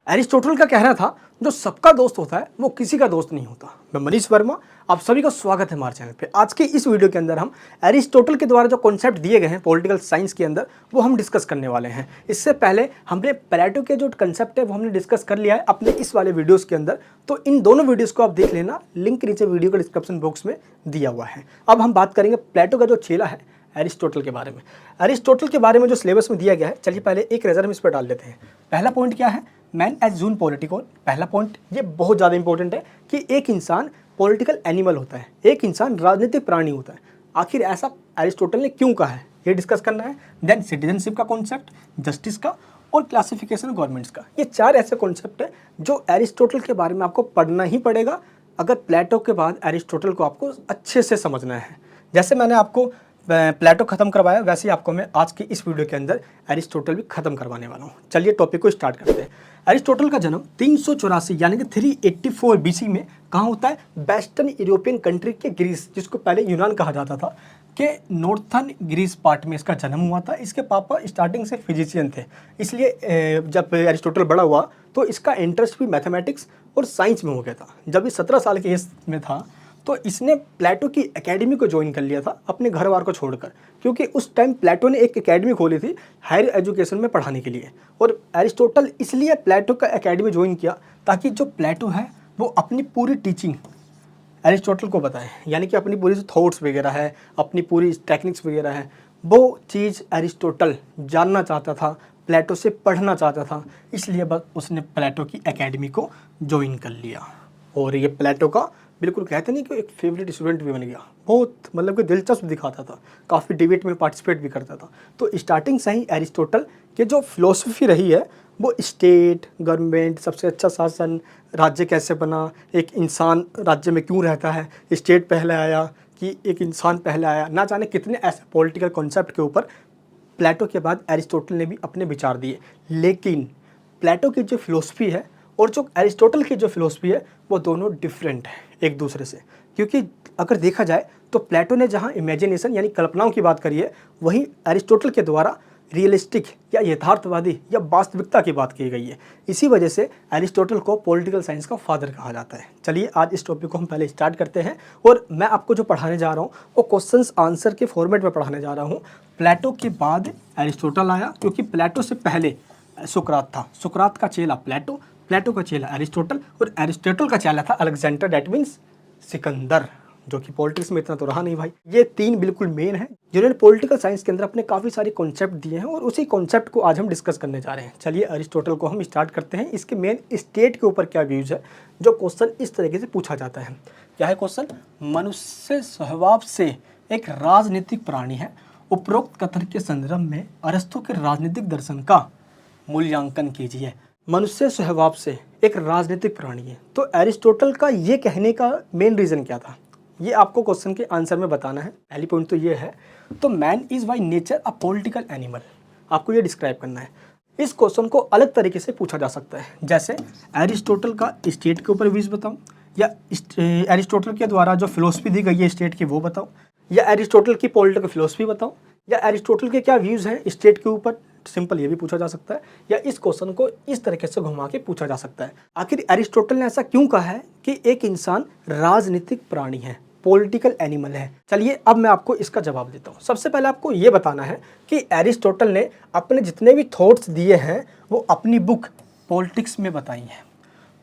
Aristotle का कहना था जो सबका दोस्त होता है वो किसी का दोस्त नहीं होता। मैं मनीष वर्मा, आप सभी का स्वागत है हमारे चैनल पे। आज के इस वीडियो के अंदर हम एरिस्टोटल के द्वारा जो कॉन्सेप्ट दिए गए हैं पॉलिटिकल साइंस के अंदर वो हम डिस्कस करने वाले हैं। इससे पहले हमने प्लेटो के जो कंसेप्ट है वो हमने डिस्कस कर लिया है अपने इस वाले वीडियोज़ के अंदर, तो इन दोनों वीडियोज़ को आप देख लेना, लिंक नीचे वीडियो के डिस्क्रिप्शन बॉक्स में दिया हुआ है। अब हम बात करेंगे प्लेटो का जो चेला है एरिस्टोटल के बारे में। एरिस्टोटल के बारे में जो सिलेबस में दिया गया है, चलिए पहले एक नज़र हम इस पर डाल लेते हैं। पहला पॉइंट क्या है? मैन एज जून पॉलिटिकल। पहला पॉइंट ये बहुत ज़्यादा इंपॉर्टेंट है कि एक इंसान पॉलिटिकल एनिमल होता है, एक इंसान राजनीतिक प्राणी होता है। आखिर ऐसा एरिस्टोटल ने क्यों कहा है ये डिस्कस करना है। देन सिटीजनशिप का कॉन्सेप्ट, जस्टिस का और क्लासिफिकेशन गवर्नमेंट्स का। ये चार ऐसे कॉन्सेप्ट है जो एरिस्टोटल के बारे में आपको पढ़ना ही पड़ेगा अगर प्लेटो के बाद एरिस्टोटल को आपको अच्छे से समझना है। जैसे मैंने आपको प्लेटो खत्म करवाया वैसे ही आपको मैं आज की इस वीडियो के अंदर एरिस्टोटल भी खत्म करवाने वाला हूँ। चलिए टॉपिक को स्टार्ट करते हैं। एरिस्टोटल का जन्म 384 यानी कि 384 बीसी में कहाँ होता है? वेस्टर्न यूरोपियन कंट्री के ग्रीस, जिसको पहले यूनान कहा जाता था, के नॉर्थन ग्रीस पार्ट में इसका जन्म हुआ था। इसके पापा स्टार्टिंग से फिजिशियन थे, इसलिए जब एरिस्टोटल बड़ा हुआ तो इसका इंटरेस्ट भी मैथमेटिक्स और साइंस में हो गया था। जब ये 17 साल की एज में था तो इसने प्लेटो की एकेडमी को ज्वाइन कर लिया था अपने घर वार को छोड़कर, क्योंकि उस टाइम प्लेटो ने एक एकेडमी खोली थी हायर एजुकेशन में पढ़ाने के लिए। और एरिस्टोटल इसलिए प्लेटो का एकेडमी ज्वाइन किया ताकि जो प्लेटो है वो अपनी पूरी टीचिंग एरिस्टोटल को बताए, यानी कि अपनी पूरी जो थॉट्स वगैरह है, अपनी पूरी टेक्निक्स वगैरह है, वो चीज़ एरिस्टोटल जानना चाहता था, प्लेटो से पढ़ना चाहता था। इसलिए बस उसने प्लेटो की एकेडमी को ज्वाइन कर लिया और ये प्लेटो का बिल्कुल कहते नहीं कि एक फेवरेट स्टूडेंट भी बन गया। बहुत मतलब कि दिलचस्प दिखाता था, काफ़ी डिबेट में पार्टिसिपेट भी करता था। तो स्टार्टिंग से ही एरिस्टोटल के जो फिलोसफी रही है वो स्टेट, गवर्नमेंट, सबसे अच्छा शासन, राज्य कैसे बना, एक इंसान राज्य में क्यों रहता है, स्टेट पहले आया कि एक इंसान पहले आया, ना जाने कितने ऐसे पॉलिटिकल कॉन्सेप्ट के ऊपर प्लेटो के बाद एरिस्टोटल ने भी अपने विचार दिए। लेकिन प्लेटो की जो फिलोसफी है और जो एरिस्टोटल की जो फिलोसफी है वो दोनों डिफरेंट है एक दूसरे से। क्योंकि अगर देखा जाए तो प्लेटो ने जहाँ इमेजिनेशन यानी कल्पनाओं की बात करी है, वहीं एरिस्टोटल के द्वारा रियलिस्टिक या यथार्थवादी या वास्तविकता की बात की गई है। इसी वजह से एरिस्टोटल को पॉलिटिकल साइंस का फादर कहा जाता है। चलिए आज इस टॉपिक को हम पहले स्टार्ट करते हैं और मैं आपको जो पढ़ाने जा रहा हूँ वो क्वेश्चंस आंसर के फॉर्मेट में पढ़ाने जा रहा हूँ। प्लेटो के बाद एरिस्टोटल आया, क्योंकि प्लेटो से पहले सुकरात था। सुकरात का चेला प्लेटो, प्लेटो का चेला एरिस्टोटल और एरिस्टोटल का चेला था अलेक्जेंडर, दैट मीन्स सिकंदर, जो कि पॉलिटिक्स में इतना तो रहा नहीं भाई। ये तीन बिल्कुल मेन है जिन्होंने पॉलिटिकल साइंस के अंदर अपने काफ़ी सारे कॉन्सेप्ट दिए हैं और उसी कॉन्सेप्ट को आज हम डिस्कस करने जा रहे हैं। चलिए अरिस्टोटल को हम स्टार्ट करते हैं। इसके मेन स्टेट के ऊपर क्या व्यूज़ है, जो क्वेश्चन इस तरीके से पूछा जाता है। क्या है क्वेश्चन? मनुष्य स्वभाव से एक राजनीतिक प्राणी है। उपरोक्त कथन के संदर्भ में अरस्तु के राजनीतिक दर्शन का मूल्यांकन कीजिए। मनुष्य स्वभाव से एक राजनीतिक प्राणी है, तो एरिस्टोटल का ये कहने का मेन रीज़न क्या था, ये आपको क्वेश्चन के आंसर में बताना है। पहली पॉइंट तो ये है, तो man is by nature a political animal, आपको ये डिस्क्राइब करना है। इस क्वेश्चन को अलग तरीके से पूछा जा सकता है, जैसे एरिस्टोटल का स्टेट के ऊपर व्यूज़ बताओ, या एरिस्टोटल के द्वारा जो फिलोसफी दी गई है स्टेट की वो बताओ, या एरिस्टोटल की पॉलिटिकल फिलोसफी बताओ, या एरिस्टोटल के क्या व्यूज़ हैं स्टेट के ऊपर। सिंपल ये भी पूछा जा सकता है, या इस क्वेश्चन को इस तरीके से घुमा के पूछा जा सकता है। आखिर एरिस्टोटल ने ऐसा क्यों कहा है कि एक इंसान राजनीतिक प्राणी है, पॉलिटिकल एनिमल है? चलिए अब मैं आपको इसका जवाब देता हूँ। सबसे पहले आपको ये बताना है कि एरिस्टोटल ने अपने जितने भी थॉट्स दिए हैं वो अपनी बुक पॉलिटिक्स में बताई हैं।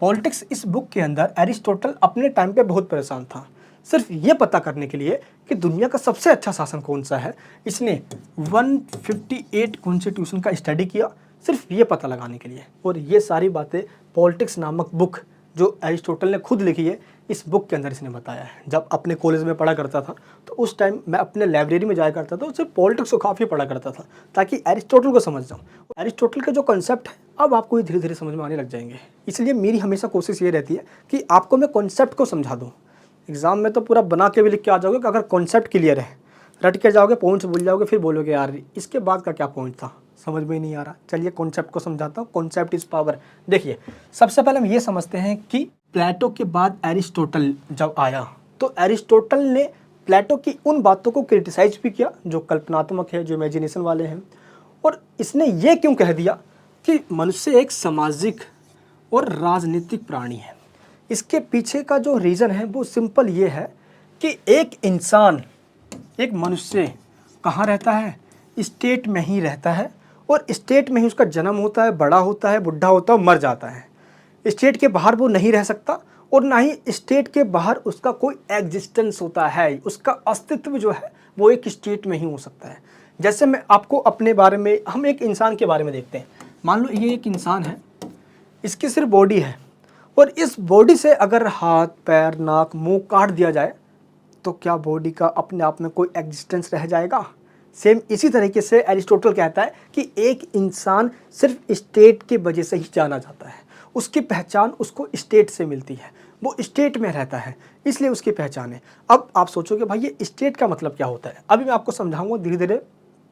पॉलिटिक्स इस बुक के अंदर एरिस्टोटल अपने टाइम पे बहुत परेशान था, सिर्फ ये पता करने के लिए कि दुनिया का सबसे अच्छा शासन कौन सा है। इसने 158 कॉन्स्टिट्यूशन का स्टडी किया, सिर्फ ये पता लगाने के लिए। और ये सारी बातें पॉलिटिक्स नामक बुक जो एरिस्टोटल ने खुद लिखी है, इस बुक के अंदर इसने बताया है। जब अपने कॉलेज में पढ़ा करता था तो उस टाइम मैं अपने लाइब्रेरी में जाया करता था, उससे पॉलिटिक्स को काफ़ी पढ़ा करता था ताकि एरिस्टोटल को समझ जाऊँ। एरिस्टोटल के जो कॉन्सेप्ट है अब आपको ये धीरे धीरे समझ में आने लग जाएंगे। इसलिए मेरी हमेशा कोशिश ये रहती है कि आपको मैं कॉन्सेप्ट को समझा दूँ। एग्ज़ाम में तो पूरा बना के भी लिख के आ जाओगे कि अगर कॉन्सेप्ट क्लियर है, रट के जाओगे, पॉइंट्स भूल जाओगे, फिर बोलोगे यार इसके बाद का क्या पॉइंट था, समझ में ही नहीं आ रहा। चलिए कॉन्सेप्ट को समझाता हूँ। Concept is power. देखिए सबसे पहले हम ये समझते हैं कि प्लेटो के बाद एरिस्टोटल जब आया तो एरिस्टोटल ने प्लेटो की उन बातों को क्रिटिसाइज भी किया जो कल्पनात्मक है, जो इमेजिनेशन वाले हैं। और इसने ये क्यों कह दिया कि मनुष्य एक सामाजिक और राजनीतिक प्राणी है। इसके पीछे का जो रीज़न है वो सिंपल ये है कि एक इंसान, एक मनुष्य कहाँ रहता है? स्टेट में ही रहता है और स्टेट में ही उसका जन्म होता है, बड़ा होता है, बुढ़ा होता है, मर जाता है। स्टेट के बाहर वो नहीं रह सकता और ना ही स्टेट के बाहर उसका कोई एग्जिस्टेंस होता है। उसका अस्तित्व जो है वो एक स्टेट में ही हो सकता है। जैसे मैं आपको अपने बारे में, हम एक इंसान के बारे में देखते हैं। मान लो ये एक इंसान है, इसकी सिर्फ बॉडी है और इस बॉडी से अगर हाथ, पैर, नाक, मुंह काट दिया जाए तो क्या बॉडी का अपने आप में कोई एग्जिस्टेंस रह जाएगा? सेम इसी तरीके से एरिस्टोटल कहता है कि एक इंसान सिर्फ स्टेट की वजह से ही जाना जाता है। उसकी पहचान उसको स्टेट से मिलती है, वो स्टेट में रहता है, इसलिए उसकी पहचान है। अब आप सोचोगे भाई ये स्टेट का मतलब क्या होता है? अभी मैं आपको समझाऊंगा धीरे धीरे,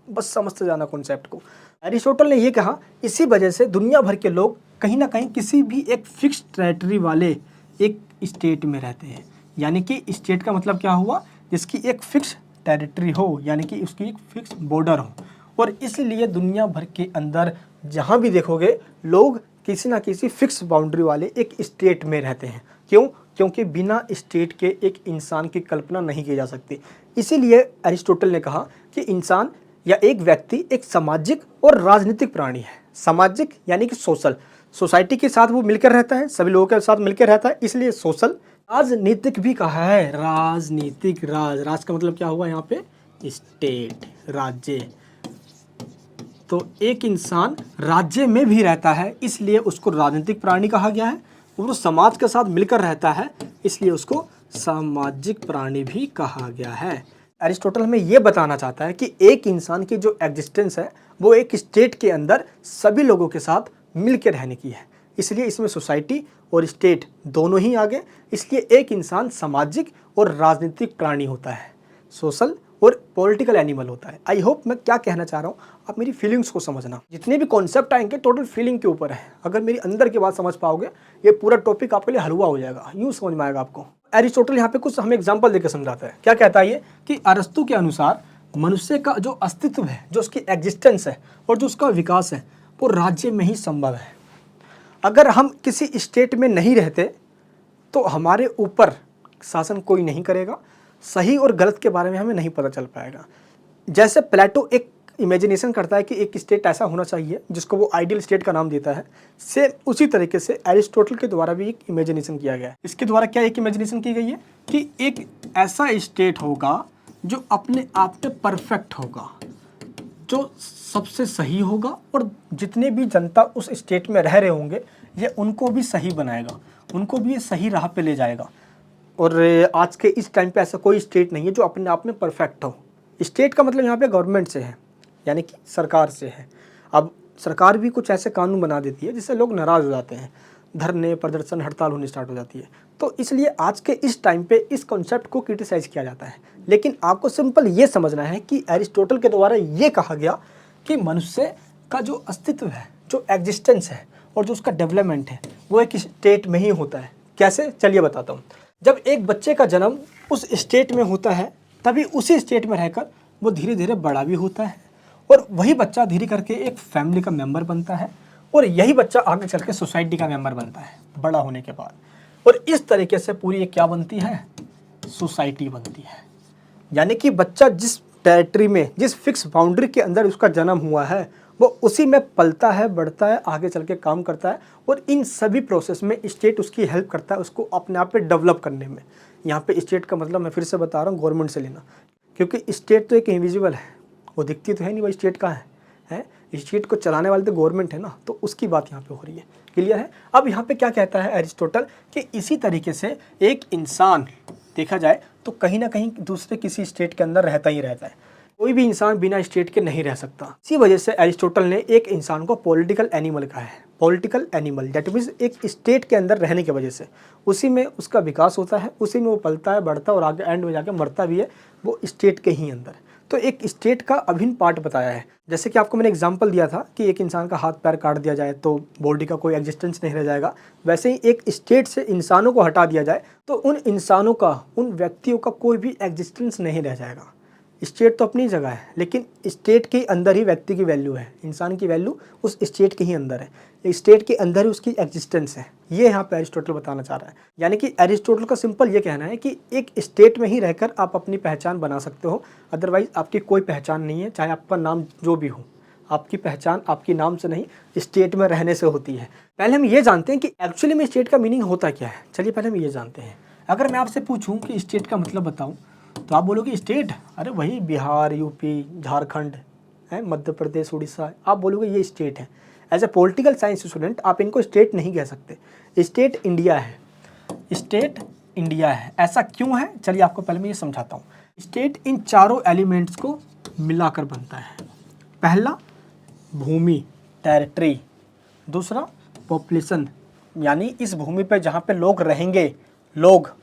बस समझते जाना कॉन्सेप्ट को। एरिस्टोटल ने ये कहा, इसी वजह से दुनिया भर के लोग कहीं ना कहीं किसी भी एक फिक्स टेरिटरी वाले एक स्टेट में रहते हैं। यानी कि स्टेट का मतलब क्या हुआ? जिसकी एक फिक्स टेरिटरी हो, यानी कि उसकी एक फिक्स बॉर्डर हो। और इसलिए दुनिया भर के अंदर जहाँ भी देखोगे लोग किसी ना किसी फिक्स बाउंड्री वाले एक स्टेट में रहते हैं। क्यों? क्योंकि बिना स्टेट के एक इंसान की कल्पना नहीं की जा सकती। इसीलिए एरिस्टोटल ने कहा कि इंसान या एक व्यक्ति एक सामाजिक और राजनीतिक प्राणी है। सामाजिक यानी कि सोशल, सोसाइटी के साथ वो मिलकर रहता है, सभी लोगों के साथ मिलकर रहता है, इसलिए सोशल। राजनीतिक भी कहा है, राजनीतिक, राज का मतलब क्या हुआ यहाँ पे? स्टेट, राज्य। तो एक इंसान राज्य में भी रहता है, इसलिए उसको राजनीतिक प्राणी कहा गया है। और वो समाज के साथ मिलकर रहता है, इसलिए उसको सामाजिक प्राणी भी कहा गया है। एरिस्टोटल हमें ये बताना चाहता है कि एक इंसान की जो एग्जिस्टेंस है वो एक स्टेट के अंदर सभी लोगों के साथ मिलकर रहने की है। इसलिए इसमें सोसाइटी और स्टेट दोनों ही आ गए। इसलिए एक इंसान सामाजिक और राजनीतिक प्राणी होता है, सोशल और पॉलिटिकल एनिमल होता है। आई होप मैं क्या कहना चाह रहा हूँ आप मेरी फीलिंग्स को समझना। जितने भी कॉन्सेप्ट आएंगे टोटल फीलिंग के ऊपर है। अगर मेरी अंदर की बात समझ पाओगे ये पूरा टॉपिक आपके लिए हलवा हो जाएगा, यूँ समझ में आएगा आपको। एरिस्टोटल यहाँ पे कुछ हमें एग्जाम्पल देकर समझाता है। क्या कहता है ये कि अरस्तु के अनुसार मनुष्य का जो अस्तित्व है, जो उसकी एग्जिस्टेंस है और जो उसका विकास है वो राज्य में ही संभव है। अगर हम किसी स्टेट में नहीं रहते तो हमारे ऊपर शासन कोई नहीं करेगा, सही और गलत के बारे में हमें नहीं पता चल पाएगा। जैसे प्लेटो एक इमेजिनेशन करता है कि एक स्टेट ऐसा होना चाहिए जिसको वो आइडियल स्टेट का नाम देता है, सेम उसी तरीके से एरिस्टोटल के द्वारा भी एक इमेजिनेशन किया गया है। इसके द्वारा क्या एक इमेजिनेशन की गई है कि एक ऐसा स्टेट होगा जो अपने आप में परफेक्ट होगा, जो सबसे सही होगा और जितने भी जनता उस स्टेट में रह रहे होंगे ये उनको भी सही बनाएगा, उनको भी ये सही राह पे ले जाएगा। और आज के इस टाइम पे ऐसा कोई स्टेट नहीं है जो अपने आप में परफेक्ट हो। स्टेट का मतलब यहाँ पे गवर्नमेंट से है, यानी कि सरकार से है। अब सरकार भी कुछ ऐसे कानून बना देती है जिससे लोग नाराज़ हो जाते हैं, धरने, प्रदर्शन, हड़ताल होनी स्टार्ट हो जाती है। तो इसलिए आज के इस टाइम पे इस कॉन्सेप्ट को क्रिटिसाइज़ किया जाता है। लेकिन आपको सिंपल ये समझना है कि एरिस्टोटल के द्वारा ये कहा गया कि मनुष्य का जो अस्तित्व है, जो एग्जिस्टेंस है और जो उसका डेवलपमेंट है वो एक स्टेट में ही होता है। कैसे? चलिए बताता हूँ। जब एक बच्चे का जन्म उस स्टेट में होता है तभी उसी स्टेट में रहकर वो धीरे धीरे बड़ा भी होता है और वही बच्चा धीरे करके एक फैमिली का मेंबर बनता है और यही बच्चा आगे चल के सोसाइटी का मेंबर बनता है बड़ा होने के बाद। और इस तरीके से पूरी एक क्या बनती है? सोसाइटी बनती है। यानी कि बच्चा जिस टेरिटरी में, जिस फिक्स बाउंड्री के अंदर उसका जन्म हुआ है वो उसी में पलता है, बढ़ता है, आगे चल के काम करता है और इन सभी प्रोसेस में स्टेट उसकी हेल्प करता है उसको अपने आप पे डेवलप करने में। यहाँ पे स्टेट का मतलब मैं फिर से बता रहा हूँ गवर्नमेंट से लेना, क्योंकि स्टेट तो एक इनविजिबल है, वो दिखती तो है नहीं, वो स्टेट का है। स्टेट को चलाने वाले तो गवर्नमेंट है ना, तो उसकी बात यहाँ पे हो रही है। क्लियर है? अब यहाँ पे क्या कहता है एरिस्टोटल कि इसी तरीके से एक इंसान देखा जाए तो कहीं ना कहीं दूसरे किसी स्टेट के अंदर रहता ही रहता है। कोई भी इंसान बिना स्टेट के नहीं रह सकता। इसी वजह से एरिस्टोटल ने एक इंसान को पॉलिटिकल एनिमल कहा है। पॉलिटिकल एनिमल दैट मीन्स एक स्टेट के अंदर रहने की वजह से उसी में उसका विकास होता है, उसी में वो पलता है, बढ़ता है और आगे एंड में जाके मरता भी है, वो स्टेट के ही अंदर। तो एक स्टेट का अभिन्न पार्ट बताया है। जैसे कि आपको मैंने एग्जांपल दिया था कि एक इंसान का हाथ पैर काट दिया जाए तो बॉडी का कोई एग्जिस्टेंस नहीं रह जाएगा, वैसे ही एक स्टेट से इंसानों को हटा दिया जाए तो उन इंसानों का, उन व्यक्तियों का कोई भी एग्जिस्टेंस नहीं रह जाएगा। स्टेट तो अपनी जगह है, लेकिन स्टेट के अंदर ही व्यक्ति की वैल्यू है, इंसान की वैल्यू उस स्टेट के ही अंदर है, स्टेट के अंदर ही उसकी एग्जिस्टेंस है। ये यहाँ पे अरिस्टोटल बताना चाह रहा है। यानी कि अरिस्टोटल का सिंपल ये कहना है कि एक स्टेट में ही रहकर आप अपनी पहचान बना सकते हो, अदरवाइज आपकी कोई पहचान नहीं है, चाहे आपका नाम जो भी हो। आपकी पहचान आपकी नाम से नहीं, स्टेट में रहने से होती है। पहले हम ये जानते हैं कि एक्चुअली में स्टेट का मीनिंग होता क्या है। चलिए पहले हम ये जानते हैं। अगर मैं आपसे पूछूं कि स्टेट का मतलब बताऊं, तो आप बोलोगे स्टेट, अरे वही बिहार, यूपी, झारखंड है, मध्य प्रदेश, उड़ीसा, आप बोलोगे ये स्टेट है। As a political science student आप इनको स्टेट नहीं कह सकते। स्टेट इंडिया है, स्टेट इंडिया है। ऐसा क्यों है, चलिए आपको पहले मैं ये समझाता हूँ। स्टेट इन चारों एलिमेंट्स को मिलाकर बनता है। पहला भूमि, टेरिटरी, दूसरा पॉपुलेशन, यानी इस भूमि पर जहाँ पे लोग रहेंगे, लोग,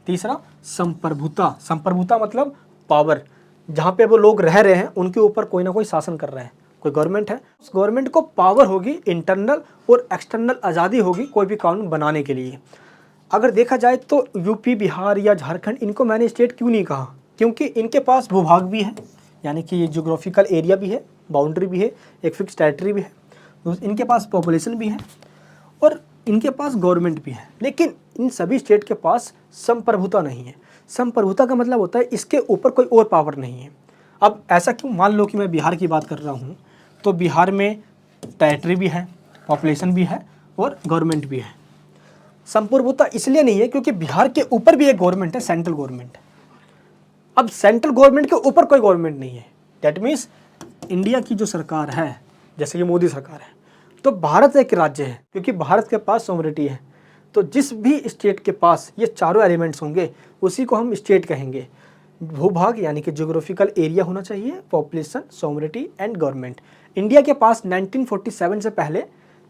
तीसरा संप्रभुता, संप्रभुता मतलब पावर, जहाँ पे वो लोग रह रहे हैं उनके ऊपर कोई ना कोई शासन कर रहा है, कोई गवर्नमेंट है, उस गवर्नमेंट को पावर होगी, इंटरनल और एक्सटर्नल आज़ादी होगी कोई भी कानून बनाने के लिए। अगर देखा जाए तो यूपी, बिहार या झारखंड, इनको मैंने स्टेट क्यों नहीं कहा, क्योंकि इनके पास भूभाग भी है, यानी कि ये जोग्राफिकल एरिया भी है, बाउंड्री भी है, एक फिक्स टेरिटरी भी है, इनके पास पॉपुलेशन भी है और इनके पास गवर्नमेंट भी है। लेकिन इन सभी स्टेट के पास संप्रभुता नहीं है। संप्रभुता का मतलब होता है इसके ऊपर कोई और पावर नहीं है। अब ऐसा क्यों, मान लो कि मैं बिहार की बात कर रहा हूँ, तो बिहार में टेरिटरी भी है, पॉपुलेशन भी है और गवर्नमेंट भी है। संप्रभुता इसलिए नहीं है क्योंकि बिहार के ऊपर भी एक गवर्नमेंट है, सेंट्रल गवर्नमेंट। अब सेंट्रल गवर्नमेंट के ऊपर कोई गवर्नमेंट नहीं है। दैट मीन्स इंडिया की जो सरकार है, जैसे कि मोदी सरकार है, तो भारत एक राज्य है, क्योंकि भारत के पास सॉवरेटी है। तो जिस भी स्टेट के पास ये चारों एलिमेंट्स होंगे उसी को हम स्टेट कहेंगे। भूभाग यानी कि ज्योग्राफिकल एरिया होना चाहिए, पॉपुलेशन, सॉवरेटी एंड गवर्नमेंट। इंडिया के पास 1947 से पहले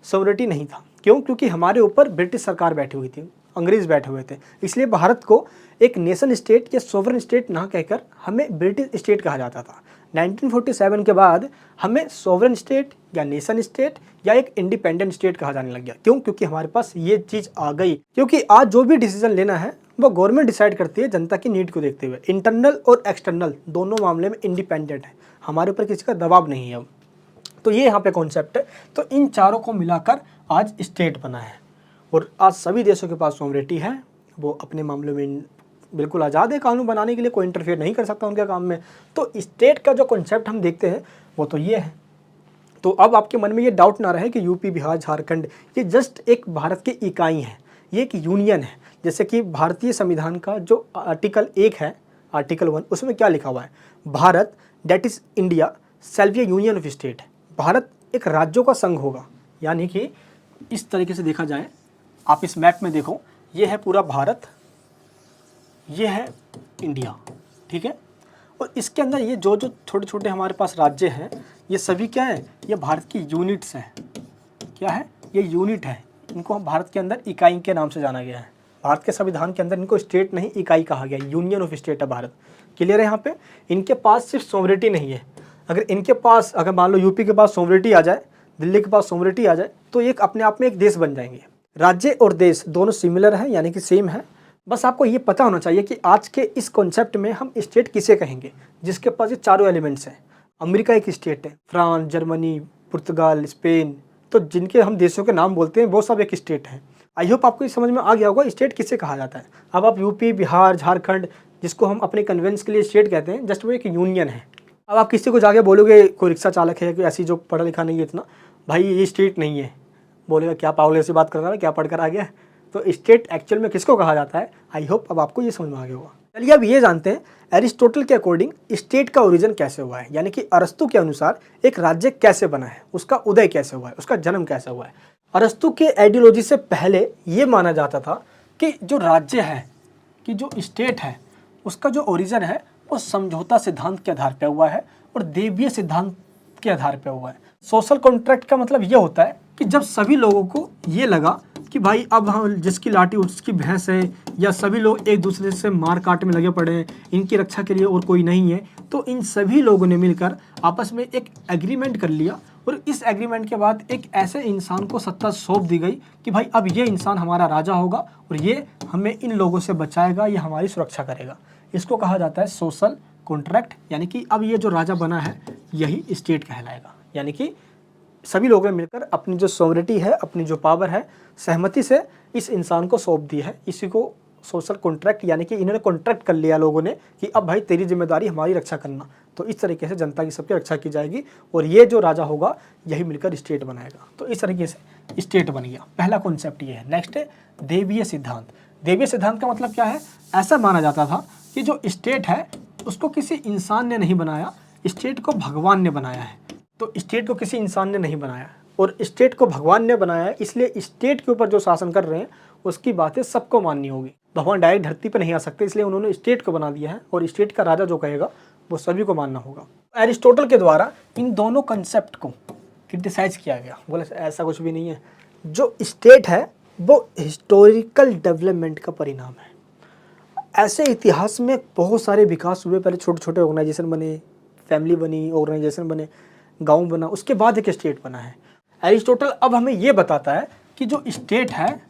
सॉवरेटी नहीं था। क्यों? क्योंकि हमारे ऊपर ब्रिटिश सरकार बैठी हुई थी, अंग्रेज़ बैठे हुए थे। इसलिए भारत को एक नेशन स्टेट या सोवरेन स्टेट ना कहकर हमें ब्रिटिश स्टेट कहा जाता था। 1947 के बाद हमें सोवरेन स्टेट या नेशन स्टेट या एक इंडिपेंडेंट स्टेट कहा जाने लग गया। क्यों? क्योंकि हमारे पास ये चीज़ आ गई। क्योंकि आज जो भी डिसीजन लेना है वो गवर्नमेंट डिसाइड करती है जनता की नीड को देखते हुए। इंटरनल और एक्सटर्नल दोनों मामले में इंडिपेंडेंट है, हमारे ऊपर किसी का दबाव नहीं है अब। तो ये यहाँ पे कॉन्सेप्ट है। तो इन चारों को मिलाकर आज स्टेट बना है और आज सभी देशों के पास सॉवरेटी है। वो अपने मामलों में बिल्कुल आज़ाद है, कानून बनाने के लिए कोई इंटरफेयर नहीं कर सकता उनके काम में। तो स्टेट का जो कॉन्सेप्ट हम देखते हैं वो तो ये है। तो अब आपके मन में ये डाउट ना रहे कि यूपी, बिहार, झारखंड ये जस्ट एक भारत की इकाई है, ये एक यूनियन है। जैसे कि भारतीय संविधान का जो आर्टिकल 1 है, आर्टिकल 1, उसमें क्या लिखा हुआ है? Bharat that is India shall be A union of state. Bharat एक राज्यों का संघ होगा। यानी कि इस तरीके से देखा जाए, आप इस मैप में देखो, ये है पूरा भारत, ये है इंडिया, ठीक है। और इसके अंदर ये जो जो छोटे छोटे हमारे पास राज्य हैं, ये सभी क्या है? ये भारत की यूनिट्स हैं। क्या है? ये यूनिट है। इनको हम भारत के अंदर इकाई के नाम से जाना गया है। भारत के संविधान के अंदर इनको स्टेट नहीं, इकाई कहा गया। यूनियन ऑफ स्टेट है भारत। क्लियर है यहाँ पे? इनके पास सिर्फ सॉवरेटी नहीं है। अगर इनके पास, अगर मान लो यूपी के पास सॉवरेटी आ जाए, दिल्ली के पास सॉवरेटी आ जाए, तो एक अपने आप में एक देश बन जाएंगे। राज्य और देश दोनों सिमिलर हैं, यानी कि सेम है। बस आपको ये पता होना चाहिए कि आज के इस कॉन्सेप्ट में हम स्टेट किसे कहेंगे, जिसके पास ये चारों एलिमेंट्स हैं। अमेरिका एक स्टेट है, फ्रांस, जर्मनी, पुर्तगाल, स्पेन, तो जिनके हम देशों के नाम बोलते हैं वो सब एक स्टेट है। आई होप आपको इस समझ में आ गया होगा स्टेट किसे कहा जाता है। अब आप यूपी, बिहार, झारखंड, जिसको हम अपने कन्वेंस के लिए स्टेट कहते हैं, जस्ट वो एक यूनियन है। अब आप किसी को जाके बोलोगे, कोई रिक्शा चालक है कि ऐसी जो पढ़ा लिखा नहीं है इतना, भाई ये स्टेट नहीं है, बोलेगा क्या पागल ऐसी बात कर रहा है, क्या पढ़ कर आ गया। तो स्टेट एक्चुअल में किसको कहा जाता है? आई होप अब आपको ये समझ में आ गया होगा। चलिए अब ये जानते हैं एरिस्टोटल के अकॉर्डिंग स्टेट का ओरिजिन कैसे हुआ है, यानी कि अरस्तु के अनुसार एक राज्य कैसे बना है, उसका उदय कैसे हुआ है, उसका जन्म कैसे हुआ है। अरस्तु के आइडियोलॉजी से पहले ये माना जाता था कि जो राज्य है, कि जो स्टेट है, उसका जो ओरिजिन है वो समझौता सिद्धांत के आधार पर हुआ है और देवीय सिद्धांत के आधार पर हुआ है। सोशल कॉन्ट्रैक्ट का मतलब ये होता है कि जब सभी लोगों को ये लगा कि भाई अब हम जिसकी लाठी उसकी भैंस है, या सभी लोग एक दूसरे से मार काट में लगे पड़े हैं, इनकी रक्षा के लिए और कोई नहीं है, तो इन सभी लोगों ने मिलकर आपस में एक एग्रीमेंट कर लिया और इस एग्रीमेंट के बाद एक ऐसे इंसान को सत्ता सौंप दी गई कि भाई अब ये इंसान हमारा राजा होगा और ये हमें इन लोगों से बचाएगा, ये हमारी सुरक्षा करेगा। इसको कहा जाता है सोशल कॉन्ट्रैक्ट, यानी कि अब ये जो राजा बना है यही स्टेट कहलाएगा। यानी कि सभी लोगों ने मिलकर अपनी जो सॉवरेटी है, अपनी जो पावर है, सहमति से इस इंसान को सौंप दी है। इसी को सोशल कॉन्ट्रैक्ट, यानी कि इन्होंने कॉन्ट्रैक्ट कर लिया लोगों ने कि अब भाई तेरी जिम्मेदारी हमारी रक्षा करना। तो इस तरीके से जनता की सबकी रक्षा की जाएगी और ये जो राजा होगा यही मिलकर स्टेट बनाएगा। तो इस तरीके से स्टेट बन गया। पहला कॉन्सेप्ट ये है। नेक्स्ट है देवीय सिद्धांत। देवीय सिद्धांत का मतलब क्या है? ऐसा माना जाता था कि जो स्टेट है उसको किसी इंसान ने नहीं बनाया, स्टेट को भगवान ने बनाया है। तो स्टेट को किसी इंसान ने नहीं बनाया और स्टेट को भगवान ने बनाया है, इसलिए स्टेट के ऊपर जो शासन कर रहे हैं उसकी बातें सबको माननी होगी। भगवान डायरेक्ट धरती पर नहीं आ सकते, इसलिए उन्होंने स्टेट को बना दिया है और स्टेट का राजा जो कहेगा वो सभी को मानना होगा। एरिस्टोटल के द्वारा इन दोनों कंसेप्ट को क्रिटिसाइज किया गया। बोले ऐसा कुछ भी नहीं है, जो स्टेट है वो हिस्टोरिकल डेवलपमेंट का परिणाम है। ऐसे इतिहास में बहुत सारे विकास हुए, पहले छोटे छोटे ऑर्गेनाइजेशन बने, फैमिली बनी, ऑर्गेनाइजेशन बने, गांव बना, उसके बाद एक स्टेट बना है। एरिस्टोटल अब हमें ये बताता है कि जो स्टेट है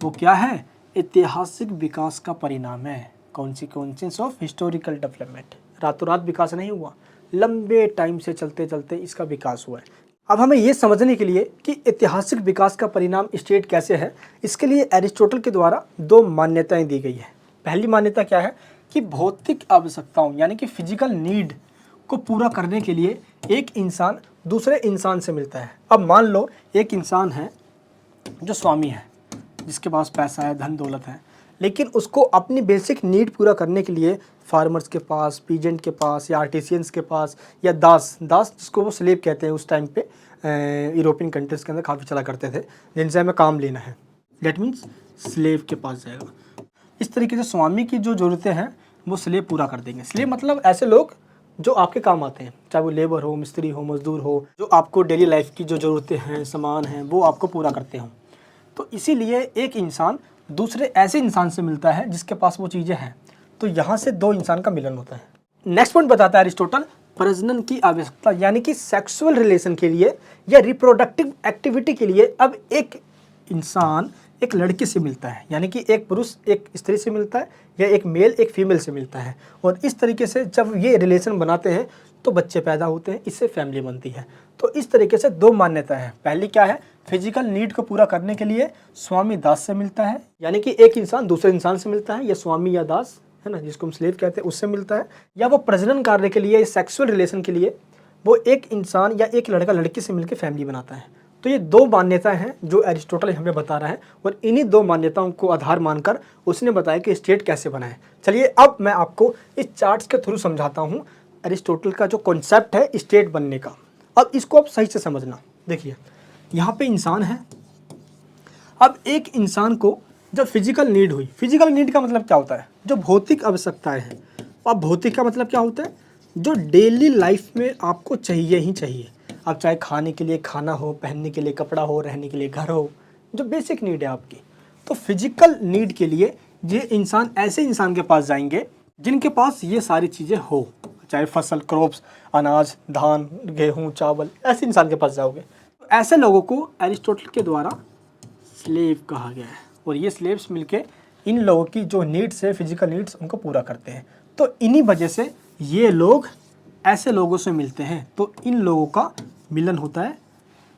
वो क्या है? ऐतिहासिक विकास का परिणाम है। Consequences of historical development. रातों रात विकास नहीं हुआ, लंबे टाइम से चलते चलते इसका विकास हुआ है। अब हमें ये समझने के लिए कि ऐतिहासिक विकास का परिणाम स्टेट कैसे है, इसके लिए एरिस्टोटल के द्वारा दो मान्यताएं दी गई है। पहली मान्यता क्या है कि भौतिक आवश्यकताओं यानी कि फिजिकल नीड को पूरा करने के लिए एक इंसान दूसरे इंसान से मिलता है। अब मान लो एक इंसान है जो स्वामी है, जिसके पास पैसा है, धन दौलत है, लेकिन उसको अपनी बेसिक नीड पूरा करने के लिए फार्मर्स के पास, पीजेंट के पास या आर्टिसियंस के पास या दास जिसको वो स्लेव कहते हैं, उस टाइम पे यूरोपियन कंट्रीज़ के अंदर काफ़ी चला करते थे, जिनसे हमें काम लेना है, डेट मीन्स स्लेव के पास जाएगा। इस तरीके से स्वामी की जो ज़रूरतें हैं वो स्लेव पूरा कर देंगे। स्लेव मतलब ऐसे लोग जो आपके काम आते हैं, चाहे वो लेबर हो, मिस्त्री हो, मजदूर हो, जो आपको डेली लाइफ की जो ज़रूरतें हैं, सामान हैं, वो आपको पूरा करते हों। तो इसीलिए एक इंसान दूसरे ऐसे इंसान से मिलता है जिसके पास वो चीज़ें हैं। तो यहाँ से दो इंसान का मिलन होता है। नेक्स्ट पॉइंट बताता है एरिस्टोटल, प्रजनन की आवश्यकता, यानी कि सेक्सुअल रिलेशन के लिए या रिप्रोडक्टिव एक्टिविटी के लिए अब एक इंसान एक लड़की से मिलता है, यानी कि एक पुरुष एक स्त्री से मिलता है या एक मेल एक फीमेल से मिलता है। और इस तरीके से जब ये रिलेशन बनाते हैं तो बच्चे पैदा होते हैं, इससे फैमिली बनती है। तो इस तरीके से दो मान्यता है। पहली क्या है? फिजिकल नीड को पूरा करने के लिए स्वामी दास से मिलता है, यानी कि एक इंसान दूसरे इंसान से मिलता है, या स्वामी या दास है ना, जिसको हम स्लेव कहते हैं, उससे मिलता है। या वो प्रजनन कार्य के लिए, सेक्सुअल रिलेशन के लिए वो एक इंसान या एक लड़का लड़की से मिलकर फैमिली बनाता है। तो ये दो मान्यताएं हैं जो एरिस्टोटल हमें बता रहा है और इन्हीं दो मान्यताओं को आधार मानकर उसने बताया कि स्टेट कैसे बना है। चलिए अब मैं आपको इस चार्ट्स के थ्रू समझाता हूँ एरिस्टोटल का जो कॉन्सेप्ट है स्टेट बनने का। अब इसको आप सही से समझना। देखिए यहाँ पे इंसान है। अब एक इंसान को जब फिजिकल नीड हुई, फिजिकल नीड का मतलब क्या होता है? जो भौतिक आवश्यकताएं हैं। अब भौतिक का मतलब क्या होता है? जो डेली लाइफ में आपको चाहिए ही चाहिए। अब चाहे खाने के लिए खाना हो, पहनने के लिए कपड़ा हो, रहने के लिए घर हो, जो बेसिक नीड है आपकी। तो फिजिकल नीड के लिए ये इंसान ऐसे इंसान के पास जाएंगे जिनके पास ये सारी चीज़ें हो, चाहे फसल, क्रॉप्स, अनाज, धान, गेहूँ, चावल, ऐसे इंसान के पास जाओगे। तो ऐसे लोगों को एरिस्टोटल के द्वारा स्लेव कहा गया है और ये स्लेव्स मिलके इन लोगों की जो नीड्स है, फिजिकल नीड्स, उनको पूरा करते हैं। तो इन्हीं वजह से ये लोग ऐसे लोगों से मिलते हैं। तो इन लोगों का मिलन होता है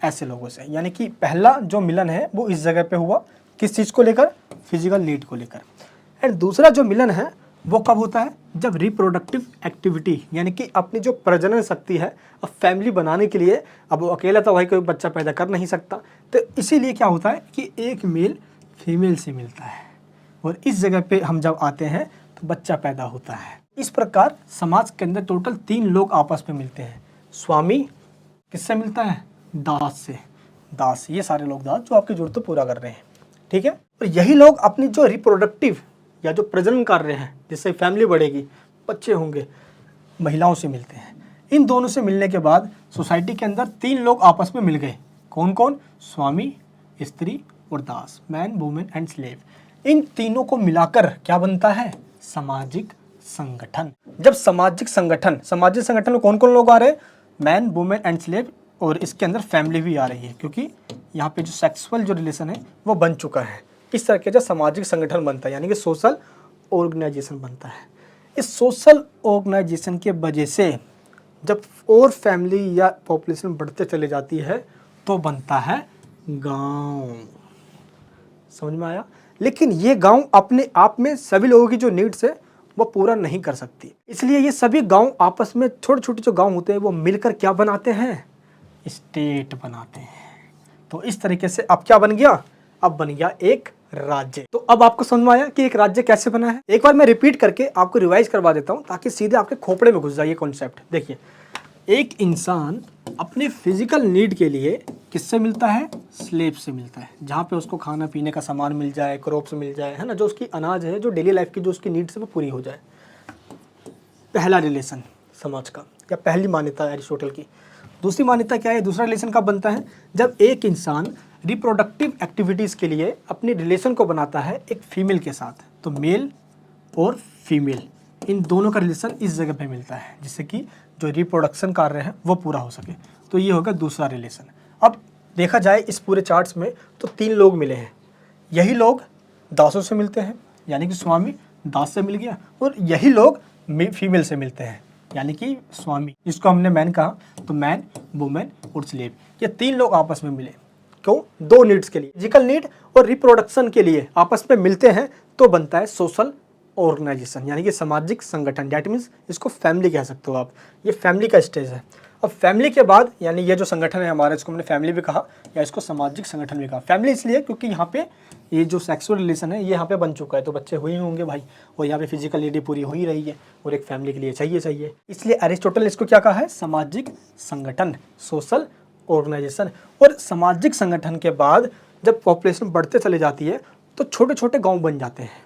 ऐसे लोगों से। यानी कि पहला जो मिलन है वो इस जगह पे हुआ, किस चीज़ को लेकर? फिजिकल नीड को लेकर। एंड दूसरा जो मिलन है वो कब होता है? जब रिप्रोडक्टिव एक्टिविटी, यानी कि अपनी जो प्रजनन शक्ति है, अब फैमिली बनाने के लिए, अब वो अकेला तो भाई कोई बच्चा पैदा कर नहीं सकता, तो इसीलिए क्या होता है कि एक मेल फीमेल से मिलता है और इस जगह पे हम जब आते हैं तो बच्चा पैदा होता है। इस प्रकार समाज के अंदर टोटल 3 लोग आपस में मिलते हैं। स्वामी किससे मिलता है? दास से। दास, ये सारे लोग दास जो आपकी जरूरत पूरा कर रहे हैं, ठीक है। और यही लोग अपनी जो रिप्रोडक्टिव या जो प्रजनन कार्य हैं, जिससे फैमिली बढ़ेगी, बच्चे होंगे, महिलाओं से मिलते हैं। इन दोनों से मिलने के बाद सोसाइटी के अंदर 3 लोग आपस में मिल गए। कौन कौन? स्वामी, स्त्री और दास, मैन, वुमेन एंड स्लेव। इन तीनों को मिलाकर क्या बनता है? सामाजिक संगठन। जब सामाजिक संगठन में कौन कौन लोग आ रहे हैं? मैन, वुमेन एंड स्लेव, और इसके अंदर फैमिली भी आ रही है, क्योंकि यहाँ पे जो सेक्सुअल जो रिलेशन है वो बन चुका है। इस तरह के जो सामाजिक संगठन बनता है, यानी कि सोशल ऑर्गेनाइजेशन बनता है। इस सोशल ऑर्गेनाइजेशन के वजह से जब और फैमिली या पॉपुलेशन बढ़ते चले जाती है तो बनता है गांव। समझ में आया? लेकिन ये गांव अपने आप में सभी लोगों की जो नीड्स है वो पूरा नहीं कर सकती, इसलिए ये सभी गांव आपस में छोटे छोटे जो गांव होते हैं वो मिलकर क्या बनाते हैं? स्टेट बनाते हैं। तो इस तरीके से अब क्या बन गया? अब बन गया एक राज्य। तो अब आपको समझ में आया कि एक राज्य कैसे बना है? एक बार मैं रिपीट करके आपको रिवाइज करवा देता हूं ताकि सीधे आपके खोपड़े में घुस जाए ये कॉन्सेप्ट। देखिए, एक इंसान अपने फिजिकल नीड के लिए किससे मिलता है? स्लेव से मिलता है, जहाँ पे उसको खाना पीने का सामान मिल जाए, क्रॉप्स मिल जाए, है ना, जो उसकी अनाज है, जो डेली लाइफ की जो उसकी नीड्स है वो पूरी हो जाए। पहला रिलेशन समाज का, या पहली मान्यता है एरिस्टोटल की। दूसरी मान्यता क्या है? दूसरा रिलेशन कब बनता है? जब एक इंसान रिप्रोडक्टिव एक्टिविटीज़ के लिए अपने रिलेशन को बनाता है एक फीमेल के साथ। तो मेल और फीमेल इन दोनों का रिलेशन इस जगह पे मिलता है जिससे कि जो रिप्रोडक्शन कार्य है वो पूरा हो सके। तो ये होगा दूसरा रिलेशन। अब देखा जाए इस पूरे चार्ट्स में तो 3 लोग मिले हैं। यही लोग दासों से मिलते हैं, यानी कि स्वामी दास से मिल गया, और यही लोग फीमेल से मिलते हैं, यानी कि स्वामी, जिसको हमने मैन कहा। तो मैन, वुमेन और स्लेव, ये 3 लोग आपस में मिले। क्यों? 2 नीड्स के लिए, फिजिकल नीड और रिप्रोडक्शन के लिए आपस में मिलते हैं तो बनता है सोशल ऑर्गेनाइजेशन, यानी कि सामाजिक संगठन। डैट मीन्स इसको फैमिली कह सकते हो आप। ये फैमिली का स्टेज है। अब फैमिली के बाद, यानी ये जो संगठन है हमारा, इसको हमने फैमिली भी कहा या इसको सामाजिक संगठन भी कहा। फैमिली इसलिए क्योंकि यहाँ पे ये जो सेक्सुअल रिलेशन है ये यहाँ पे बन चुका है, तो बच्चे हुए होंगे भाई, और यहाँ पे फिजिकल नीड पूरी हो ही रही है और एक फैमिली के लिए चाहिए। इसलिए एरिस्टोटल ने इसको क्या कहा है? सामाजिक संगठन, सोशल ऑर्गेनाइजेशन। और सामाजिक संगठन के बाद जब पॉपुलेशन बढ़ते चले जाती है तो छोटे छोटे गाँव बन जाते हैं।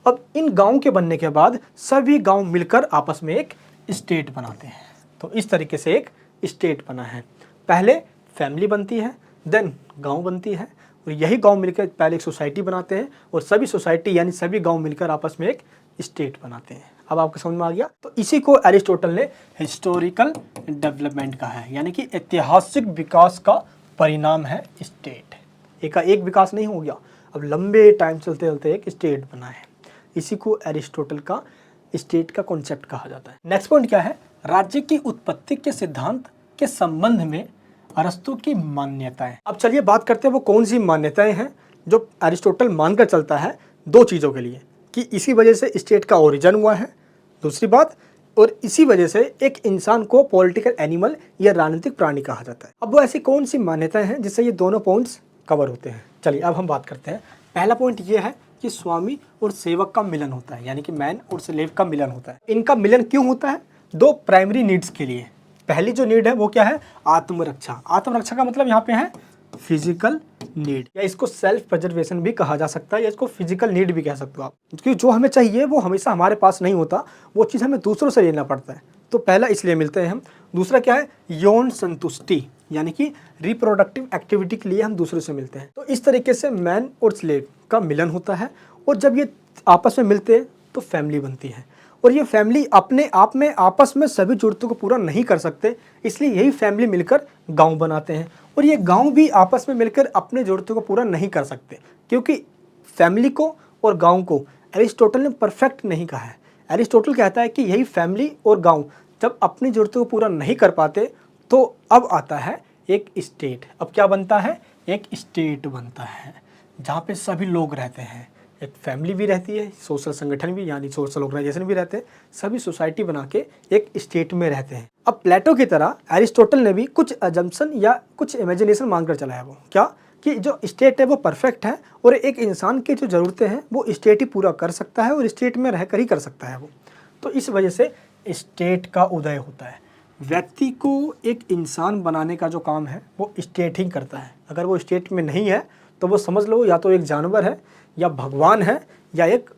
अब इन गाँव के बनने के बाद सभी गाँव मिलकर आपस में एक स्टेट बनाते हैं। तो इस तरीके से एक स्टेट बना है। पहले फैमिली बनती है, देन गांव बनती है, और यही गांव मिलकर पहले एक सोसाइटी बनाते हैं, और सभी सोसाइटी यानी सभी गांव मिलकर आपस में एक स्टेट बनाते हैं। अब आपको समझ में आ गया? तो इसी को एरिस्टोटल ने हिस्टोरिकल डेवलपमेंट कहा है, यानी कि ऐतिहासिक विकास का परिणाम है स्टेट। एक विकास नहीं हो गया, अब लंबे टाइम चलते चलते एक स्टेट बना है। इसी को एरिस्टोटल का स्टेट का कॉन्सेप्ट कहा जाता है। नेक्स्ट पॉइंट क्या है? राज्य की उत्पत्ति के सिद्धांत के संबंध में अरस्तु की मान्यताएं। अब चलिए बात करते हैं वो कौन सी मान्यताएं हैं जो एरिस्टोटल मानकर चलता है 2 चीज़ों के लिए, कि इसी वजह से स्टेट का ओरिजिन हुआ है, दूसरी बात, और इसी वजह से एक इंसान को पॉलिटिकल एनिमल या राजनीतिक प्राणी कहा जाता है। अब वो ऐसी कौन सी मान्यताएं हैं जिससे ये दोनों पॉइंट्स कवर होते हैं? चलिए अब हम बात करते हैं। पहला पॉइंट ये है कि स्वामी और सेवक का मिलन होता है, यानी कि मैन और स्लेव का मिलन होता है। इनका मिलन क्यों होता है? 2 प्राइमरी नीड्स के लिए। पहली जो नीड है वो क्या है? आत्मरक्षा। आत्मरक्षा का मतलब यहाँ पे है फिजिकल नीड, या इसको सेल्फ प्रिजर्वेशन भी कहा जा सकता है, या इसको फिजिकल नीड भी कह सकते हो आप, क्योंकि जो हमें चाहिए वो हमेशा हमारे पास नहीं होता, वो चीज़ हमें दूसरों से लेना पड़ता है। तो पहला इसलिए मिलते हैं हम। दूसरा क्या है? यौन संतुष्टि, यानी कि रिप्रोडक्टिव एक्टिविटी के लिए हम दूसरों से मिलते हैं। तो इस तरीके से मैन और स्लेव का मिलन होता है, और जब ये आपस में मिलते हैं तो फैमिली बनती है। और ये फैमिली अपने आप में आपस में सभी ज़रूरतों को पूरा नहीं कर सकते, इसलिए यही फैमिली मिलकर गांव बनाते हैं। और ये गांव भी आपस में मिलकर अपने ज़रूरतों को पूरा नहीं कर सकते, क्योंकि फैमिली को और गांव को एरिस्टोटल ने परफेक्ट नहीं कहा है। एरिस्टोटल कहता है कि यही फैमिली और गांव जब अपनी ज़रूरतों को पूरा नहीं कर पाते तो अब आता है एक स्टेट। अब क्या बनता है? एक स्टेट बनता है जहाँ पे सभी लोग रहते हैं, एक फैमिली भी रहती है, सोशल संगठन भी यानी सोशल ऑर्गेनाइजेशन भी रहते हैं, सभी सोसाइटी बना के एक स्टेट में रहते हैं। अब प्लेटो की तरह एरिस्टोटल ने भी कुछ अजम्पशन या कुछ इमेजिनेशन मांगकर चला है। वो क्या? कि जो स्टेट है वो परफेक्ट है और एक इंसान की जो ज़रूरतें हैं वो स्टेट ही पूरा कर सकता है और स्टेट में रहकर ही कर सकता है वो। तो इस वजह से स्टेट का उदय होता है। व्यक्ति को एक इंसान बनाने का जो काम है वो स्टेट ही करता है। अगर वो स्टेट में नहीं है तो वो समझ लो या तो एक जानवर है, या भगवान है, या एक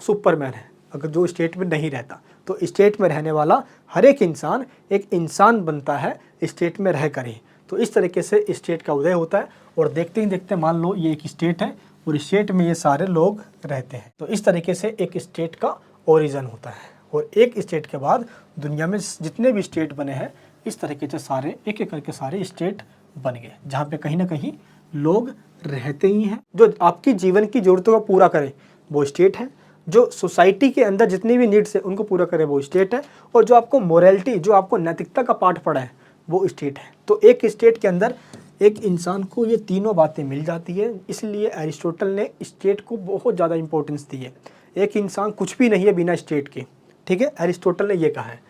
सुपरमैन है, अगर जो स्टेट में नहीं रहता। तो स्टेट में रहने वाला हर एक इंसान एक इंसान बनता है स्टेट में रह कर ही। तो इस तरीके से स्टेट का उदय होता है, और देखते ही देखते मान लो ये एक स्टेट है और स्टेट में ये सारे लोग रहते हैं। तो इस तरीके से एक स्टेट का ओरिजिन होता है, और एक स्टेट के बाद दुनिया में जितने भी स्टेट बने हैं इस तरीके से सारे एक एक करके सारे स्टेट बन गए, जहाँ पे कहीं ना कहीं लोग रहते ही हैं। जो आपकी जीवन की ज़रूरतों को पूरा करे वो स्टेट है, जो सोसाइटी के अंदर जितनी भी नीड्स है उनको पूरा करे वो स्टेट है, और जो आपको मोरालिटी, जो आपको नैतिकता का पाठ पढ़ा है वो स्टेट है। तो एक स्टेट के अंदर एक इंसान को ये तीनों बातें मिल जाती है, इसलिए एरिस्टोटल ने स्टेट को बहुत ज़्यादा इंपॉर्टेंस दी है। एक इंसान कुछ भी नहीं है बिना स्टेट के, ठीक है, एरिस्टोटल ने ये कहा है।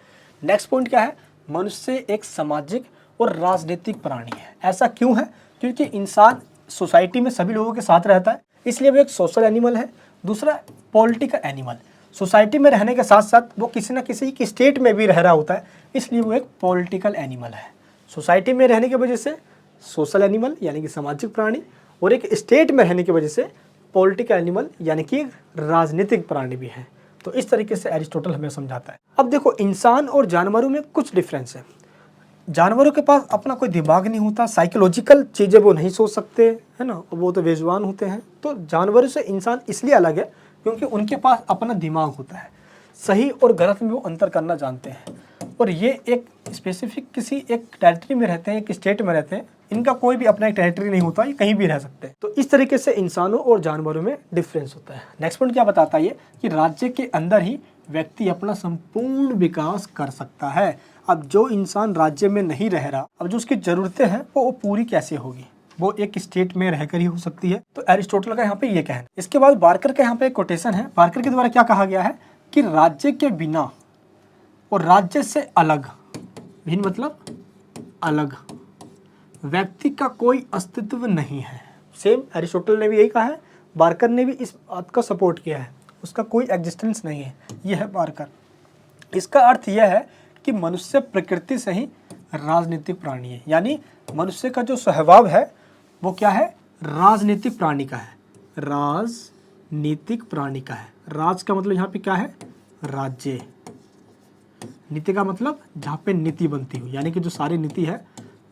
नेक्स्ट पॉइंट क्या है, मनुष्य एक सामाजिक और राजनीतिक प्राणी है। ऐसा क्यों है? क्योंकि इंसान सोसाइटी में सभी लोगों के साथ रहता है, इसलिए वो एक सोशल एनिमल है। दूसरा पॉलिटिकल एनिमल, सोसाइटी में रहने के साथ साथ वो किसी न किसी की स्टेट में भी रह रहा होता है, इसलिए वो एक पॉलिटिकल एनिमल है। सोसाइटी में रहने की वजह से सोशल एनिमल यानी कि सामाजिक प्राणी, और एक स्टेट में रहने की वजह से पॉलिटिकल एनिमल यानी कि राजनीतिक प्राणी भी है। तो इस तरीके से एरिस्टोटल हमें समझाता है। अब देखो, इंसान और जानवरों में कुछ डिफरेंस है। जानवरों के पास अपना कोई दिमाग नहीं होता, साइकोलॉजिकल चीज़ें वो नहीं सोच सकते, है ना, वो तो बेजुबान होते हैं। तो जानवरों से इंसान इसलिए अलग है क्योंकि उनके पास अपना दिमाग होता है, सही और गलत में वो अंतर करना जानते हैं, और ये एक स्पेसिफिक किसी एक टेरिटरी में रहते हैं, एक स्टेट में रहते हैं। इनका कोई भी अपना एक टेरिटरी नहीं होता, ये कहीं भी रह सकते हैं। तो इस तरीके से इंसानों और जानवरों में डिफरेंस होता है। नेक्स्ट पॉइंट क्या बताता है ये, कि राज्य के अंदर ही व्यक्ति अपना संपूर्ण विकास कर सकता है। अब जो इंसान राज्य में नहीं रह रहा, अब जो उसकी ज़रूरतें हैं वो पूरी कैसे होगी, वो एक स्टेट में रहकर ही हो सकती है। तो एरिस्टोटल का यहाँ पे ये कहना। इसके बाद बार्कर का यहाँ पे एक कोटेशन है। बार्कर के द्वारा क्या कहा गया है कि राज्य के बिना और राज्य से अलग, भिन्न मतलब अलग, व्यक्ति का कोई अस्तित्व नहीं है। सेम एरिस्टोटल ने भी यही कहा है, बार्कर ने भी इस बात का सपोर्ट किया है, उसका कोई एग्जिस्टेंस नहीं है। यह है बार्कर। इसका अर्थ यह है कि मनुष्य प्रकृति से ही राजनीतिक प्राणी है, यानी मनुष्य का जो स्वभाव है वो क्या है, राजनीतिक प्राणी का है, राजनीतिक प्राणी का है। राज का मतलब यहाँ पे क्या है, राज्य। नीति का मतलब जहाँ पे नीति बनती हो, यानी कि जो सारी नीति है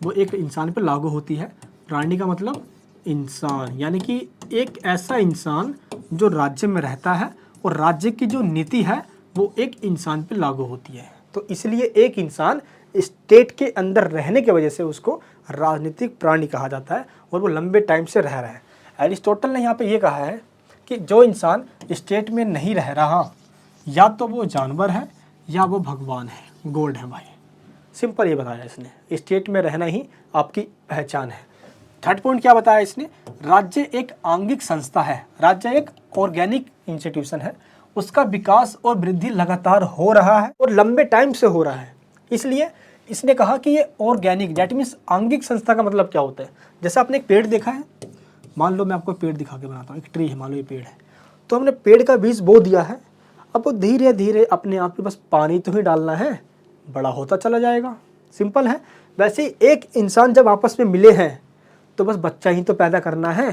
वो एक इंसान पर लागू होती है। प्राणी का मतलब इंसान, यानी कि एक ऐसा इंसान जो राज्य में रहता है और राज्य की जो नीति है वो एक इंसान पर लागू होती है। तो इसलिए एक इंसान स्टेट के अंदर रहने की वजह से उसको राजनीतिक प्राणी कहा जाता है, और वो लंबे टाइम से रह रहा है। एरिस्टोटल ने यहाँ पे ये कहा है कि जो इंसान स्टेट में नहीं रह रहा, या तो वो जानवर है या वो भगवान है, गॉड है भाई। सिंपल ये बताया इसने, स्टेट में रहना ही आपकी पहचान है। थर्ड पॉइंट क्या बताया इसने, राज्य एक आंगिक संस्था है। राज्य एक ऑर्गेनिक इंस्टीट्यूशन है, उसका विकास और वृद्धि लगातार हो रहा है और लंबे टाइम से हो रहा है। इसलिए इसने कहा कि ये ऑर्गेनिक, दैट मीन्स आंगिक संस्था का मतलब क्या होता है। जैसे आपने एक पेड़ देखा है, मान लो मैं आपको पेड़ दिखा के बनाता हूँ, एक ट्री है, मान लो ये पेड़ है, तो हमने पेड़ का बीज बो दिया है, अब वो धीरे धीरे अपने आप ही बस पानी तो ही डालना है, बड़ा होता चला जाएगा। सिंपल है। वैसे ही एक इंसान जब आपस में मिले हैं तो बस बच्चा ही तो पैदा करना है,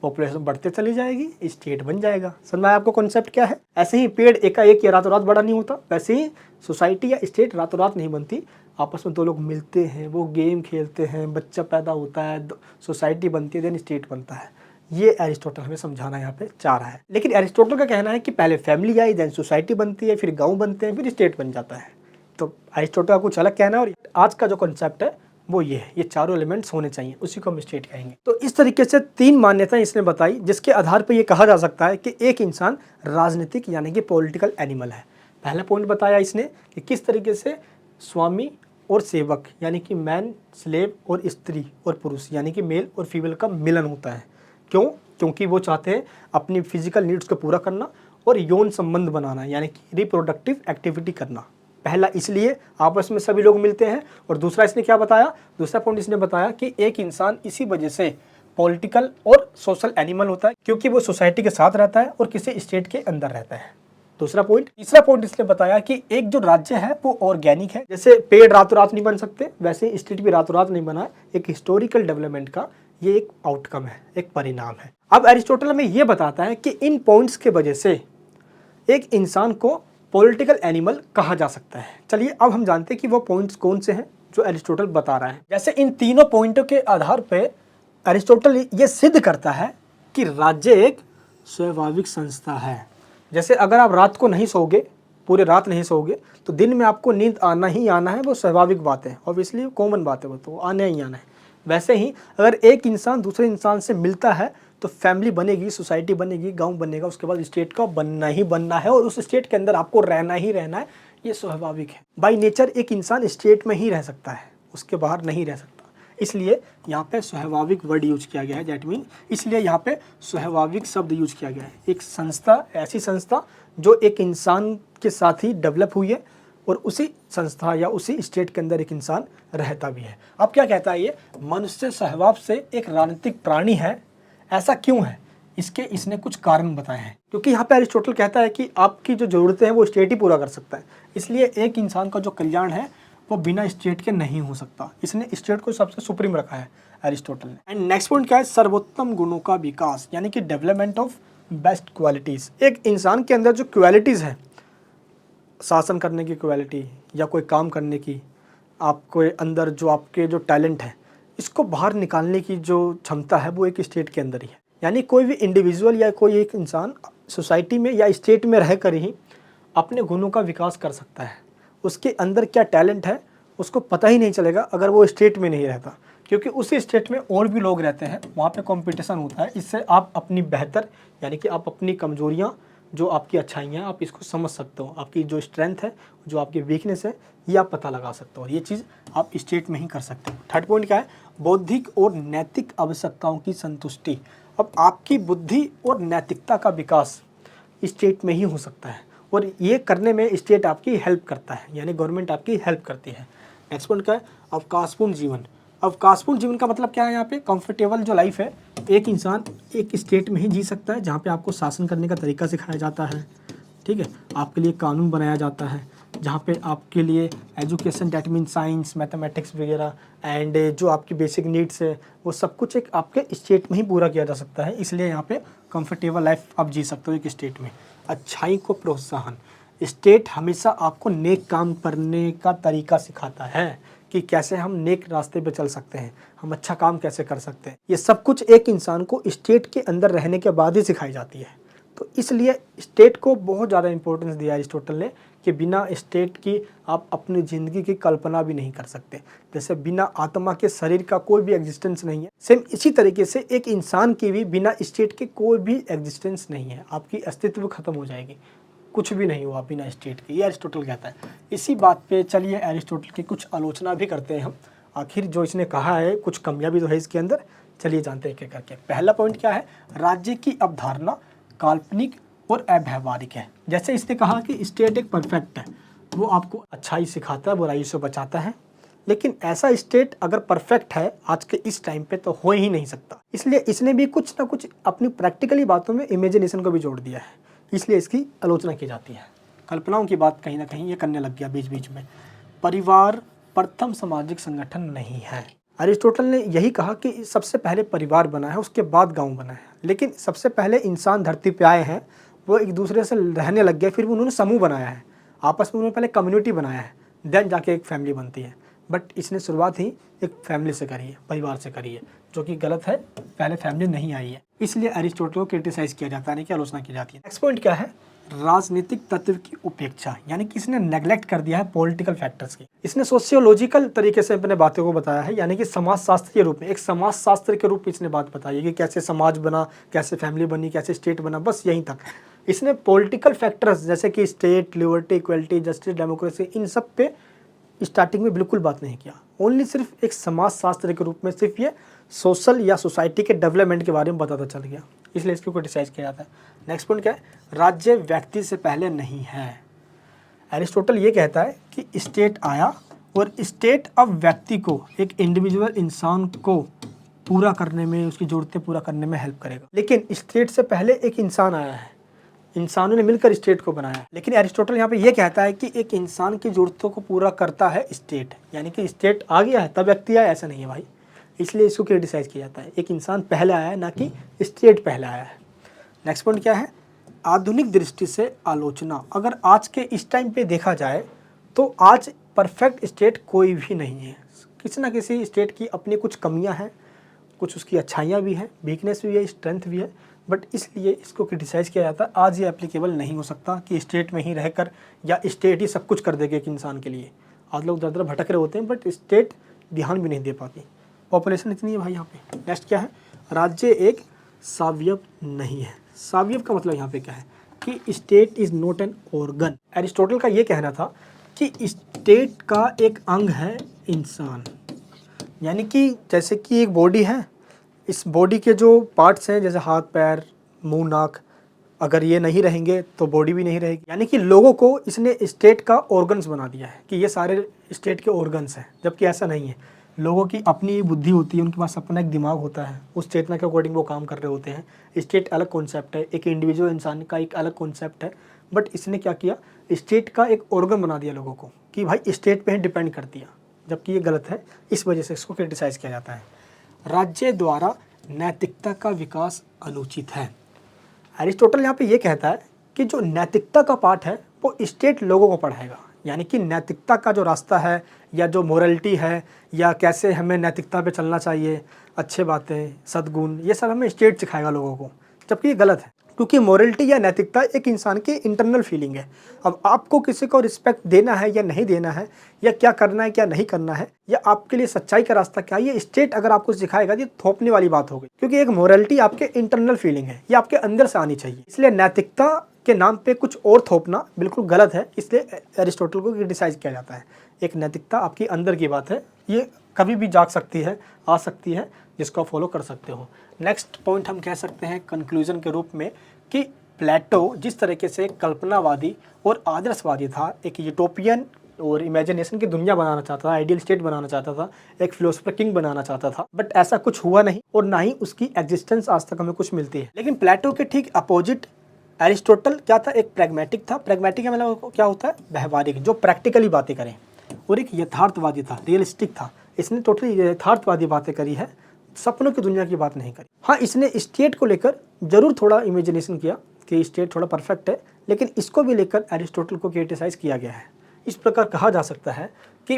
पॉपुलेशन बढ़ते चली जाएगी, स्टेट बन जाएगा। समझ में आया आपको कॉन्सेप्ट क्या है। ऐसे ही पेड़ एकाएक या रातों रात बड़ा नहीं होता, वैसे ही सोसाइटी या स्टेट रातों रात नहीं बनती। आपस में दो लोग मिलते हैं, वो गेम खेलते हैं, बच्चा पैदा होता है, सोसाइटी बनती है, देन स्टेट बनता है। ये एरिस्टोटल हमें समझाना यहाँ पे चाह रहा है। लेकिन एरिस्टोटल का कहना है कि पहले फैमिली आई, देन सोसाइटी बनती है, फिर गाँव बनते हैं, फिर स्टेट बन जाता है। तो एरिस्टोटल का कुछ अलग कहना है, और आज का जो कॉन्सेप्ट है वो ये है, ये चारों एलिमेंट्स होने चाहिए, उसी को हम स्टेट कहेंगे। तो इस तरीके से तीन मान्यताएं इसने बताई, जिसके आधार पर ये कहा जा सकता है कि एक इंसान राजनीतिक यानी कि पॉलिटिकल एनिमल है। पहला पॉइंट बताया इसने कि किस तरीके से स्वामी और सेवक यानी कि मैन, स्लेव, और स्त्री और पुरुष यानी कि मेल और फीमेल का मिलन होता है। क्यों? क्योंकि वो चाहते हैं अपनी फिजिकल नीड्स को पूरा करना और यौन संबंध बनाना, यानी कि रिप्रोडक्टिव एक्टिविटी करना। पहला इसलिए आपस में सभी लोग मिलते हैं, और दूसरा इसने क्या बताया, दूसरा पॉइंट इसने बताया कि एक इंसान इसी वजह से पॉलिटिकल और सोशल एनिमल होता है, क्योंकि वो सोसाइटी के साथ रहता है और किसी स्टेट के अंदर रहता है। दूसरा पॉइंट। तीसरा पॉइंट इसने बताया कि एक जो राज्य है वो ऑर्गेनिक है। जैसे पेड़ रातों रात नहीं बन सकते, वैसे स्टेट भी रातों रात नहीं बना, एक हिस्टोरिकल डेवलपमेंट का ये एक आउटकम है, एक परिणाम है। अब एरिस्टोटल हमें ये बताता है कि इन पॉइंट्स के वजह से एक इंसान को पॉलिटिकल एनिमल कहा जा सकता है। चलिए अब हम जानते हैं कि वो पॉइंट्स कौन से हैं जो एरिस्टोटल बता रहा है। जैसे इन तीनों पॉइंटों के आधार पर एरिस्टोटल ये सिद्ध करता है कि राज्य एक स्वाभाविक संस्था है। जैसे अगर आप रात को नहीं सोओगे, पूरे रात नहीं सोओगे, तो दिन में आपको नींद आना ही आना है, वो स्वाभाविक बात है, ऑब्वियसली कॉमन बात है, वो तो आना ही आना है। वैसे ही अगर एक इंसान दूसरे इंसान से मिलता है तो फैमिली बनेगी, सोसाइटी बनेगी, गांव बनेगा, उसके बाद स्टेट का बनना ही बनना है और उस स्टेट के अंदर आपको रहना ही रहना है। ये स्वाभाविक है। बाय नेचर एक इंसान स्टेट में ही रह सकता है, उसके बाहर नहीं रह सकता। इसलिए यहाँ पे स्वाभाविक वर्ड यूज किया गया है, दैट मीन इसलिए यहाँ पे स्वाभाविक शब्द यूज किया गया है। एक संस्था, ऐसी संस्था जो एक इंसान के साथ ही डेवलप हुई है और उसी संस्था या उसी स्टेट के अंदर एक इंसान रहता भी है। अब क्या कहता है ये, मनुष्य स्वभाव से एक राजनीतिक प्राणी है। ऐसा क्यों है, इसने कुछ कारण बताए हैं। क्योंकि यहाँ पे अरिस्टोटल कहता है कि आपकी जो ज़रूरतें हैं वो स्टेट ही पूरा कर सकता है, इसलिए एक इंसान का जो कल्याण है वो बिना स्टेट के नहीं हो सकता। इसने स्टेट को सबसे सुप्रीम रखा है अरिस्टोटल ने। एंड नेक्स्ट पॉइंट क्या है, सर्वोत्तम गुणों का विकास, यानी कि डेवलपमेंट ऑफ बेस्ट क्वालिटीज़। एक इंसान के अंदर जो क्वालिटीज़ है, शासन करने की क्वालिटी या कोई काम करने की, आपके अंदर जो आपके जो टैलेंट है, इसको बाहर निकालने की जो क्षमता है वो एक स्टेट के अंदर ही है। यानी कोई भी इंडिविजुअल या कोई एक इंसान सोसाइटी में या स्टेट में रहकर ही अपने गुणों का विकास कर सकता है। उसके अंदर क्या टैलेंट है उसको पता ही नहीं चलेगा अगर वो स्टेट में नहीं रहता, क्योंकि उसी स्टेट में और भी लोग रहते हैं, वहाँ पे कंपटीशन होता है। इससे आप अपनी बेहतर, यानी कि आप अपनी कमजोरियाँ, जो आपकी अच्छाइयाँ, आप इसको समझ सकते हो। आपकी जो स्ट्रेंथ है, जो आपकी वीकनेस है, ये आप पता लगा सकते हो। ये चीज़ आप स्टेट में ही कर सकते हो। थर्ड पॉइंट क्या है, बौद्धिक और नैतिक आवश्यकताओं की संतुष्टि। अब आपकी बुद्धि और नैतिकता का विकास स्टेट में ही हो सकता है और ये करने में स्टेट आपकी हेल्प करता है, यानी गवर्नमेंट आपकी हेल्प करती है। नेक्स्ट पॉइंट क्या है, अवकाशपूर्ण जीवन। अवकाशपूर्ण जीवन का मतलब क्या है, यहाँ पे कंफर्टेबल जो लाइफ है, एक इंसान एक स्टेट में ही जी सकता है जहाँ पे आपको शासन करने का तरीका सिखाया जाता है, ठीक है, आपके लिए कानून बनाया जाता है, जहाँ पे आपके लिए education, that mean science, mathematics वगैरह एंड जो आपकी बेसिक नीड्स है वो सब कुछ एक आपके स्टेट में ही पूरा किया जा सकता है। इसलिए यहाँ पे कंफर्टेबल लाइफ आप जी सकते हो एक स्टेट में। अच्छाई को प्रोत्साहन, स्टेट हमेशा आपको नेक काम करने का तरीका सिखाता है कि कैसे हम नेक रास्ते पे चल सकते हैं, हम अच्छा काम कैसे कर सकते हैं। ये सब कुछ एक इंसान को स्टेट के अंदर रहने के बाद ही सिखाई जाती है। तो इसलिए स्टेट को बहुत ज़्यादा इंपॉर्टेंस दिया अरिस्टोटल ने कि बिना स्टेट की आप अपनी ज़िंदगी की कल्पना भी नहीं कर सकते। जैसे बिना आत्मा के शरीर का कोई भी एग्जिस्टेंस नहीं है, सेम इसी तरीके से एक इंसान की भी बिना स्टेट के कोई भी एग्जिस्टेंस नहीं है। आपकी अस्तित्व खत्म हो जाएगी, कुछ भी नहीं हुआ बिना स्टेट के, ये अरिस्टोटल कहता है। इसी बात पे चलिए अरिस्टोटल की कुछ आलोचना भी करते हैं हम। आखिर जो इसने कहा है कुछ कमियां भी तो है इसके अंदर, चलिए जानते हैं एक करके। पहला पॉइंट क्या है, राज्य की अवधारणा काल्पनिक और अव्यावहारिक है। जैसे इसने कहा कि स्टेट एक परफेक्ट है, वो आपको अच्छाई सिखाता है, बुराई से बचाता है, लेकिन ऐसा स्टेट अगर परफेक्ट है आज के इस टाइम पे तो हो ही नहीं सकता। इसलिए इसने भी कुछ ना कुछ अपनी प्रैक्टिकली बातों में इमेजिनेशन को भी जोड़ दिया है, इसलिए इसकी आलोचना की जाती है। कल्पनाओं की बात कहीं ना कहीं ये करने लग गया बीच बीच में। परिवार प्रथम सामाजिक संगठन नहीं है। अरिस्टोटल ने यही कहा कि सबसे पहले परिवार बना है, उसके बाद गांव बना है, लेकिन सबसे पहले इंसान धरती पे आए हैं, वो एक दूसरे से रहने लग गए, फिर उन्होंने समूह बनाया है, आपस में उन्होंने पहले कम्युनिटी बनाया है, देन जाके एक फैमिली बनती है। बट इसने शुरुआत ही एक फैमिली से करी है, परिवार से करी है, जो कि गलत है, पहले फैमिली नहीं आई है। इसलिए अरिस्टोटल को क्रिटिसाइज किया जाता है, यानी कि आलोचना की जाती है। नेक्स्ट पॉइंट क्या है, राजनीतिक तत्व की उपेक्षा, यानी कि इसने नेग्लेक्ट कर दिया है पॉलिटिकल फैक्टर्स की। इसने सोशियोलॉजिकल तरीके से अपने बातों को बताया है, यानी कि समाजशास्त्र के रूप में, एक समाजशास्त्र के रूप में इसने बात बताई है कि कैसे समाज बना, कैसे फैमिली बनी, कैसे स्टेट बना, बस यहीं तक। इसने पॉलिटिकल फैक्टर्स जैसे कि state, liberty, equality, justice, democracy, इन सब पे स्टार्टिंग में बिल्कुल बात नहीं किया। ओनली सिर्फ एक समाजशास्त्र के रूप में सिर्फ ये सोशल या सोसाइटी के डेवलपमेंट के बारे में बताता चल गया, इसलिए इसको क्रिटिसाइज किया जाता है। नेक्स्ट पॉइंट क्या है, राज्य व्यक्ति से पहले नहीं है। अरिस्टोटल ये कहता है कि स्टेट आया और स्टेट अब व्यक्ति को, एक इंडिविजुअल इंसान को पूरा करने में, उसकी ज़रूरतें पूरा करने में हेल्प करेगा, लेकिन स्टेट से पहले एक इंसान आया है, इंसानों ने मिलकर स्टेट को बनाया। लेकिन अरिस्टोटल यहाँ पे ये कहता है कि एक इंसान की ज़रूरतों को पूरा करता है स्टेट, यानी कि स्टेट आ गया है तब व्यक्ति आया, ऐसा नहीं है भाई, इसलिए इसको क्रिटिसाइज किया जाता है। एक इंसान पहले आया है, ना कि स्टेट पहले आया है। नेक्स्ट पॉइंट क्या है, आधुनिक दृष्टि से आलोचना। अगर आज के इस टाइम पे देखा जाए तो आज परफेक्ट स्टेट कोई भी नहीं है, किसी ना किसी स्टेट की अपनी कुछ कमियां हैं, कुछ उसकी अच्छाइयां भी हैं, वीकनेस भी है, स्ट्रेंथ भी है, बट इसलिए इसको क्रिटिसाइज़ किया जाता है। आज ये एप्लीकेबल नहीं हो सकता कि स्टेट में ही रहकर या स्टेट ही सब कुछ कर देगी एक इंसान के लिए। आज लोग ज़्यादा भटक रहे होते हैं, बट स्टेट ध्यान भी नहीं दे पाती, पॉपुलेशन इतनी है भाई यहाँ पे। नेक्स्ट क्या है, राज्य एक सावयव नहीं है। सावयव का मतलब यहाँ पे क्या है कि state is not an organ. Aristotle का ये कहना था कि स्टेट का एक अंग है इंसान, यानी कि जैसे कि एक बॉडी है, इस बॉडी के जो पार्ट्स हैं जैसे हाथ पैर मुंह नाक, अगर ये नहीं रहेंगे तो बॉडी भी नहीं रहेगी। यानी कि लोगों को इसने स्टेट का ऑर्गन्स बना दिया है कि ये सारे स्टेट के ऑर्गन्स हैं, जबकि ऐसा नहीं है। लोगों की अपनी बुद्धि होती है, उनके पास अपना एक दिमाग होता है, उस चेतना के अकॉर्डिंग वो काम कर रहे होते हैं। स्टेट अलग कॉन्सेप्ट है, एक इंडिविजुअल इंसान का एक अलग कॉन्सेप्ट है, बट इसने क्या किया, स्टेट का एक ऑर्गन बना दिया लोगों को कि भाई स्टेट पे ही डिपेंड कर दिया, जबकि ये गलत है। इस वजह से इसको क्रिटिसाइज़ किया जाता है। राज्य द्वारा नैतिकता का विकास अनुचित है। एरिस्टोटल यहाँ पे ये कहता है कि जो नैतिकता का पार्ट है वो स्टेट लोगों को पढ़ाएगा, यानी कि नैतिकता का जो रास्ता है या जो मोरलिटी है या कैसे हमें नैतिकता पे चलना चाहिए, अच्छे बातें सद्गुण, ये सब हमें स्टेट सिखाएगा लोगों को, जबकि ये गलत है। क्योंकि मोरलिटी या नैतिकता एक इंसान की इंटरनल फीलिंग है। अब आपको किसी को रिस्पेक्ट देना है या नहीं देना है, या क्या करना है क्या नहीं करना है, या आपके लिए सच्चाई का रास्ता क्या है, ये स्टेट अगर आपको सिखाएगा ये थोपने वाली बात हो गई। क्योंकि एक मोरलिटी आपके इंटरनल फीलिंग है, ये आपके अंदर से आनी चाहिए। इसलिए नैतिकता के नाम पे कुछ और थोपना बिल्कुल गलत है, इसलिए एरिस्टोटल को क्रिटिसाइज किया जाता है। एक नैतिकता आपकी अंदर की बात है, ये कभी भी जाग सकती है, आ सकती है, जिसको फॉलो कर सकते हो। नेक्स्ट पॉइंट हम कह सकते हैं कंक्लूजन के रूप में कि प्लेटो जिस तरीके से कल्पनावादी और आदर्शवादी था, एक यूटोपियन और इमेजिनेशन की दुनिया बनाना चाहता था, आइडियल स्टेट बनाना चाहता था, एक फिलोसफर किंग बनाना चाहता था, बट ऐसा कुछ हुआ नहीं और ना ही उसकी एग्जिस्टेंस आज तक हमें कुछ मिलती है। लेकिन प्लेटो के ठीक अपोजिट एरिस्टोटल क्या था, एक प्रैग्मेटिक था। प्रैग्मेटिक का मतलब क्या होता है, व्यवहारिक, जो प्रैक्टिकली बातें करें, और एक यथार्थवादी था, रियलिस्टिक था। इसने टोटली यथार्थवादी बातें करी है, सपनों की दुनिया की बात नहीं करी। हाँ, इसने स्टेट को लेकर जरूर थोड़ा इमेजिनेशन किया कि स्टेट थोड़ा परफेक्ट है, लेकिन इसको भी लेकर एरिस्टोटल को क्रिटिसाइज किया गया है। इस प्रकार कहा जा सकता है कि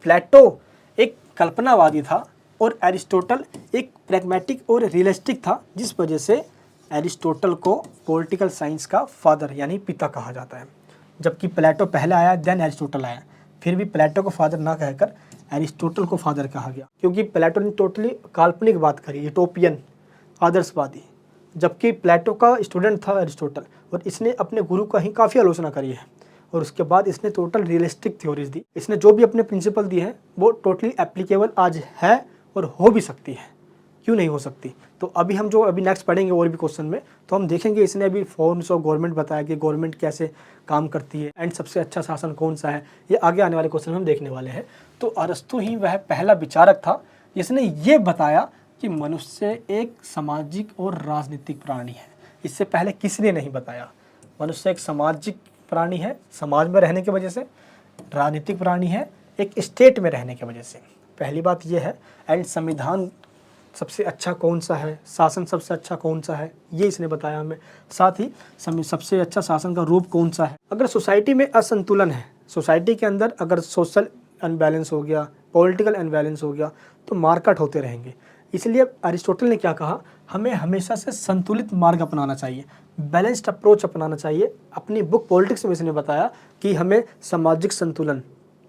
प्लेटो एक कल्पनावादी था और एरिस्टोटल एक प्रैग्मेटिक और रियलिस्टिक था, जिस वजह से एरिस्टोटल को पॉलिटिकल साइंस का फादर यानी पिता कहा जाता है। जबकि प्लेटो पहले आया, देन एरिस्टोटल आया, फिर भी प्लेटो को फादर ना कहकर एरिस्टोटल को फादर कहा गया, क्योंकि प्लेटो ने टोटली काल्पनिक बात करी, यूटोपियन, आदर्शवादी, जबकि प्लेटो का स्टूडेंट था एरिस्टोटल, और इसने अपने गुरु का ही काफ़ी आलोचना करी है। और उसके बाद इसने टोटल रियलिस्टिक थ्योरीज दी। इसने जो भी अपने प्रिंसिपल दिए हैं वो टोटली एप्लीकेबल आज है और हो भी सकती है, क्यों नहीं हो सकती। तो हम जो नेक्स्ट पढ़ेंगे और भी क्वेश्चन में, तो हम देखेंगे इसने अभी फॉर्म्स ऑफ गवर्नमेंट बताया कि गवर्नमेंट कैसे काम करती है एंड सबसे अच्छा शासन कौन सा है, ये आगे आने वाले क्वेश्चन में हम देखने वाले हैं। तो अरस्तु ही वह पहला विचारक था जिसने ये बताया कि मनुष्य एक सामाजिक और राजनीतिक प्राणी है। इससे पहले किसने नहीं बताया। मनुष्य एक सामाजिक प्राणी है, समाज में रहने की वजह से, राजनीतिक प्राणी है एक स्टेट में रहने की वजह से, पहली बात यह है। एंड संविधान सबसे अच्छा कौन सा है, शासन सबसे अच्छा कौन सा है, ये इसने बताया हमें। साथ ही सबसे अच्छा शासन का रूप कौन सा है। अगर सोसाइटी में असंतुलन है, सोसाइटी के अंदर अगर सोशल अनबैलेंस हो गया, पॉलिटिकल अनबैलेंस हो गया, तो मारकाट होते रहेंगे। इसलिए अरिस्टोटल ने क्या कहा, हमें हमेशा से संतुलित मार्ग अपनाना चाहिए, बैलेंस्ड अप्रोच अपनाना चाहिए। अपनी बुक पॉलिटिक्स में इसने बताया कि हमें सामाजिक संतुलन,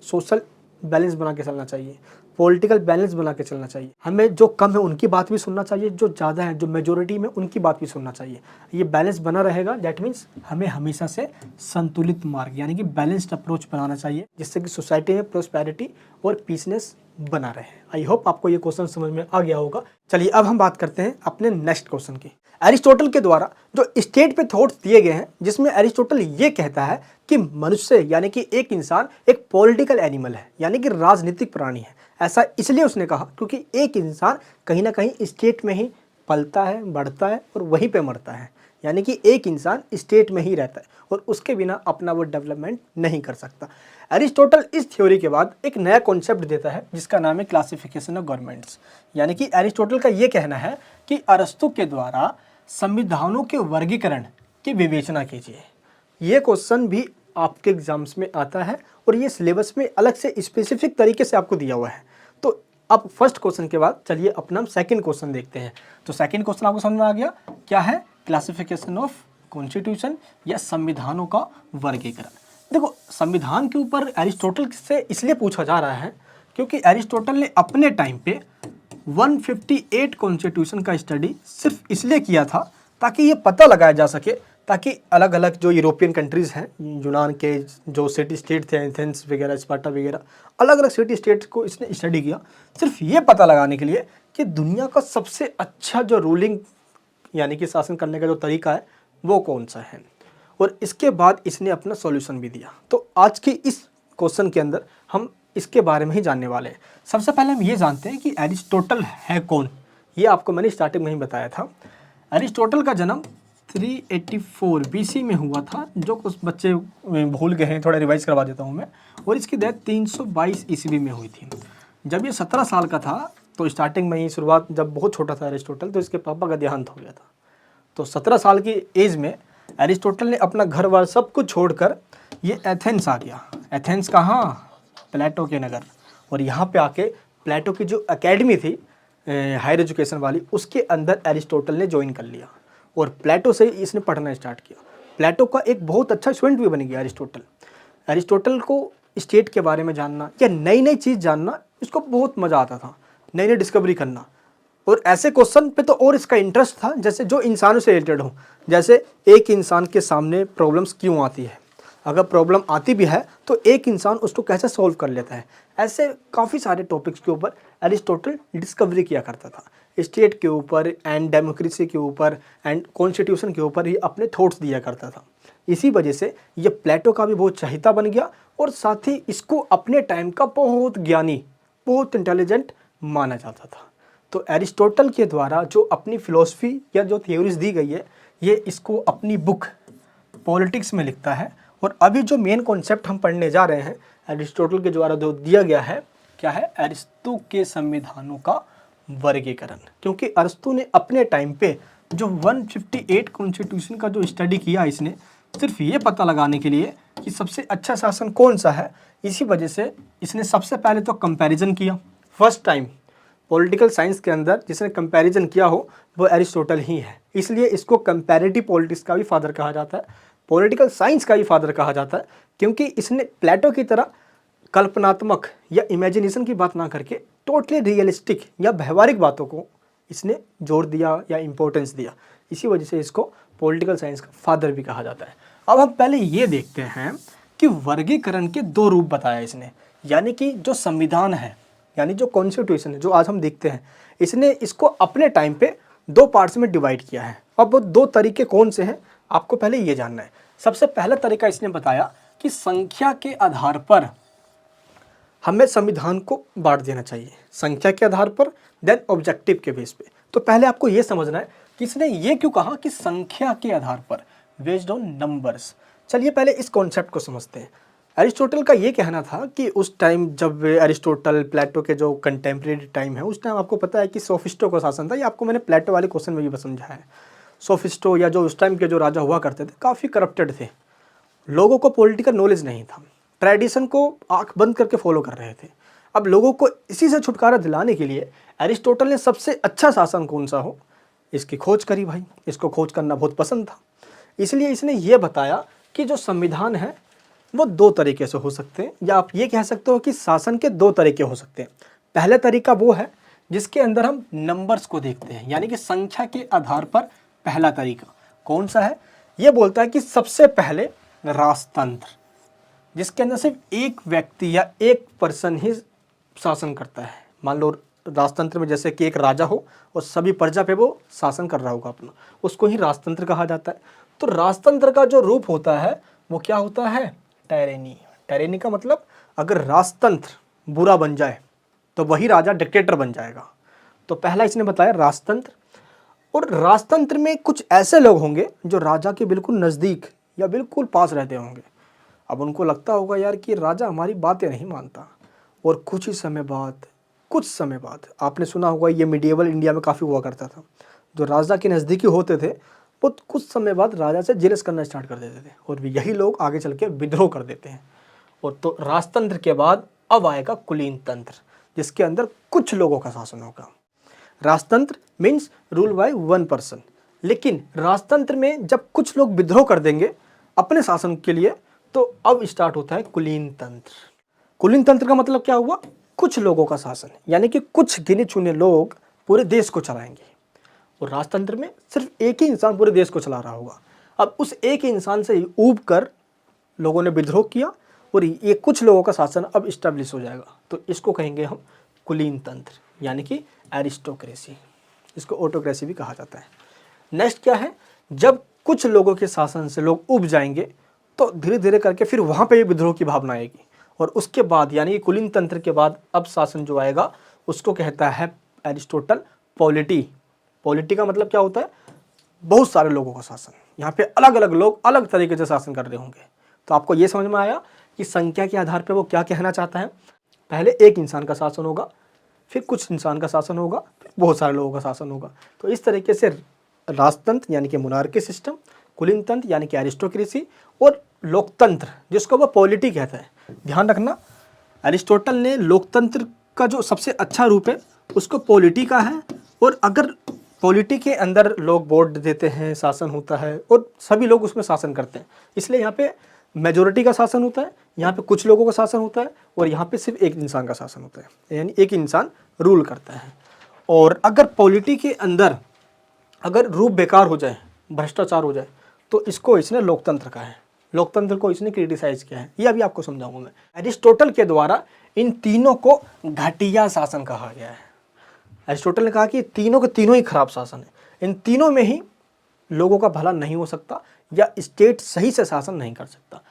सोशल बैलेंस बना के चलना चाहिए, पॉलिटिकल बैलेंस बना के चलना चाहिए। हमें जो कम है उनकी बात भी सुनना चाहिए, जो ज़्यादा है, जो मेजोरिटी में, उनकी बात भी सुनना चाहिए। ये बैलेंस बना रहेगा, दैट मीन्स हमें हमेशा से संतुलित मार्ग यानी कि बैलेंस्ड अप्रोच बनाना चाहिए, जिससे कि सोसाइटी में प्रोस्पेरिटी और पीसनेस बना रहे। आई होप आपको ये क्वेश्चन समझ में आ गया होगा। चलिए अब हम बात करते हैं अपने नेक्स्ट क्वेश्चन की। एरिस्टोटल के द्वारा जो स्टेट पे थॉट्स दिए गए हैं, जिसमें एरिस्टोटल ये कहता है कि मनुष्य यानी कि एक इंसान एक पॉलिटिकल एनिमल है, यानी कि राजनीतिक प्राणी है। ऐसा इसलिए उसने कहा क्योंकि एक इंसान कहीं ना कहीं स्टेट में ही पलता है, बढ़ता है और वहीं पे मरता है, यानी कि एक इंसान स्टेट में ही रहता है और उसके बिना अपना वो डेवलपमेंट नहीं कर सकता। एरिस्टोटल इस थ्योरी के बाद एक नया कॉन्सेप्ट देता है जिसका नाम है क्लासिफिकेशन ऑफ गवर्नमेंट्स। यानी कि एरिस्टोटल का ये कहना है कि अरस्तु के द्वारा संविधानों के वर्गीकरण की विवेचना कीजिए। ये क्वेश्चन भी आपके एग्जाम्स में आता है और ये सिलेबस में अलग से स्पेसिफिक तरीके से आपको दिया हुआ है। तो अब फर्स्ट क्वेश्चन के बाद चलिए अपना सेकंड क्वेश्चन देखते हैं। तो सेकंड क्वेश्चन आपको समझ में आ गया क्या है, क्लासिफिकेशन ऑफ कॉन्स्टिट्यूशन या संविधानों का वर्गीकरण। देखो, संविधान के ऊपर एरिस्टोटल से इसलिए पूछा जा रहा है क्योंकि एरिस्टोटल ने अपने टाइम पे 158 कॉन्स्टिट्यूशन का स्टडी सिर्फ इसलिए किया था ताकि ये पता लगाया जा सके, ताकि अलग अलग जो यूरोपियन कंट्रीज़ हैं, यूनान के जो सिटी स्टेट थे, एथेंस वगैरह, स्पार्टा वगैरह, अलग अलग सिटी स्टेट्स को इसने स्टडी किया सिर्फ ये पता लगाने के लिए कि दुनिया का सबसे अच्छा जो रूलिंग यानी कि शासन करने का जो तरीका है वो कौन सा है। और इसके बाद इसने अपना सॉल्यूशन भी दिया। तो आज के इस क्वेश्चन के अंदर हम इसके बारे में ही जानने वाले हैं। सबसे पहले हम ये जानते हैं कि एरिस्टोटल है कौन। ये आपको मैंने स्टार्टिंग में ही बताया था। एरिस्टोटल का जन्म 384 बीसी में हुआ था, जो कुछ बच्चे भूल गए हैं, थोड़ा रिवाइज करवा देता हूँ मैं। और इसकी डेथ 322 ईस्वी में हुई थी। जब ये 17 साल का था तो स्टार्टिंग में ही शुरुआत, जब बहुत छोटा था एरिस्टोटल, तो इसके पापा का देहांत हो गया था। तो 17 साल की एज में एरिस्टोटल ने अपना घर बार सब कुछ छोड़कर ये एथेंस आ गया। एथेंस कहाँ? प्लेटो के नगर। और यहाँ पे आके प्लेटो की जो एकेडमी थी हायर एजुकेशन वाली, उसके अंदर एरिस्टोटल ने ज्वाइन कर लिया और प्लेटो से इसने पढ़ना स्टार्ट किया। प्लेटो का एक बहुत अच्छा स्टूडेंट भी बन गया एरिस्टोटल। एरिस्टोटल को स्टेट के बारे में जानना या नई नई चीज़ जानना इसको बहुत मज़ा आता था, नई नई डिस्कवरी करना। और ऐसे क्वेश्चन पे तो और इसका इंटरेस्ट था जैसे जो इंसानों से रिलेटेड हो। जैसे एक इंसान के सामने प्रॉब्लम्स क्यों आती है, अगर प्रॉब्लम आती भी है तो एक इंसान उसको कैसे सॉल्व कर लेता है। ऐसे काफ़ी सारे टॉपिक्स के ऊपर एरिस्टोटल डिस्कवरी किया करता था। स्टेट के ऊपर एंड डेमोक्रेसी के ऊपर एंड कॉन्स्टिट्यूशन के ऊपर ही अपने थॉट्स दिया करता था। इसी वजह से ये प्लेटो का भी बहुत चहेता बन गया और साथ ही इसको अपने टाइम का बहुत ज्ञानी, बहुत इंटेलिजेंट माना जाता था। तो एरिस्टोटल के द्वारा जो अपनी फिलॉसफी या जो थ्योरीज दी गई है, ये इसको अपनी बुक पॉलिटिक्स में लिखता है। और अभी जो मेन कॉन्सेप्ट हम पढ़ने जा रहे हैं एरिस्टोटल के द्वारा जो दिया गया है, क्या है? अरिस्तु के संविधानों का वर्गीकरण। क्योंकि अरिस्तु ने अपने टाइम पे जो 158 कॉन्स्टिट्यूशन का जो स्टडी किया, इसने सिर्फ ये पता लगाने के लिए कि सबसे अच्छा शासन कौन सा है, इसी वजह से इसने सबसे पहले तो कंपैरिजन किया। फर्स्ट टाइम पॉलिटिकल साइंस के अंदर जिसने कंपैरिजन किया हो वो एरिस्टोटल ही है। इसलिए इसको कंपैरेटिव पॉलिटिक्स का भी फादर कहा जाता है, पॉलिटिकल साइंस का भी फादर कहा जाता है। क्योंकि इसने प्लेटो की तरह कल्पनात्मक या इमेजिनेशन की बात ना करके टोटली रियलिस्टिक या व्यवहारिक बातों को इसने जोर दिया या इम्पोर्टेंस दिया। इसी वजह से इसको पॉलिटिकल साइंस का फादर भी कहा जाता है। अब हम पहले ये देखते हैं कि वर्गीकरण के दो रूप बताया इसने। यानी कि जो संविधान है, यानी जो कॉन्स्टिट्यूशन है, जो आज हम देखते हैं, इसने इसको अपने टाइम पे दो पार्ट्स में डिवाइड किया है। अब वो दो तरीके कौन से हैं आपको पहले ये जानना है। सबसे पहला तरीका इसने बताया कि संख्या के आधार पर हमें संविधान को बांट देना चाहिए, संख्या के आधार पर, देन ऑब्जेक्टिव के बेस पे। तो पहले आपको ये समझना है कि इसने ये क्यों कहा कि संख्या के आधार पर, बेस्ड ऑन नंबर्स। चलिए पहले इस कॉन्सेप्ट को समझते हैं। एरिस्टोटल का ये कहना था कि उस टाइम जब एरिस्टोटल प्लेटो के जो कंटेम्प्रेरी टाइम है, उस टाइम आपको पता है कि सोफिस्टो का शासन था। ये आपको मैंने प्लेटो वाले क्वेश्चन में भी समझाया है। सोफिस्टो या जो उस टाइम के जो राजा हुआ करते थे, काफ़ी करप्टेड थे, लोगों को पॉलिटिकल नॉलेज नहीं था, ट्रेडिशन को आंख बंद करके फॉलो कर रहे थे। अब लोगों को इसी से छुटकारा दिलाने के लिए एरिस्टोटल ने सबसे अच्छा शासन कौन सा हो, इसकी खोज करी। भाई इसको खोज करना बहुत पसंद था, इसलिए इसने ये बताया कि जो संविधान है वो दो तरीके से हो सकते हैं, या आप ये कह सकते हो कि शासन के दो तरीके हो सकते हैं। पहला तरीका वो है जिसके अंदर हम नंबर्स को देखते हैं, यानी कि संख्या के आधार पर। पहला तरीका कौन सा है? ये बोलता है कि सबसे पहले राजतंत्र, जिसके अंदर सिर्फ एक व्यक्ति या एक पर्सन ही शासन करता है। मान लो राजतंत्र में जैसे कि एक राजा हो और सभी प्रजा पे वो शासन कर रहा होगा अपना, उसको ही राजतंत्र कहा जाता है। तो राजतंत्र का जो रूप होता है वो क्या होता है? टायरेनी। टायरेनी का मतलब अगर राजतंत्र बुरा बन जाए तो वही राजा डिक्टेटर बन जाएगा। तो पहला इसने बताया राजतंत्र। और राजतंत्र में कुछ ऐसे लोग होंगे जो राजा के बिल्कुल नज़दीक या बिल्कुल पास रहते होंगे। अब उनको लगता होगा यार कि राजा हमारी बातें नहीं मानता, और कुछ समय बाद आपने सुना होगा, ये मिडिएवल इंडिया में काफ़ी हुआ करता था, जो राजा के नज़दीकी होते थे वो कुछ समय बाद राजा से जेलस करना स्टार्ट कर देते थे, और यही लोग आगे चल के विद्रोह कर देते हैं। और तो राजतंत्र के बाद अब आएगा कुलीन तंत्र, जिसके अंदर कुछ लोगों का शासन होगा। राजतंत्र means rule by one person, लेकिन राजतंत्र में जब कुछ लोग विद्रोह कर देंगे अपने शासन के लिए, तो अब स्टार्ट होता है कुलीन तंत्र। कुलीन तंत्र का मतलब क्या हुआ? कुछ लोगों का शासन, यानी कि कुछ गिने चुने लोग पूरे देश को चलाएंगे। और राजतंत्र में सिर्फ एक ही इंसान पूरे देश को चला रहा होगा। अब उस एक ही इंसान से ऊब कर लोगों ने विद्रोह किया और ये कुछ लोगों का शासन अब इस्टेब्लिश हो जाएगा। तो इसको कहेंगे हम कुलीन तंत्र, यानी कि एरिस्टोक्रेसी। इसको ऑटोक्रेसी भी कहा जाता है। नेक्स्ट क्या है, जब कुछ लोगों के शासन से लोग उब जाएंगे तो धीरे धीरे करके फिर वहाँ पे विद्रोह की भावना आएगी। और उसके बाद यानी कि कुलीन तंत्र के बाद अब शासन जो आएगा उसको कहता है एरिस्टोटल पॉलिटी। पॉलिटी का मतलब क्या होता है, बहुत सारे लोगों का शासन। यहाँ पे अलग अलग लोग अलग तरीके से शासन कर रहे होंगे। तो आपको ये समझ में आया कि संख्या के आधार पर वो क्या कहना चाहता है। पहले एक इंसान का शासन होगा, फिर कुछ इंसान का शासन होगा, फिर बहुत सारे लोगों का शासन होगा। तो इस तरीके से राजतंत्र यानी कि मोनार्की सिस्टम, कुलीन तंत्र यानी कि एरिस्टोक्रेसी, और लोकतंत्र जिसको वो पॉलिटी कहता है। ध्यान रखना, अरिस्टोटल ने लोकतंत्र का जो सबसे अच्छा रूप है उसको पॉलिटी का है। और अगर पॉलिटी के अंदर लोग वोट देते हैं, शासन होता है और सभी लोग उसमें शासन करते हैं, इसलिए यहाँ पे मेजोरिटी का शासन होता है, यहाँ पे कुछ लोगों का शासन होता है और यहाँ पे सिर्फ एक इंसान का शासन होता है, यानी एक इंसान रूल करता है। और अगर पॉलिटी के अंदर अगर रूप बेकार हो जाए, भ्रष्टाचार हो जाए, तो इसको इसने लोकतंत्र कहा है। लोकतंत्र को इसने क्रिटिसाइज किया है, ये अभी आपको समझाऊंगा मैं। एरिस्टोटल के द्वारा इन तीनों को घटिया शासन कहा गया है। एरिस्टोटल ने कहा कि तीनों के तीनों ही खराब शासन है, इन तीनों में ही लोगों का भला नहीं हो सकता या स्टेट सही से शासन नहीं कर सकता।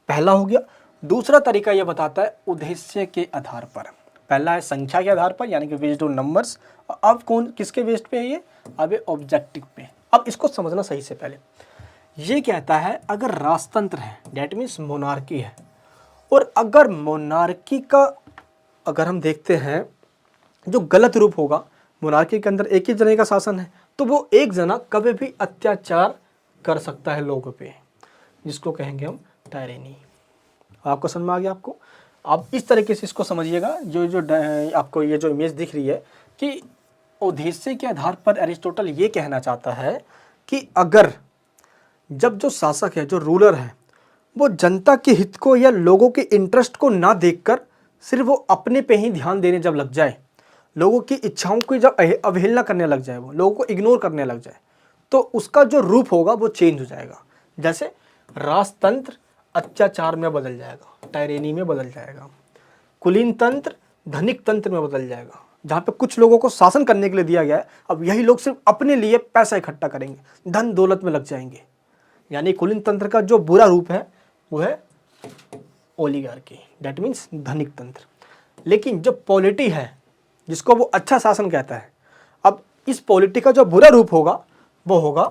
पहला हो गया। दूसरा तरीका यह बताता है उद्देश्य के आधार पर। पहला है संख्या के आधार पर, यानी कि बेस्ड ऑन नंबर्स। अब कौन किसके बेस्ड पे है ये, अब ये ऑब्जेक्टिव पे। अब इसको समझना सही से। पहले ये कहता है अगर राजतंत्र है डेट मीन्स मोनार्की है, और अगर मोनार्की का अगर हम देखते हैं जो गलत रूप होगा, मोनार्की के अंदर एक ही जने का शासन है, तो वो एक जना कभी भी अत्याचार कर सकता है लोगों पे, जिसको कहेंगे हम टायरेनी। आपको समझ में आ गया आपको। आप इस तरीके से इसको समझिएगा। जो आपको ये जो इमेज दिख रही है कि उद्देश्य के आधार पर एरिस्टोटल ये कहना चाहता है कि अगर जब जो शासक है, जो रूलर है, वो जनता के हित को या लोगों के इंटरेस्ट को ना देखकर सिर्फ वो अपने पे ही ध्यान देने जब लग जाए, लोगों की इच्छाओं की जब अवहेलना करने लग जाए, वो लोगों को इग्नोर करने लग जाए, तो उसका जो रूप होगा वो चेंज हो जाएगा। जैसे राजतंत्र अत्याचार में बदल जाएगा, टायरेनी में बदल जाएगा। कुलीन तंत्र धनिक तंत्र में बदल जाएगा, जहाँ पे कुछ लोगों को शासन करने के लिए दिया गया है, अब यही लोग सिर्फ अपने लिए पैसा इकट्ठा करेंगे, धन दौलत में लग जाएंगे। यानी कुलीन तंत्र का जो बुरा रूप है वो है ओलिगार्की, डेट मीन्स धनिक तंत्र। लेकिन जो पॉलिटी है जिसको वो अच्छा शासन कहता है, अब इस पॉलिटी का जो बुरा रूप होगा वो होगा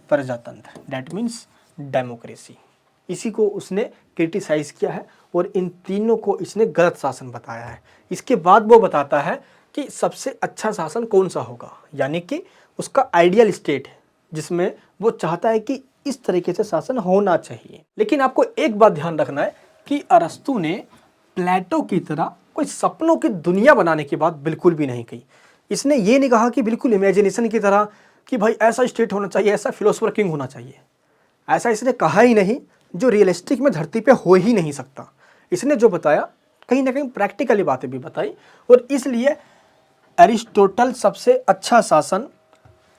प्रजातंत्र, डेट मीन्स डेमोक्रेसी। इसी को उसने क्रिटिसाइज किया है और इन तीनों को इसने गलत शासन बताया है। इसके बाद वो बताता है कि सबसे अच्छा शासन कौन सा होगा, यानी कि उसका आइडियल स्टेट है जिसमें वो चाहता है कि इस तरीके से शासन होना चाहिए। लेकिन आपको एक बात ध्यान रखना है कि अरस्तु ने प्लेटो की तरह कोई सपनों की दुनिया बनाने की बात बिल्कुल भी नहीं कही। इसने ये नहीं कहा कि बिल्कुल इमेजिनेशन की तरह कि भाई ऐसा स्टेट होना चाहिए, ऐसा फिलोसोफर किंग होना चाहिए, ऐसा इसने कहा ही नहीं जो रियलिस्टिक में धरती पे हो ही नहीं सकता। इसने जो बताया कहीं ना कहीं प्रैक्टिकली बातें भी बताई, और इसलिए एरिस्टोटल सबसे अच्छा शासन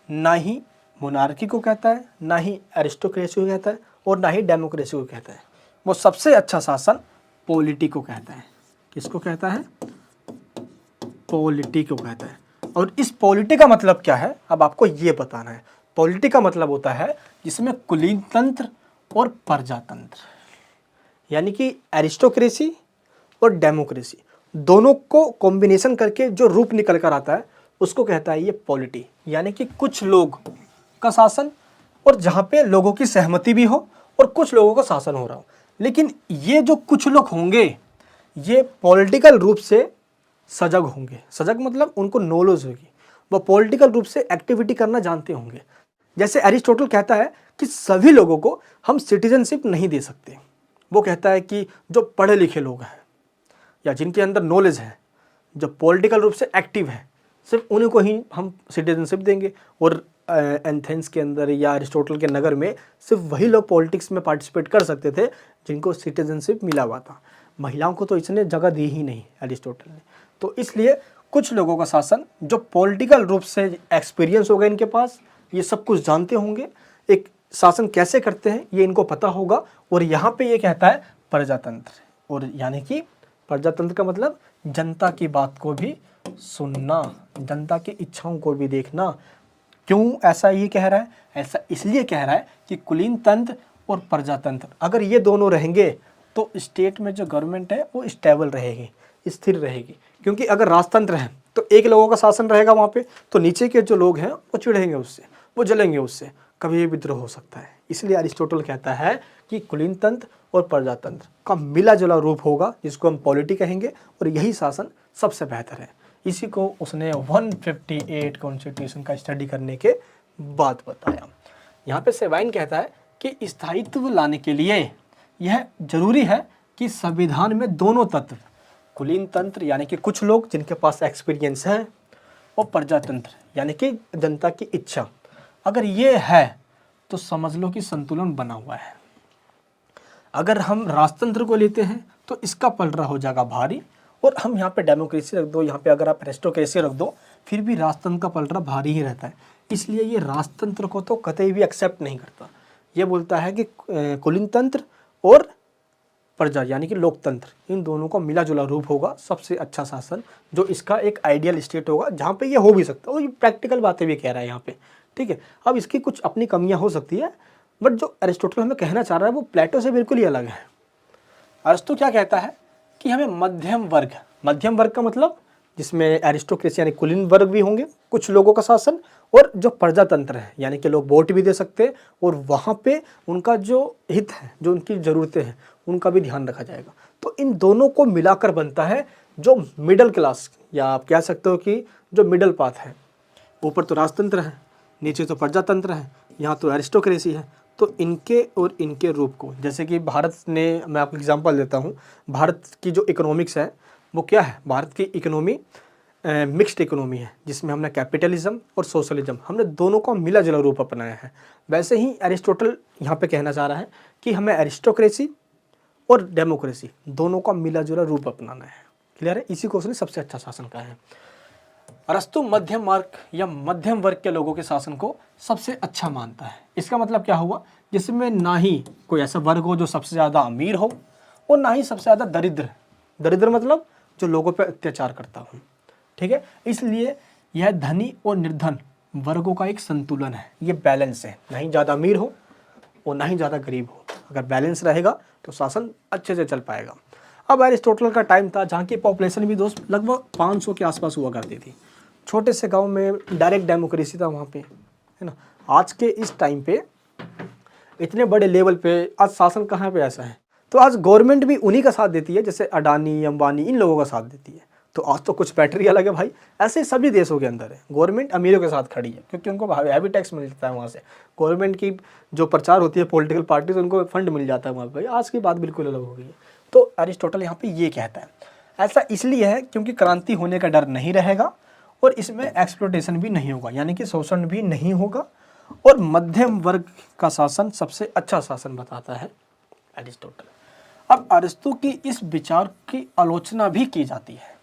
ना ही मोनार्की को कहता है, ना ही एरिस्टोक्रेसी को कहता है, और ना ही डेमोक्रेसी को कहता है। वो सबसे अच्छा शासन पॉलिटी को कहता है। किसको कहता है? पॉलिटी को कहता है। और इस पॉलिटी का मतलब क्या है, अब आपको ये बताना है। पॉलिटी का मतलब होता है जिसमें कुलीन तंत्र और प्रजातंत्र, यानी कि एरिस्टोक्रेसी और डेमोक्रेसी दोनों को कॉम्बिनेशन करके जो रूप निकल कर आता है उसको कहता है ये पॉलिटी, यानी कि कुछ लोग का शासन और जहाँ पे लोगों की सहमति भी हो और कुछ लोगों का शासन हो रहा हो। लेकिन ये जो कुछ लोग होंगे ये पॉलिटिकल रूप से सजग होंगे। सजग मतलब उनको नॉलेज होगी, वो पॉलिटिकल रूप से एक्टिविटी करना जानते होंगे। जैसे एरिस्टोटल कहता है कि सभी लोगों को हम सिटीजनशिप नहीं दे सकते। वो कहता है कि जो पढ़े लिखे लोग हैं या जिनके अंदर नॉलेज है, जो पॉलिटिकल रूप से एक्टिव है, सिर्फ उन्हीं को ही हम सिटीजनशिप देंगे। और एथेंस के अंदर या अरिस्टोटल के नगर में सिर्फ वही लोग पॉलिटिक्स में पार्टिसिपेट कर सकते थे जिनको सिटीजनशिप मिला हुआ था। महिलाओं को तो इसने जगह दी ही नहीं अरिस्टोटल ने। तो इसलिए कुछ लोगों का शासन जो पॉलिटिकल रूप से एक्सपीरियंस होगा इनके पास, ये सब कुछ जानते होंगे, एक शासन कैसे करते हैं ये इनको पता होगा। और यहाँ पे ये कहता है प्रजातंत्र, और यानी कि प्रजातंत्र का मतलब जनता की बात को भी सुनना, जनता की इच्छाओं को भी देखना। क्यों ऐसा ये कह रहा है? ऐसा इसलिए कह रहा है कि कुलीन तंत्र और प्रजातंत्र अगर ये दोनों रहेंगे तो स्टेट में जो गवर्नमेंट है वो स्टेबल रहेगी, स्थिर रहेगी। क्योंकि अगर राजतंत्र है तो एक लोगों का शासन रहेगा वहाँ पे, तो नीचे के जो लोग हैं वो चिढ़ेंगे उससे, वो जलेंगे उससे, कभी विद्रोह हो सकता है। इसलिए अरिस्टोटल कहता है कि कुलीन तंत्र और प्रजातंत्र का मिला जुला रूप होगा, जिसको हम पॉलिटी कहेंगे, और यही शासन सबसे बेहतर है। इसी को उसने 158 कॉन्स्टिट्यूशन का स्टडी करने के बाद बताया। यहाँ पे सेवाइन कहता है कि स्थायित्व लाने के लिए यह जरूरी है कि संविधान में दोनों तत्व, कुलीन तंत्र यानी कि कुछ लोग जिनके पास एक्सपीरियंस है, और प्रजातंत्र यानी कि जनता की इच्छा, अगर ये है तो समझ लो कि संतुलन बना हुआ है। अगर हम राजतंत्र को लेते हैं तो इसका पलड़ा हो जाएगा भारी, और हम यहाँ पे डेमोक्रेसी रख दो, यहाँ पे अगर आप एरिस्टोक्रेसी रख दो, फिर भी राजतंत्र का पलड़ा भारी ही रहता है। इसलिए ये राजतंत्र को तो कतई भी एक्सेप्ट नहीं करता। ये बोलता है कि कुलीन तंत्र और प्रजा यानी कि लोकतंत्र, इन दोनों का मिला जुला रूप होगा सबसे अच्छा शासन, जो इसका एक आइडियल स्टेट होगा जहाँ पे ये हो भी सकता है। और ये प्रैक्टिकल बातें भी कह रहा है यहाँ पे, ठीक है। अब इसकी कुछ अपनी कमियाँ हो सकती है, बट जो अरिस्टोटल हमें कहना चाह रहा है वो प्लेटो से बिल्कुल ही अलग है। अरिस्टो क्या कहता है कि हमें मध्यम वर्ग का मतलब जिसमें एरिस्टोक्रेसी यानी कुलीन वर्ग भी होंगे, कुछ लोगों का शासन, और जो प्रजातंत्र है यानी कि लोग वोट भी दे सकते हैं, और वहाँ पे उनका जो हित है, जो उनकी ज़रूरतें हैं, उनका भी ध्यान रखा जाएगा। तो इन दोनों को मिलाकर बनता है जो मिडिल क्लास, या आप कह सकते हो कि जो मिडिल पाथ है। ऊपर तो राजतंत्र है, नीचे तो प्रजातंत्र है, यहाँ तो एरिस्टोक्रेसी है। तो इनके और इनके रूप को, जैसे कि भारत ने, मैं आपको एग्जांपल देता हूँ, भारत की जो इकोनॉमिक्स है वो क्या है? भारत की इकोनॉमी मिक्स्ड इकोनॉमी है, जिसमें हमने कैपिटलिज्म और सोशलिज्म, हमने दोनों का मिला जुला रूप अपनाया है। वैसे ही एरिस्टोटल यहाँ पे कहना चाह रहा है कि हमें एरिस्टोक्रेसी और डेमोक्रेसी दोनों का मिला जुला रूप अपनाना है। क्लियर है? इसी को उसने सबसे अच्छा शासन कहा है। अरस्तु मध्यम मार्ग या मध्यम वर्ग के लोगों के शासन को सबसे अच्छा मानता है। इसका मतलब क्या हुआ? जिसमें ना ही कोई ऐसा वर्ग हो जो सबसे ज़्यादा अमीर हो, और ना ही सबसे ज़्यादा दरिद्र मतलब जो लोगों पर अत्याचार करता हो, ठीक है। इसलिए यह धनी और निर्धन वर्गों का एक संतुलन है, ये बैलेंस है। ना ही ज़्यादा अमीर हो और ना ही ज़्यादा गरीब हो। अगर बैलेंस रहेगा तो शासन अच्छे से चल पाएगा। अब एरिस्टोटल का टाइम था जहाँ की पॉपुलेशन भी दोस्त लगभग 500 के आसपास हुआ करती थी। छोटे से गांव में डायरेक्ट डेमोक्रेसी था वहाँ पे, है ना। आज के इस टाइम पे इतने बड़े लेवल पे आज शासन कहाँ पे ऐसा है? तो आज गवर्नमेंट भी उन्हीं का साथ देती है, जैसे अडानी, अंबानी, इन लोगों का साथ देती है। तो आज तो कुछ पैटर्न अलग है भाई। ऐसे सभी देशों के अंदर है, गवर्नमेंट अमीरों के साथ खड़ी है, क्योंकि उनको हैवी टैक्स मिल जाता है वहाँ से। गवर्नमेंट की जो प्रचार होती है पॉलिटिकल पार्टी, उनको फंड मिल जाता है वहाँ पर। आज की बात बिल्कुल अलग हो गई है। तो अरिस्टोटल यहाँ पे ये कहता है, ऐसा इसलिए है क्योंकि क्रांति होने का डर नहीं रहेगा, और इसमें एक्सप्लॉयटेशन भी नहीं होगा, यानी कि शोषण भी नहीं होगा, और मध्यम वर्ग का शासन सबसे अच्छा शासन बताता है अरिस्टोटल। अब अरिस्टो की इस विचार की आलोचना भी की जाती है।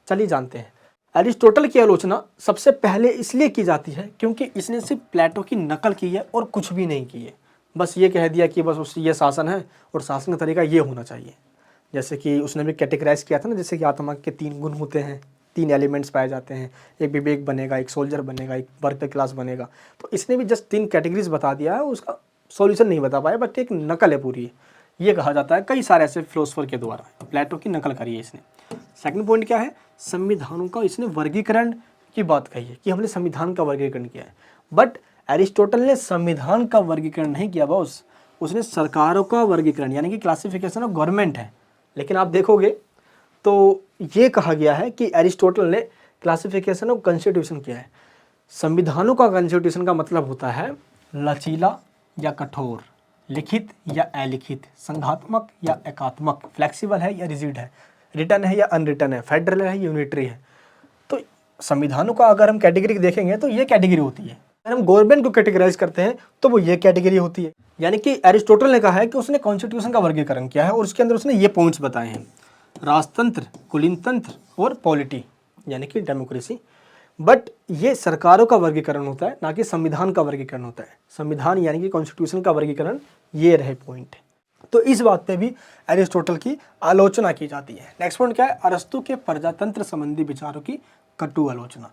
चलिए जानते हैं। अरिस्टोटल की आलोचना सबसे पहले इसलिए की जाती है क्योंकि इसने सिर्फ प्लेटो की नकल की है और कुछ भी नहीं की है। बस ये कह दिया कि बस उससे ये शासन है और शासन का तरीका ये होना चाहिए। जैसे कि उसने भी कैटेगराइज किया था ना, जैसे कि आत्मा के 3 गुण होते हैं, 3 एलिमेंट्स पाए जाते हैं, एक विवेक बनेगा, एक सोल्जर बनेगा, एक वर्कर क्लास बनेगा। तो इसने भी जस्ट 3 कैटेगरीज बता दिया है, उसका सॉल्यूशन नहीं बता पाया, बट एक नकल है पूरी। ये कहा जाता है कई सारे ऐसे फिलोसोफर के द्वारा, प्लेटो की नकल करी है इसने। सेकंड पॉइंट क्या है? संविधानों का इसने वर्गीकरण की बात कही है कि हमने संविधान का वर्गीकरण किया है। बट एरिस्टोटल ने संविधान का वर्गीकरण नहीं किया बॉस, उसने सरकारों का वर्गीकरण, यानी कि क्लासिफिकेशन ऑफ गवर्नमेंट है। लेकिन आप देखोगे तो ये कहा गया है कि एरिस्टोटल ने क्लासिफिकेशन ऑफ कॉन्स्टिट्यूशन किया है। संविधानों का कॉन्स्टिट्यूशन का मतलब होता है लचीला या कठोर, लिखित या अलिखित, संघात्मक या एकात्मक, फ्लेक्सिबल है या रिजिड है, रिटर्न है या अनरिटर्न है, फेडरल है, यूनिटरी है। तो संविधानों का अगर हम कैटेगरी देखेंगे तो ये कैटेगरी होती है। अगर हम गवर्नमेंट को कैटेगराइज करते हैं तो वो ये कैटेगरी होती है। यानी कि एरिस्टोटल ने कहा है कि उसने कॉन्स्टिट्यूशन का वर्गीकरण किया है और उसके अंदर उसने ये पॉइंट्स बताए हैं। राजतंत्र, कुलीनतंत्र और पॉलिटी यानी कि डेमोक्रेसी। बट ये सरकारों का वर्गीकरण होता है, ना कि संविधान का वर्गीकरण होता है। संविधान यानी कि कॉन्स्टिट्यूशन का वर्गीकरण, ये रहे पॉइंट। तो इस बात पे भी एरिस्टोटल की आलोचना की जाती है। नेक्स्ट पॉइंट क्या है? अरस्तु के प्रजातंत्र संबंधी विचारों की कटु आलोचना।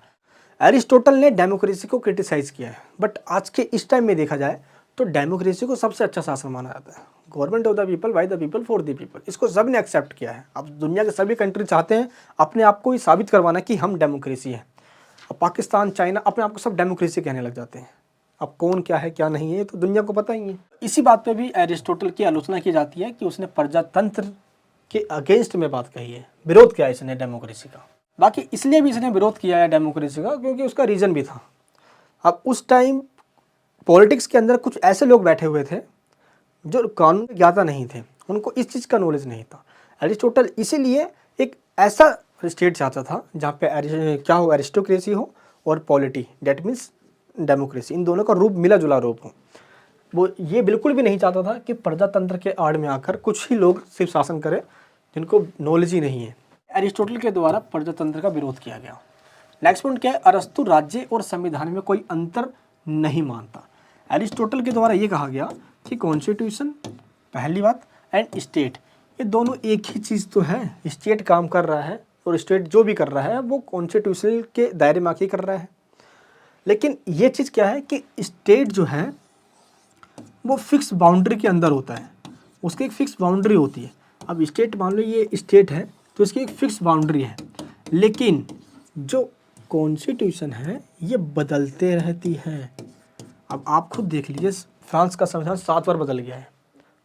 एरिस्टोटल ने डेमोक्रेसी को क्रिटिसाइज किया है, बट आज के इस टाइम में देखा जाए तो डेमोक्रेसी को सबसे अच्छा शासन माना जाता है। Government of the people, by the people, for the people, इसको सब ने एक्सेप्ट किया है। अब दुनिया के सभी कंट्री चाहते हैं अपने आप को ही साबित करवाना कि हम डेमोक्रेसी है। अब पाकिस्तान, चाइना अपने आप को सब डेमोक्रेसी कहने लग जाते हैं। अब कौन क्या है क्या नहीं है तो दुनिया को पता ही है। इसी बात पे भी एरिस्टोटल की आलोचना की जाती है कि उसने प्रजातंत्र के अगेंस्ट में बात कही है, विरोध किया इसने डेमोक्रेसी का। बाकी इसलिए भी इसने विरोध किया है डेमोक्रेसी का क्योंकि उसका रीज़न भी था। अब उस टाइम पॉलिटिक्स के अंदर कुछ ऐसे लोग बैठे हुए थे जो कानून ज्ञाता नहीं थे, उनको इस चीज़ का नॉलेज नहीं था। एरिस्टोटल इसीलिए एक ऐसा स्टेट चाहता था जहाँ पे क्या हो, एरिस्टोक्रेसी हो और पॉलिटी, डेट मीन्स डेमोक्रेसी, इन दोनों का रूप मिला जुला रूप हो। वो ये बिल्कुल भी नहीं चाहता था कि प्रजातंत्र के आड़ में आकर कुछ ही लोग सिर्फ शासन करें जिनको नॉलेज ही नहीं है। एरिस्टोटल के द्वारा प्रजातंत्र का विरोध किया गया। नेक्स्ट पॉइंट क्या है? अरस्तु राज्य और संविधान में कोई अंतर नहीं मानता। एरिस्टोटल के द्वारा ये कहा गया कि कॉन्स्टिट्यूशन पहली बात एंड स्टेट, ये दोनों एक ही चीज़ तो है। स्टेट काम कर रहा है और स्टेट जो भी कर रहा है वो कॉन्स्टिट्यूशन के दायरे में आके कर रहा है। लेकिन ये चीज़ क्या है कि स्टेट जो है वो फिक्स बाउंड्री के अंदर होता है, उसकी एक फिक्स बाउंड्री होती है। अब स्टेट मान लो ये स्टेट है तो इसकी एक फिक्स बाउंड्री है, लेकिन जो कॉन्स्टिट्यूशन है ये बदलते रहती है। अब आप खुद देख लीजिए, फ्रांस का संविधान 7 बार बदल गया है,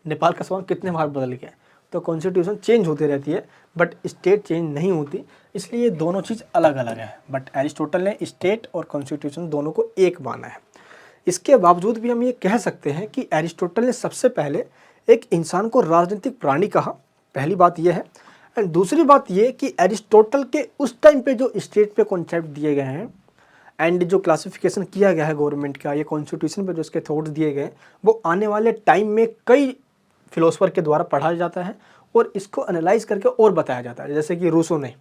नेपाल का संविधान कितने बार बदल गया है। तो कॉन्स्टिट्यूशन चेंज होती रहती है बट स्टेट चेंज नहीं होती, इसलिए दोनों चीज़ अलग अलग है। बट एरिस्टोटल ने स्टेट और कॉन्स्टिट्यूशन दोनों को एक माना है। इसके बावजूद भी हम ये कह सकते हैं कि एरिस्टोटल ने सबसे पहले एक इंसान को राजनीतिक प्राणी कहा, पहली बात यह है। एंड दूसरी बात ये कि एरिस्टोटल के उस टाइम पे जो स्टेट पे कॉन्सेप्ट दिए गए हैं एंड जो क्लासिफिकेशन किया गया है गवर्नमेंट का, ये कॉन्स्टिट्यूशन पे जो इसके थॉट्स दिए गए वो आने वाले टाइम में कई फिलोसफर के द्वारा पढ़ाया जाता है और इसको एनालाइज करके और बताया जाता है, जैसे कि रूसो ने,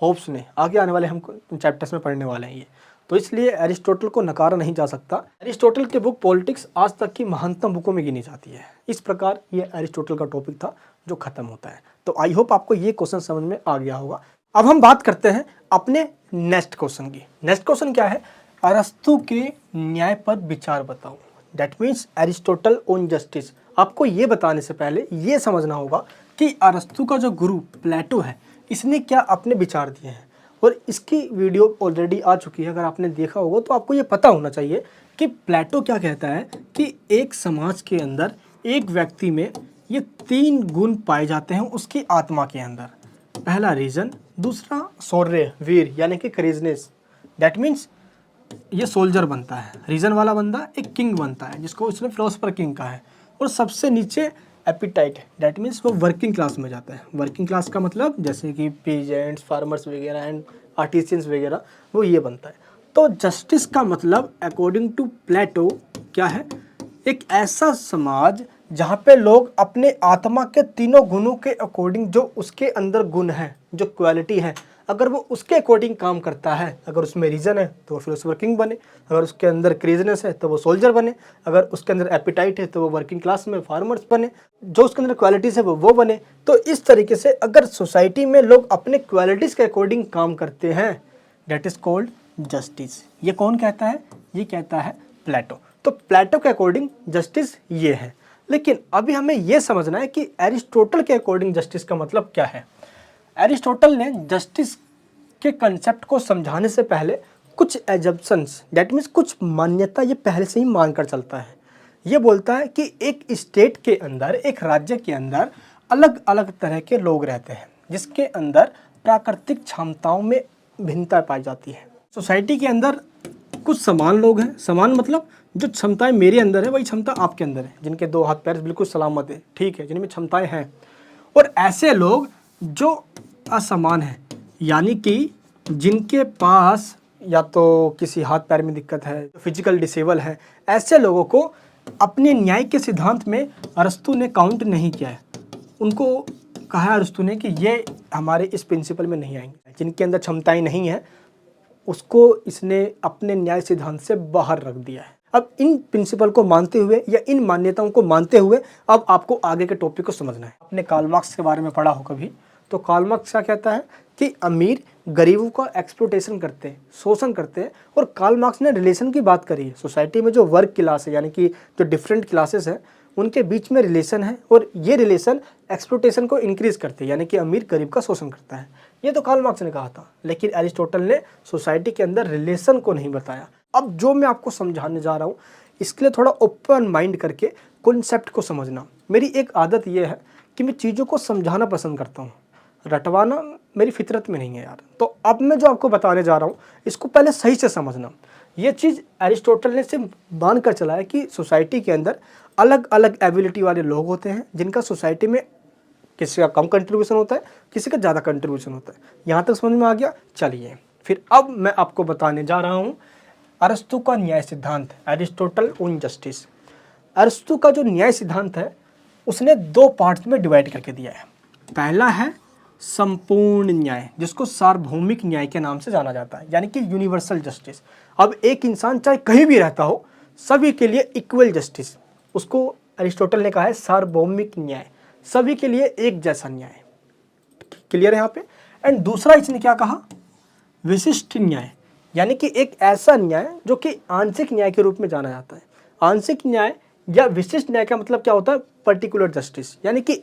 होब्स ने, आगे आने वाले हम चैप्टर्स में पढ़ने वाले हैं ये। तो इसलिए एरिस्टोटल को नकारा नहीं जा सकता। एरिस्टोटल की बुक पॉलिटिक्स आज तक की महानतम बुकों में गिनी जाती है। इस प्रकार ये एरिस्टोटल का टॉपिक था जो खत्म होता है। तो आई होप आपको ये क्वेश्चन समझ में आ गया होगा। अब हम बात करते हैं अपने नेक्स्ट क्वेश्चन की। नेक्स्ट क्वेश्चन क्या है? अरस्तु के न्याय पर विचार बताओ। That means Aristotle on justice. आपको ये बताने से पहले ये समझना होगा कि अरस्तु का जो गुरु प्लेटो है इसने क्या अपने विचार दिए हैं, और इसकी वीडियो ऑलरेडी आ चुकी है। अगर आपने देखा होगा तो आपको ये पता होना चाहिए कि प्लेटो क्या कहता है कि एक समाज के अंदर एक व्यक्ति में ये 3 गुण पाए जाते हैं उसकी आत्मा के अंदर। पहला रीजन, दूसरा शौर्य, वीर यानी कि करेजनेस, दैट मीन्स ये सोल्जर बनता है। रीजन वाला बंदा एक किंग बनता है जिसको उसने फिलोसफर किंग कहा है। और सबसे नीचे एपिटाइट, दैट मीन्स वो वर्किंग क्लास में जाता है। वर्किंग क्लास का मतलब जैसे कि पीजेंट्स, फार्मर्स वगैरह एंड आर्टिसियंस वगैरह, वो ये बनता है। तो जस्टिस का मतलब अकॉर्डिंग टू प्लेटो क्या है? एक ऐसा समाज जहाँ पे लोग अपने आत्मा के तीनों गुणों के अकॉर्डिंग, जो उसके अंदर गुण है, जो क्वालिटी है, अगर वो उसके अकॉर्डिंग काम करता है, अगर उसमें रीजन है तो वो फिलोसोफर किंग बने, अगर उसके अंदर क्रेजीनेस है तो वो सोल्जर बने, अगर उसके अंदर एपिटाइट है तो वो वर्किंग क्लास में फार्मर्स बने, जो उसके अंदर क्वालिटीज़ है वो बने। तो इस तरीके से अगर सोसाइटी में लोग अपने क्वालिटीज़ के अकॉर्डिंग काम करते हैं, डेट इज़ कॉल्ड जस्टिस। ये कौन कहता है? ये कहता है प्लेटो। तो प्लेटो के अकॉर्डिंग जस्टिस ये है। लेकिन अभी हमें यह समझना है कि एरिस्टोटल के अकॉर्डिंग जस्टिस का मतलब क्या है। एरिस्टोटल ने जस्टिस के कंसेप्ट को समझाने से पहले कुछ एजम्पशंस, दैट मीन्स कुछ मान्यता ये पहले से ही मानकर चलता है। ये बोलता है कि एक स्टेट के अंदर, एक राज्य के अंदर अलग अलग तरह के लोग रहते हैं जिसके अंदर प्राकृतिक क्षमताओं में भिन्नता पाई जाती है। सोसाइटी के अंदर कुछ समान लोग हैं, समान मतलब जो क्षमताएं मेरे अंदर है वही क्षमता आपके अंदर है, जिनके 2 हाथ पैर बिल्कुल सलामत है, ठीक है, जिनमें क्षमताएं हैं। और ऐसे लोग जो असमान हैं, यानी कि जिनके पास या तो किसी हाथ पैर में दिक्कत है, फिजिकल डिसेबल है, ऐसे लोगों को अपने न्याय के सिद्धांत में अरस्तु ने काउंट नहीं किया है। उनको कहा अरिस्टो ने कि ये हमारे इस प्रिंसिपल में नहीं आएंगे, जिनके अंदर क्षमताएं नहीं है उसको इसने अपने न्याय सिद्धांत से बाहर रख दिया है। अब इन प्रिंसिपल को मानते हुए या इन मान्यताओं को मानते हुए अब आपको आगे के टॉपिक को समझना है। आपने कार्ल मार्क्स के बारे में पढ़ा हो कभी, तो कार्ल मार्क्स क्या कहता है कि अमीर गरीबों का एक्सप्लोटेशन करते हैं, शोषण करते हैं। और कार्ल मार्क्स ने रिलेशन की बात करी है। सोसाइटी में जो वर्क क्लास है, यानी कि जो डिफरेंट क्लासेस हैं, उनके बीच में रिलेशन है और ये रिलेशन एक्सप्लोटेशन को इंक्रीज करते हैं, यानी कि अमीर गरीब का शोषण करता है। ये तो कार्ल मार्क्स ने कहा था, लेकिन एरिस्टोटल ने सोसाइटी के अंदर रिलेशन को नहीं बताया। अब जो मैं आपको समझाने जा रहा हूँ, इसके लिए थोड़ा ओपन माइंड करके कॉन्सेप्ट को समझना। मेरी एक आदत ये है कि मैं चीज़ों को समझाना पसंद करता हूँ, रटवाना मेरी फितरत में नहीं है यार। तो अब मैं जो आपको बताने जा रहा हूँ, इसको पहले सही से समझना। ये चीज़ एरिस्टोटल ने सिर्फ मान कर चला है कि सोसाइटी के अंदर अलग अलग एबिलिटी वाले लोग होते हैं, जिनका सोसाइटी में किसी का कम कंट्रीब्यूशन होता है, किसी का ज़्यादा कंट्रीब्यूशन होता है। यहाँ तक समझ में आ गया? चलिए फिर अब मैं आपको बताने जा रहा हूँ अरिस्टो का न्याय सिद्धांत, एरिस्टोटल ऑन जस्टिस। अरिस्टो का जो न्याय सिद्धांत है उसने दो पार्ट्स में डिवाइड करके दिया है। पहला है संपूर्ण न्याय, जिसको सार्वभौमिक न्याय के नाम से जाना जाता है, यानी कि यूनिवर्सल जस्टिस। अब एक इंसान चाहे कहीं भी रहता हो, सभी के लिए इक्वल जस्टिस, उसको अरिस्टोटल ने कहा है सार्वभौमिक न्याय, सभी के लिए एक जैसा न्याय। क्लियर है यहाँ पे? एंड दूसरा इसने क्या कहा? विशिष्ट न्याय, यानी कि एक ऐसा न्याय जो कि आंशिक न्याय के रूप में जाना जाता है। आंशिक न्याय या विशिष्ट न्याय का मतलब क्या होता है? पर्टिकुलर जस्टिस, यानी कि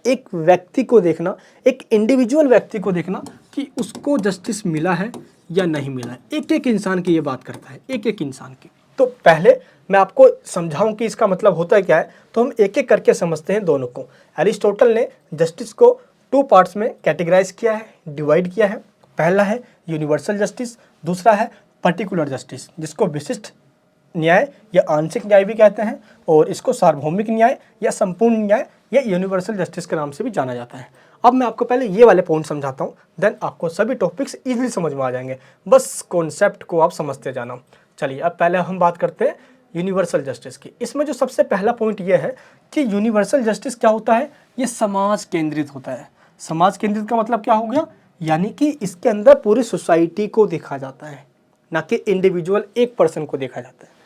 एक व्यक्ति को देखना, एक इंडिविजुअल व्यक्ति को देखना कि उसको जस्टिस मिला है या नहीं मिला है। एक एक इंसान की ये बात करता है, एक एक इंसान की। तो पहले मैं आपको समझाऊं कि इसका मतलब होता है क्या है, तो हम एक एक करके समझते हैं दोनों को। एरिस्टोटल ने जस्टिस को टू पार्ट्स में कैटेगराइज किया है, डिवाइड किया है। पहला है यूनिवर्सल जस्टिस, दूसरा है पर्टिकुलर जस्टिस, जिसको विशिष्ट न्याय या आंशिक न्याय भी कहते हैं, और इसको सार्वभौमिक न्याय या संपूर्ण न्याय या यूनिवर्सल जस्टिस के नाम से भी जाना जाता है। अब मैं आपको पहले ये वाले पॉइंट समझाता हूँ, देन आपको सभी टॉपिक्स इजीली समझ में आ जाएंगे। बस कॉन्सेप्ट को आप समझते जाना। चलिए अब पहले हम बात करते हैं यूनिवर्सल जस्टिस की। इसमें जो सबसे पहला पॉइंट ये है कि यूनिवर्सल जस्टिस क्या होता है? ये समाज केंद्रित होता है। समाज केंद्रित का मतलब क्या हो गया? यानी कि इसके अंदर पूरी सोसाइटी को देखा जाता है, ना कि इंडिविजुअल एक पर्सन को देखा जाता है।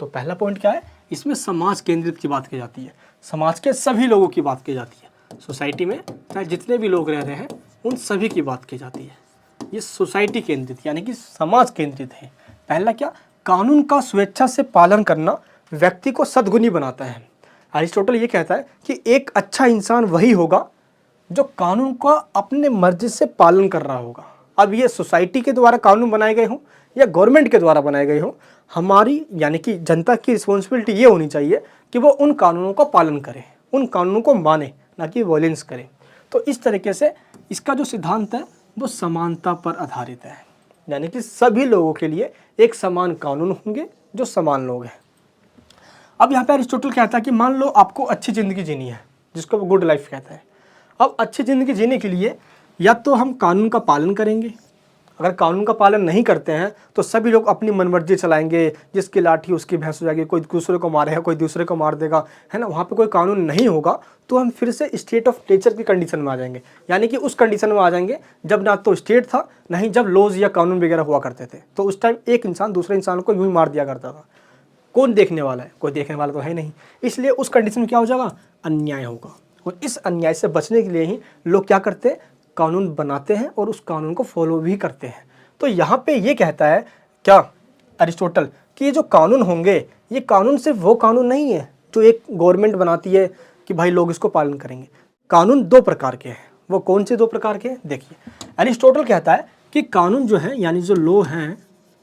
तो पहला पॉइंट क्या है? इसमें समाज केंद्रित की बात की जाती है, समाज के सभी लोगों की बात की जाती है। सोसाइटी में चाहे जितने भी लोग रह रहे हैं उन सभी की बात की जाती है। ये सोसाइटी केंद्रित यानी कि समाज केंद्रित है। पहला क्या? कानून का स्वेच्छा से पालन करना व्यक्ति को सद्गुणी बनाता है। अरिस्टोटल ये कहता है कि एक अच्छा इंसान वही होगा जो कानून का अपने मर्जी से पालन कर रहा होगा। अब ये सोसाइटी के द्वारा कानून बनाए गए हों या गवर्नमेंट के द्वारा बनाए गए हों, हमारी यानी कि जनता की रिस्पॉन्सिबिलिटी ये होनी चाहिए कि वो उन कानूनों का पालन करे, उन कानूनों को माने, ना कि वॉयलेंस करे। तो इस तरीके से इसका जो सिद्धांत है वो समानता पर आधारित है, यानी कि सभी लोगों के लिए एक समान कानून होंगे जो समान लोग हैं। अब यहाँ पे अरिस्टोटल कहता है कि मान लो आपको अच्छी ज़िंदगी जीनी है, जिसको वो गुड लाइफ कहता है। अब अच्छी ज़िंदगी जीने के लिए या तो हम कानून का पालन करेंगे, अगर कानून का पालन नहीं करते हैं तो सभी लोग अपनी मनमर्जी चलाएंगे, जिसकी लाठी उसकी भैंस हो जाएगी, कोई दूसरे को मारेगा, कोई दूसरे को मार देगा, है ना। वहाँ पे कोई कानून नहीं होगा तो हम फिर से स्टेट ऑफ नेचर की कंडीशन में आ जाएंगे, यानी कि उस कंडीशन में आ जाएंगे जब ना तो स्टेट था, ना ही जब लॉज या कानून वगैरह हुआ करते थे। तो उस टाइम एक इंसान दूसरे इंसान को यूँ ही मार दिया करता था। कौन देखने वाला है? कोई देखने वाला तो है नहीं। इसलिए उस कंडीशन में क्या हो जाएगा? अन्याय होगा। और इस अन्याय से बचने के लिए ही लोग क्या करते हैं? कानून बनाते हैं और उस कानून को फॉलो भी करते हैं। तो यहाँ पे ये कहता है क्या अरिस्टोटल कि ये जो कानून होंगे, ये कानून सिर्फ वो कानून नहीं है जो एक गवर्नमेंट बनाती है कि भाई लोग इसको पालन करेंगे। कानून दो प्रकार के हैं। वो कौन से दो प्रकार के हैं? देखिए, अरिस्टोटल कहता है कि कानून जो है, यानी जो लॉ हैं,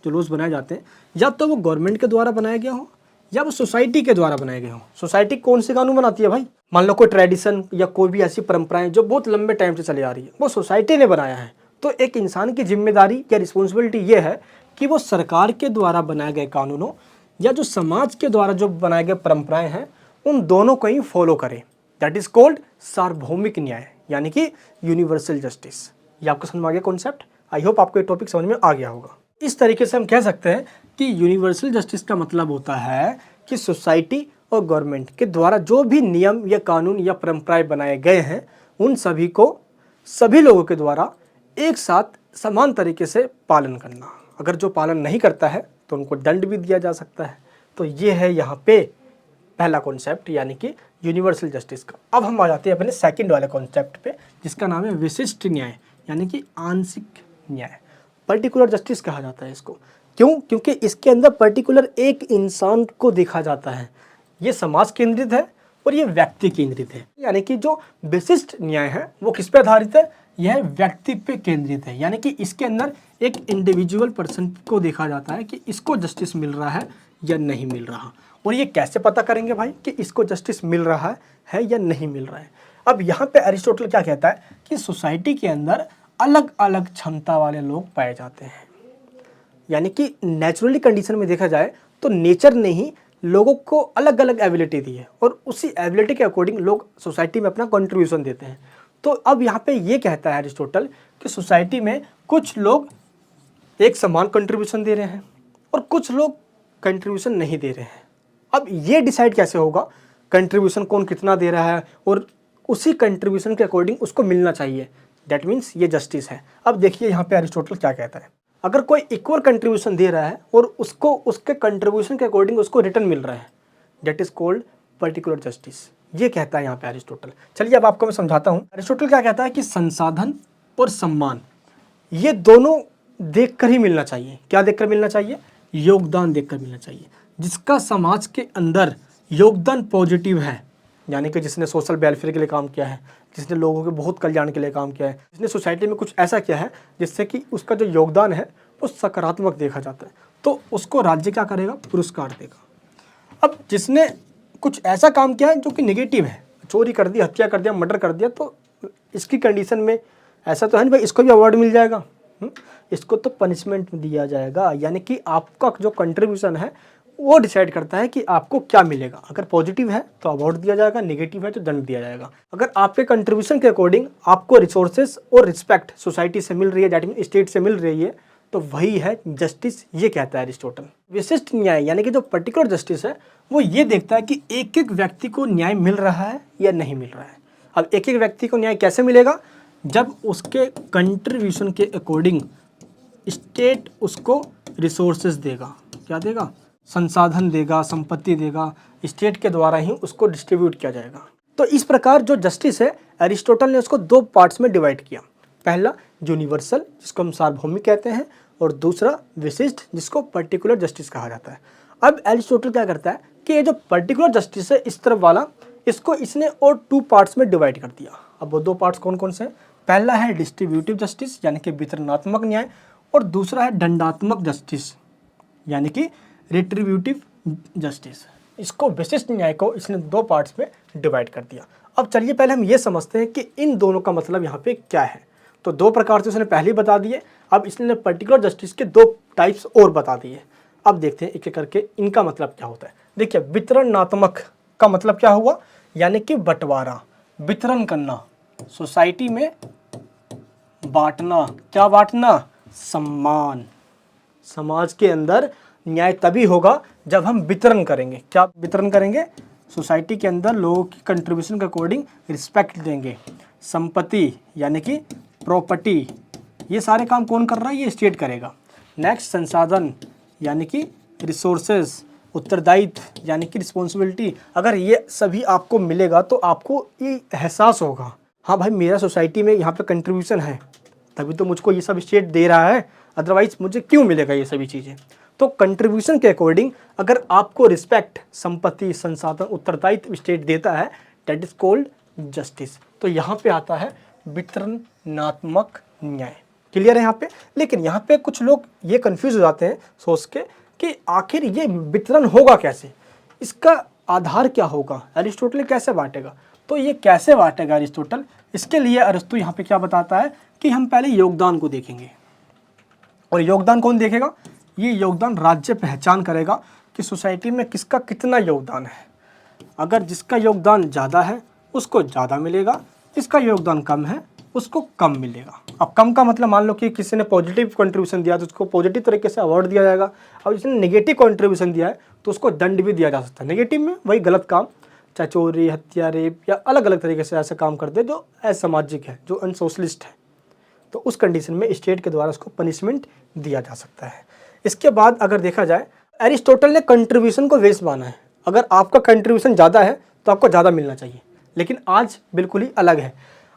जो लॉज बनाए जाते हैं, या तो वो गवर्नमेंट के द्वारा बनाया गया हो या वो सोसाइटी के द्वारा बनाए गए हो। सोसाइटी कौन से कानून बनाती है भाई? मान लो कोई ट्रेडिशन या कोई भी ऐसी परंपराएं जो बहुत लंबे टाइम से चली आ रही है, वो सोसाइटी ने बनाया है। तो एक इंसान की जिम्मेदारी या रिस्पॉन्सिबिलिटी ये है कि वो सरकार के द्वारा बनाए गए कानूनों या जो समाज के द्वारा जो बनाए गए परंपराएं हैं, उन दोनों को ही फॉलो करे। दैट इज कॉल्ड सार्वभौमिक न्याय, यानी कि यूनिवर्सल जस्टिस। ये आपको समझ में आ गया कॉन्सेप्ट? आई होप आपको ये टॉपिक समझ में आ गया होगा। इस तरीके से हम कह सकते हैं कि यूनिवर्सल जस्टिस का मतलब होता है कि सोसाइटी और गवर्नमेंट के द्वारा जो भी नियम या कानून या परंपराएं बनाए गए हैं, उन सभी को सभी लोगों के द्वारा एक साथ समान तरीके से पालन करना। अगर जो पालन नहीं करता है तो उनको दंड भी दिया जा सकता है। तो ये है यहाँ पे पहला कॉन्सेप्ट यानी कि यूनिवर्सल जस्टिस का। अब हम आ जाते हैं अपने सेकंड वाले कॉन्सेप्ट पे, जिसका नाम है विशिष्ट न्याय यानी कि आंशिक न्याय। पर्टिकुलर जस्टिस कहा जाता है इसको। क्यों? क्योंकि इसके अंदर पर्टिकुलर एक इंसान को देखा जाता है। ये समाज केंद्रित है और ये व्यक्ति केंद्रित है। यानी कि जो विशिष्ट न्याय है वो किस पे आधारित है? यह व्यक्ति पे केंद्रित है। यानी कि इसके अंदर एक इंडिविजुअल पर्सन को देखा जाता है कि इसको जस्टिस मिल रहा है या नहीं मिल रहा। और ये कैसे पता करेंगे भाई कि इसको जस्टिस मिल रहा है या नहीं मिल रहा है? अब यहाँ पे अरिस्टोटल क्या कहता है कि सोसाइटी के अंदर अलग अलग क्षमता वाले लोग पाए जाते हैं। यानी कि नेचुरली कंडीशन में देखा जाए तो नेचर ने ही लोगों को अलग अलग एबिलिटी दी है और उसी एबिलिटी के अकॉर्डिंग लोग सोसाइटी में अपना कंट्रीब्यूशन देते हैं। तो अब यहाँ पे ये कहता है अरिस्टोटल कि सोसाइटी में कुछ लोग एक समान कंट्रीब्यूशन दे रहे हैं और कुछ लोग कंट्रीब्यूशन नहीं दे रहे हैं। अब ये डिसाइड कैसे होगा कंट्रीब्यूशन कौन कितना दे रहा है और उसी कंट्रीब्यूशन के अकॉर्डिंग उसको मिलना चाहिए। दैट मीन्स ये जस्टिस है। अब देखिए यहाँ पे अरिस्टोटल क्या कहता है। अगर कोई इक्वल कंट्रीब्यूशन दे रहा है और उसको उसके कंट्रीब्यूशन के अकॉर्डिंग उसको रिटर्न मिल रहा है, that is called particular justice. ये कहता है यहाँ पे अरिस्टोटल। चलिए अब आपको मैं समझाता हूँ। अरिस्टोटल क्या कहता है कि संसाधन और सम्मान ये दोनों देखकर ही मिलना चाहिए। क्या देखकर मिलना चाहिए? योगदान देखकर मिलना चाहिए। जिसका समाज के अंदर योगदान पॉजिटिव है, यानी कि जिसने सोशल वेलफेयर के लिए काम किया है, जिसने लोगों के बहुत कल्याण के लिए काम किया है, जिसने सोसाइटी में कुछ ऐसा किया है जिससे कि उसका जो योगदान है वो सकारात्मक देखा जाता है, तो उसको राज्य क्या करेगा? पुरस्कार देगा। अब जिसने कुछ ऐसा काम किया है जो कि नेगेटिव है, चोरी कर दी, हत्या कर दिया, मर्डर कर दिया, तो इसकी कंडीशन में ऐसा तो है नहीं भाई इसको भी अवार्ड मिल जाएगा, इसको तो पनिशमेंट दिया जाएगा। यानी कि आपका जो कंट्रीब्यूशन है वो डिसाइड करता है कि आपको क्या मिलेगा। अगर पॉजिटिव है तो अवार्ड दिया जाएगा, नेगेटिव है तो दंड दिया जाएगा। अगर आपके कंट्रीब्यूशन के अकॉर्डिंग आपको रिसोर्सेज और रिस्पेक्ट सोसाइटी से मिल रही है, दैट मीन स्टेट से मिल रही है, तो वही है जस्टिस। ये कहता है अरिस्टोटल। विशिष्ट न्याय यानी कि जो पर्टिकुलर जस्टिस है वो ये देखता है कि एक एक व्यक्ति को न्याय मिल रहा है या नहीं मिल रहा है। अब एक एक व्यक्ति को न्याय कैसे मिलेगा? जब उसके कंट्रीब्यूशन के अकॉर्डिंग स्टेट उसको रिसोर्सेज देगा। क्या देगा? संसाधन देगा, संपत्ति देगा, स्टेट के द्वारा ही उसको डिस्ट्रीब्यूट किया जाएगा। तो इस प्रकार जो जस्टिस है अरिस्टोटल ने उसको दो पार्ट्स में डिवाइड किया। पहला यूनिवर्सल जिसको हम सार्वभौमिक कहते हैं और दूसरा विशिष्ट जिसको पर्टिकुलर जस्टिस कहा जाता है। अब अरिस्टोटल क्या करता है कि ये जो पर्टिकुलर जस्टिस है इस तरफ वाला, इसको इसने और टू पार्ट्स में डिवाइड कर दिया। अब वो दो पार्ट्स कौन कौन से हैं? पहला है डिस्ट्रीब्यूटिव जस्टिस यानी कि वितरणात्मक न्याय और दूसरा है दंडात्मक जस्टिस यानी कि रिट्रीब्यूटिव जस्टिस। इसको विशिष्ट न्याय को इसने दो पार्ट्स में डिवाइड कर दिया। अब चलिए पहले हम ये समझते हैं कि इन दोनों का मतलब यहाँ पे क्या है। तो दो प्रकार से उसने पहले ही बता दिए, अब इसने पर्टिकुलर जस्टिस के दो टाइप्स और बता दिए। अब देखते हैं एक एक करके इनका मतलब क्या होता है। देखिए वितरणात्मक का मतलब क्या हुआ? यानी कि बंटवारा, वितरण करना, सोसाइटी में बांटना। क्या बांटना? सम्मान। समाज के अंदर न्याय तभी होगा जब हम वितरण करेंगे। क्या वितरण करेंगे? सोसाइटी के अंदर लोगों की कंट्रीब्यूशन के अकॉर्डिंग रिस्पेक्ट देंगे। संपत्ति यानी कि प्रॉपर्टी, ये सारे काम कौन कर रहा है? ये स्टेट करेगा। नेक्स्ट संसाधन यानी कि रिसोर्सेज, उत्तरदायित्व यानी कि रिस्पॉन्सिबिलिटी। अगर ये सभी आपको मिलेगा तो आपको ये एहसास होगा, हाँ भाई मेरा सोसाइटी में यहाँ पे कंट्रीब्यूशन है, तभी तो मुझको ये सब स्टेट दे रहा है, अदरवाइज मुझे क्यों मिलेगा ये सभी चीज़ें। तो कंट्रीब्यूशन के अकॉर्डिंग अगर आपको रिस्पेक्ट, संपत्ति, संसाधन, उत्तरदायित्व स्टेट देता है, दैट इज कॉल्ड जस्टिस। तो यहाँ पे आता है वितरणात्मक न्याय। क्लियर है यहाँ पे? लेकिन यहाँ पे कुछ लोग ये कंफ्यूज हो जाते हैं सोच के कि आखिर ये वितरण होगा कैसे, इसका आधार क्या होगा, अरिस्टोटल कैसे बांटेगा। तो ये कैसे बांटेगा अरिस्टोटल, इसके लिए अरिस्टो यहाँ पे क्या बताता है कि हम पहले योगदान को देखेंगे। और योगदान कौन देखेगा? ये योगदान राज्य पहचान करेगा कि सोसाइटी में किसका कितना योगदान है। अगर जिसका योगदान ज़्यादा है उसको ज़्यादा मिलेगा, जिसका योगदान कम है उसको कम मिलेगा। अब कम का मतलब मान लो कि किसी ने पॉजिटिव कंट्रीब्यूशन दिया तो उसको पॉजिटिव तरीके से अवार्ड दिया जाएगा, और जिसने नेगेटिव कंट्रीब्यूशन दिया है तो उसको दंड भी दिया जा सकता है। नेगेटिव में वही गलत काम, चाहे चोरी, हत्या, रेप या अलग अलग तरीके से ऐसे काम करते हैं जो असामाजिक है, जो अनसोशलिस्ट है, तो उस कंडीशन में स्टेट के द्वारा उसको पनिशमेंट दिया जा सकता है। इसके बाद अगर देखा जाए, एरिस्टोटल ने कंट्रीब्यूशन को वेस्ट माना है। अगर आपका कंट्रीब्यूशन ज़्यादा है तो आपको ज़्यादा मिलना चाहिए, लेकिन आज बिल्कुल ही अलग है।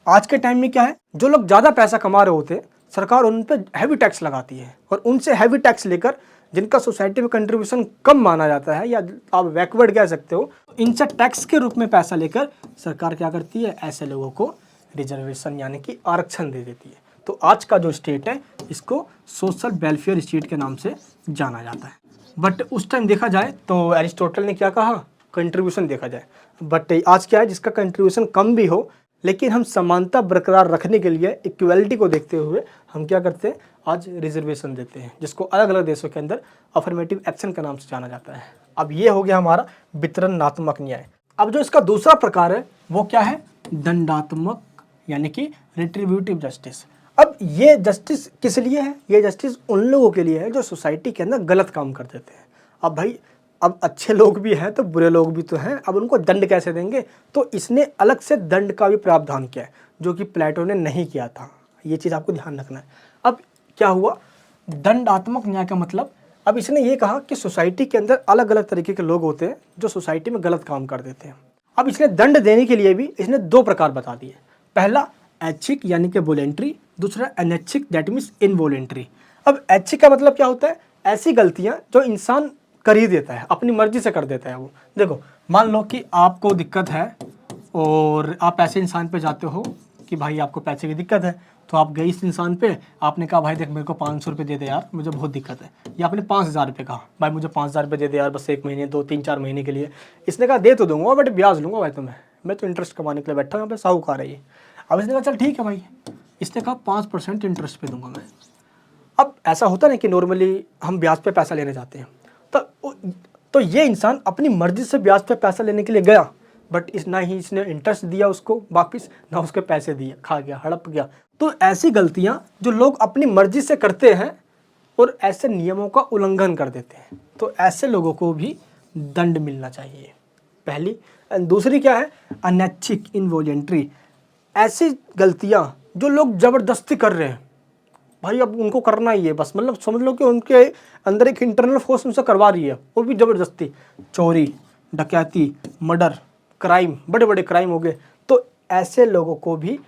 आज के टाइम में क्या है, जो लोग ज़्यादा पैसा कमा रहे होते हैं, सरकार उन पर हैवी टैक्स लगाती है और उनसे हैवी टैक्स लेकर जिनका सोसाइटी में कंट्रीब्यूशन कम माना जाता है या आप बैकवर्ड कह सकते हो, इनसे टैक्स के रूप में पैसा लेकर सरकार क्या करती है, ऐसे लोगों को रिजर्वेशन यानी कि आरक्षण दे देती है। तो आज का जो स्टेट है इसको सोशल वेलफेयर स्टेट के नाम से जाना जाता है। बट उस टाइम देखा जाए तो एरिस्टोटल ने क्या कहा, कंट्रीब्यूशन देखा जाए। बट आज क्या है, जिसका कंट्रीब्यूशन कम भी हो लेकिन हम समानता बरकरार रखने के लिए इक्वलिटी को देखते हुए हम क्या करते हैं, आज रिजर्वेशन देते हैं, जिसको अलग अलग देशों के अंदर अफर्मेटिव एक्शन के नाम से जाना जाता है। अब ये हो गया हमारा वितरणात्मक न्याय। अब जो इसका दूसरा प्रकार है वो क्या है, दंडात्मक यानी कि रिट्रीब्यूटिव जस्टिस। अब ये जस्टिस किस लिए है, ये जस्टिस उन लोगों के लिए है जो सोसाइटी के अंदर गलत काम कर देते हैं। अब भाई, अब अच्छे लोग भी हैं तो बुरे लोग भी तो हैं, अब उनको दंड कैसे देंगे, तो इसने अलग से दंड का भी प्रावधान किया है, जो कि प्लेटो ने नहीं किया था। ये चीज़ आपको ध्यान रखना है। अब क्या हुआ, दंडात्मक न्याय का मतलब, अब इसने ये कहा कि सोसाइटी के अंदर अलग अलग तरीके के लोग होते हैं जो सोसाइटी में गलत काम कर देते हैं। अब इसने दंड देने के लिए भी इसने दो प्रकार बता दिए। पहला ऐच्छिक यानी कि वॉलेंट्री, दूसरा अनैच्छिक दैट मीन्स इनवॉलेंट्री। अब ऐच्छिक का मतलब क्या होता है, ऐसी गलतियाँ जो इंसान कर ही देता है, अपनी मर्जी से कर देता है वो। देखो, मान लो कि आपको दिक्कत है और आप ऐसे इंसान पे जाते हो कि भाई आपको पैसे की दिक्कत है, तो आप गए इस इंसान पे, आपने कहा भाई देख मेरे को 500 रुपये दे दे यार, मुझे बहुत दिक्कत है। या आपने 5000 रुपये कहा, भाई मुझे 5000 रुपये दे दे यार, बस 1 महीने, 2, 3, 4 महीने के लिए। इसने कहा दे तो दूंगा बट ब्याज लूँगा भाई तुम्हें, मैं तो इंटरेस्ट कमाने के लिए बैठा हूँ, यहाँ पे साहूकार है ये। अब इसने कहा चल ठीक है भाई, इसने कहा 5% इंटरेस्ट पे दूंगा मैं। अब ऐसा होता है कि नॉर्मली हम ब्याज पे पैसा लेने जाते हैं, तो ये इंसान अपनी मर्जी से ब्याज पे पैसा लेने के लिए गया, बट ना ही इसने इंटरेस्ट दिया उसको वापस, ना उसके पैसे दिए, खा गया, हड़प गया। तो ऐसी गलतियां जो लोग अपनी मर्जी से करते हैं और ऐसे नियमों का उल्लंघन कर देते हैं, तो ऐसे लोगों को भी दंड मिलना चाहिए, पहली। दूसरी क्या है, अनैच्छिक इनवॉलेंट्री, ऐसी गलतियां जो लोग ज़बरदस्ती कर रहे हैं, भाई अब उनको करना ही है बस, मतलब समझ लो कि उनके अंदर एक इंटरनल फोर्स उनसे करवा रही है, वो भी ज़बरदस्ती। चोरी, डकैती, मर्डर, क्राइम, बड़े बड़े क्राइम हो गए, तो ऐसे लोगों को भी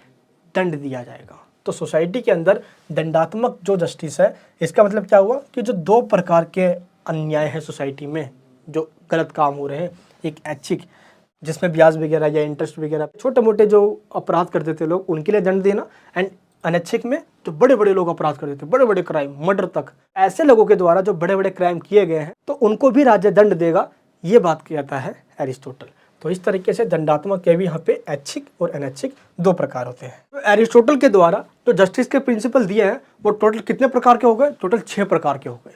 दंड दिया जाएगा। तो सोसाइटी के अंदर दंडात्मक जो जस्टिस है, इसका मतलब क्या हुआ कि जो दो प्रकार के अन्याय है सोसाइटी में, जो गलत काम हो रहे हैं, एक ऐच्छिक जिसमें ब्याज वगैरह या इंटरेस्ट वगैरह छोटे मोटे जो अपराध कर देते लोग उनके लिए दंड देना, एंड अनैच्छिक में जो बड़े बड़े लोग अपराध कर देते, बड़े बड़े क्राइम, मर्डर तक, ऐसे लोगों के द्वारा जो बड़े बड़े क्राइम किए गए हैं तो उनको भी राज्य दंड देगा, ये बात कहता है एरिस्टोटल। तो इस तरीके से दंडात्मक के भी यहाँ पे ऐच्छिक और अनैच्छिक दो प्रकार होते हैं। तो एरिस्टोटल के द्वारा जो जस्टिस के प्रिंसिपल दिए हैं वो टोटल कितने प्रकार के हो गए, टोटल 6 प्रकार के हो गए।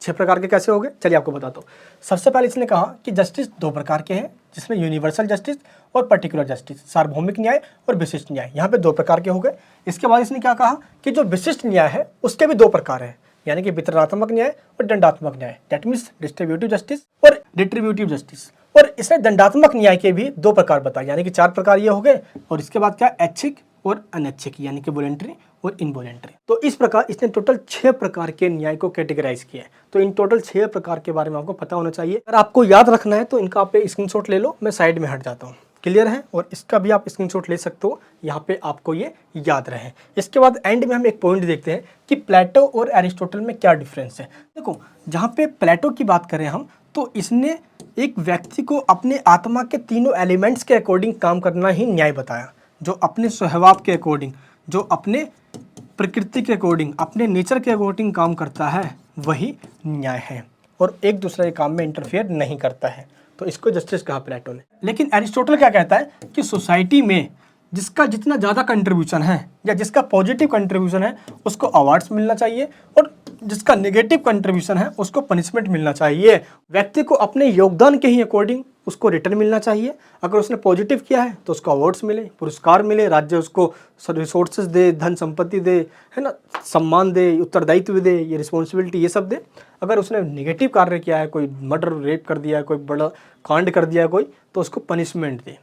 6 प्रकार के कैसे हो गए, चलिए आपको बताता हूँ। सबसे पहले इसने कहा कि जस्टिस 2 प्रकार के हैं, जिसमें यूनिवर्सल जस्टिस और पर्टिकुलर जस्टिस, सार्वभौमिक न्याय और विशिष्ट न्याय, यहाँ पे 2 प्रकार के हो गए। इसके बाद इसने क्या कहा कि जो विशिष्ट न्याय है उसके भी 2 प्रकार हैं, यानी कि वितरणात्मक न्याय और दंडात्मक न्याय, दैट मीन्स डिस्ट्रीब्यूटिव जस्टिस और रिट्रीब्यूटिव जस्टिस। और इसने दंडात्मक न्याय के भी 2 प्रकार बताए, यानी कि 4 प्रकार ये हो गए। और इसके बाद क्या, ऐच्छिक और अनैच्छिक, यानी कि वॉलेंट्री और इनवॉलेंट्री। तो इस प्रकार इसने टोटल 6 प्रकार के न्याय को कैटेगराइज किया है। तो इन टोटल 6 प्रकार के बारे में आपको पता होना चाहिए। अगर आपको याद रखना है तो इनका आप स्क्रीनशॉट ले लो, मैं साइड में हट जाता हूँ, क्लियर है। और इसका भी आप स्क्रीनशॉट ले सकते हो, यहाँ पे आपको ये याद रहे। इसके बाद एंड में हम एक पॉइंट देखते हैं कि प्लेटो और एरिस्टोटल में क्या डिफरेंस है। देखो, जहाँ पे प्लेटो की बात करें हम, तो इसने एक व्यक्ति को अपने आत्मा के तीनों एलिमेंट्स के अकॉर्डिंग काम करना ही न्याय बताया, जो अपने स्वभाव के अकॉर्डिंग, जो अपने प्रकृति के अकॉर्डिंग, अपने नेचर के अकॉर्डिंग काम करता है, वही न्याय है, और एक दूसरे के काम में इंटरफेयर नहीं करता है। तो इसको जस्टिस कहा प्लेटो ने। लेकिन एरिस्टोटल क्या कहता है कि सोसाइटी में जिसका जितना ज़्यादा कंट्रीब्यूशन है या जिसका पॉजिटिव कंट्रीब्यूशन है उसको अवार्ड्स मिलना चाहिए, और जिसका नेगेटिव कंट्रीब्यूशन है उसको पनिशमेंट मिलना चाहिए। व्यक्ति को अपने योगदान के ही अकॉर्डिंग उसको रिटर्न मिलना चाहिए। अगर उसने पॉजिटिव किया है तो उसको अवार्ड्स मिले, पुरस्कार मिले, राज्य उसको रिसोर्सेज दे, धन संपत्ति दे, है ना, सम्मान दे, उत्तरदायित्व दे, ये रिस्पॉन्सिबिलिटी ये सब दे। अगर उसने नेगेटिव कार्य किया है, कोई मर्डर रेप कर दिया है, कोई बड़ा कांड कर दिया है कोई, तो उसको पनिशमेंट दे।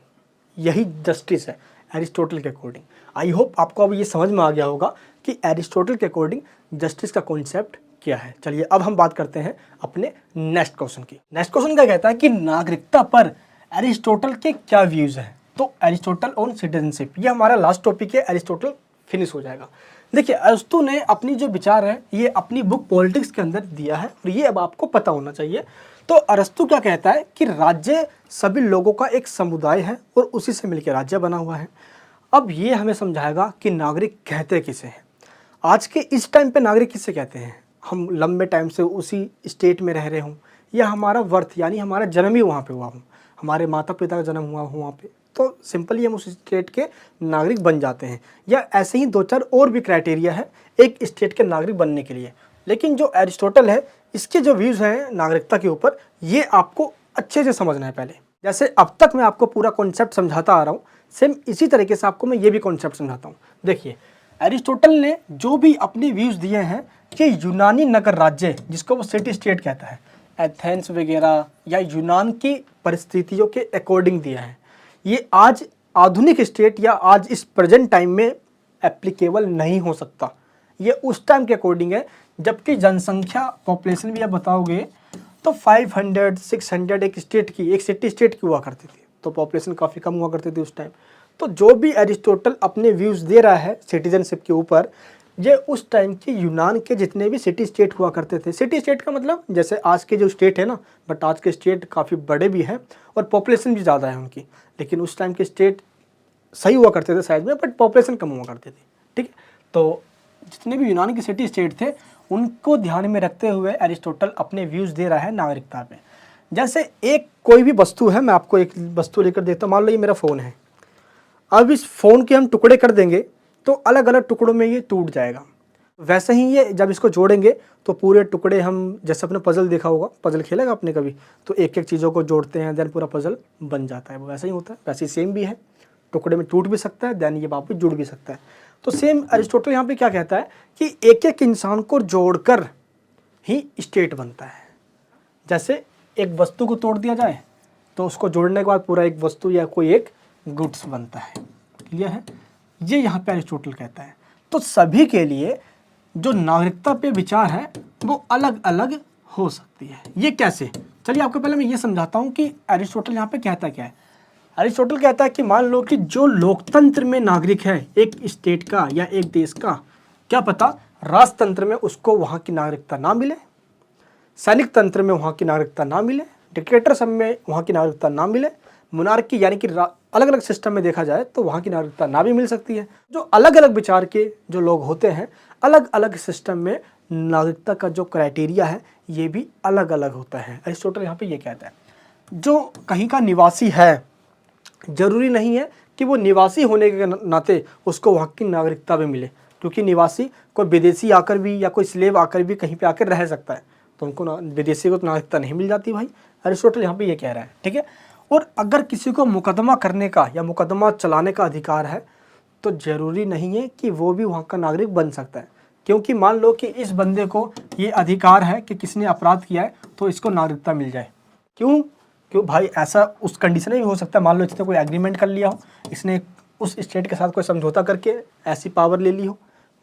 यही जस्टिस है एरिस्टोटल के अकॉर्डिंग। आई होप आपको अब ये समझ में आ गया होगा कि एरिस्टोटल के अकॉर्डिंग जस्टिस का कॉन्सेप्ट क्या है। चलिए अब हम बात करते हैं अपने नेक्स्ट क्वेश्चन की। नेक्स्ट क्वेश्चन क्या कहता है कि नागरिकता पर एरिस्टोटल के क्या व्यूज हैं। तो एरिस्टोटल ऑन सिटीजनशिप, ये हमारा लास्ट टॉपिक है, एरिस्टोटल फिनिश हो जाएगा। देखिए अरस्तु ने अपनी जो विचार है ये अपनी बुक पॉलिटिक्स के अंदर दिया है, और ये अब आपको पता होना चाहिए। तो अरस्तु क्या कहता है कि राज्य सभी लोगों का एक समुदाय है और उसी से मिलकर राज्य बना हुआ है। अब ये हमें समझाएगा कि नागरिक कहते किसे हैं। आज के इस टाइम पे नागरिक किसे कहते हैं? हम लंबे टाइम से उसी स्टेट में रह रहे हों, या हमारा वर्थ यानी हमारा जन्म ही वहाँ पे हुआ हो, हमारे माता पिता का जन्म हुआ हो वहाँ पे, तो सिंपली हम उस स्टेट के नागरिक बन जाते हैं। या ऐसे ही दो चार और भी क्राइटेरिया है एक स्टेट के नागरिक बनने के लिए। लेकिन जो एरिस्टोटल है इसके जो व्यूज़ हैं नागरिकता के ऊपर, ये आपको अच्छे से समझना है पहले। जैसे अब तक मैं आपको पूरा कॉन्सेप्ट समझाता आ रहा हूँ, सेम इसी तरीके से आपको मैं ये भी कॉन्सेप्ट समझाता हूँ। देखिए एरिस्टोटल ने जो भी अपने व्यूज़ दिए हैं कि यूनानी नगर राज्य, जिसको वो सिटी स्टेट कहता है, एथेंस वगैरह या यूनान की परिस्थितियों के अकॉर्डिंग दिया है। ये आज आधुनिक स्टेट या आज इस प्रेजेंट टाइम में एप्लीकेबल नहीं हो सकता। ये उस टाइम के अकॉर्डिंग है, जबकि जनसंख्या पॉपुलेशन भी आप बताओगे तो 500 600 एक स्टेट की, एक सिटी स्टेट की हुआ करती थी, तो पॉपुलेशन काफ़ी कम हुआ करती थी उस टाइम। तो जो भी एरिस्टोटल अपने व्यूज़ दे रहा है सिटीजनशिप के ऊपर, ये उस टाइम के यूनान के जितने भी सिटी स्टेट हुआ करते थे। सिटी स्टेट का मतलब जैसे आज के जो स्टेट है ना, बट आज के स्टेट काफ़ी बड़े भी हैं और पॉपुलेशन भी ज़्यादा है उनकी, लेकिन उस टाइम के स्टेट सही हुआ करते थे साइज में, बट पॉपुलेशन कम हुआ करती थी। ठीक है, तो जितने भी यूनान के सिटी स्टेट थे उनको ध्यान में रखते हुए एरिस्टोटल अपने व्यूज़ दे रहा है नागरिकता पे। जैसे एक कोई भी वस्तु है, मैं आपको एक वस्तु लेकर देता हूँ, मान लो ये मेरा फ़ोन है। अब इस फ़ोन के हम टुकड़े कर देंगे तो अलग अलग टुकड़ों में ये टूट जाएगा। वैसे ही ये जब इसको जोड़ेंगे तो पूरे टुकड़े, हम जैसे अपने पज़ल देखा होगा, पज़ल खेलेगा आपने कभी, तो एक एक चीज़ों को जोड़ते हैं देन पूरा पज़ल बन जाता है। वो वैसे ही होता है, वैसे ही सेम भी है, टुकड़े में टूट भी सकता है देन ये वापस जुड़ भी सकता है। तो सेम एरिस्टोटल यहाँ पे क्या कहता है कि एक एक इंसान को जोड़कर ही स्टेट बनता है। जैसे एक वस्तु को तोड़ दिया जाए तो उसको जोड़ने के बाद पूरा एक वस्तु या कोई एक गुड्स बनता है। क्लियर है? ये यहाँ पे एरिस्टोटल कहता है। तो सभी के लिए जो नागरिकता पे विचार है वो अलग अलग हो सकती है। ये कैसे? चलिए आपको पहले मैं ये समझाता हूँ कि एरिस्टोटल यहाँ पे कहता क्या है। एरिस्टोटल कहता है कि मान लो कि जो लोकतंत्र में नागरिक है एक स्टेट का या एक देश का, क्या पता राजतंत्र में उसको वहाँ की नागरिकता ना मिले, सैनिक तंत्र में वहाँ की नागरिकता ना मिले, डिक्टेटरशिप में वहाँ की नागरिकता ना मिले, मोनार्की यानी कि अलग अलग सिस्टम में देखा जाए तो वहाँ की नागरिकता ना भी मिल सकती है। जो अलग अलग विचार के जो लोग होते हैं, अलग अलग सिस्टम में नागरिकता का जो क्राइटेरिया है ये भी अलग अलग होता है। एरिस्टोटल यहाँ पे ये कहता है जो कहीं का निवासी है जरूरी नहीं है कि वो निवासी होने के नाते उसको वहाँ की नागरिकता भी मिले, क्योंकि निवासी कोई विदेशी आकर भी या कोई स्लेव आकर भी कहीं पे आकर रह सकता है, तो उनको विदेशी को तो नागरिकता नहीं मिल जाती भाई। एरिस्टोटल यहाँ पे ये कह रहा है। ठीक है, और अगर किसी को मुकदमा करने का या मुकदमा चलाने का अधिकार है तो ज़रूरी नहीं है कि वो भी वहाँ का नागरिक बन सकता है, क्योंकि मान लो कि इस बंदे को ये अधिकार है कि किसने अपराध किया है तो इसको नागरिकता मिल जाए। क्यों भाई? ऐसा उस कंडीशन में भी हो सकता है, मान लो इसने कोई एग्रीमेंट कर लिया हो, इसने उस स्टेट के साथ कोई समझौता करके ऐसी पावर ले ली हो,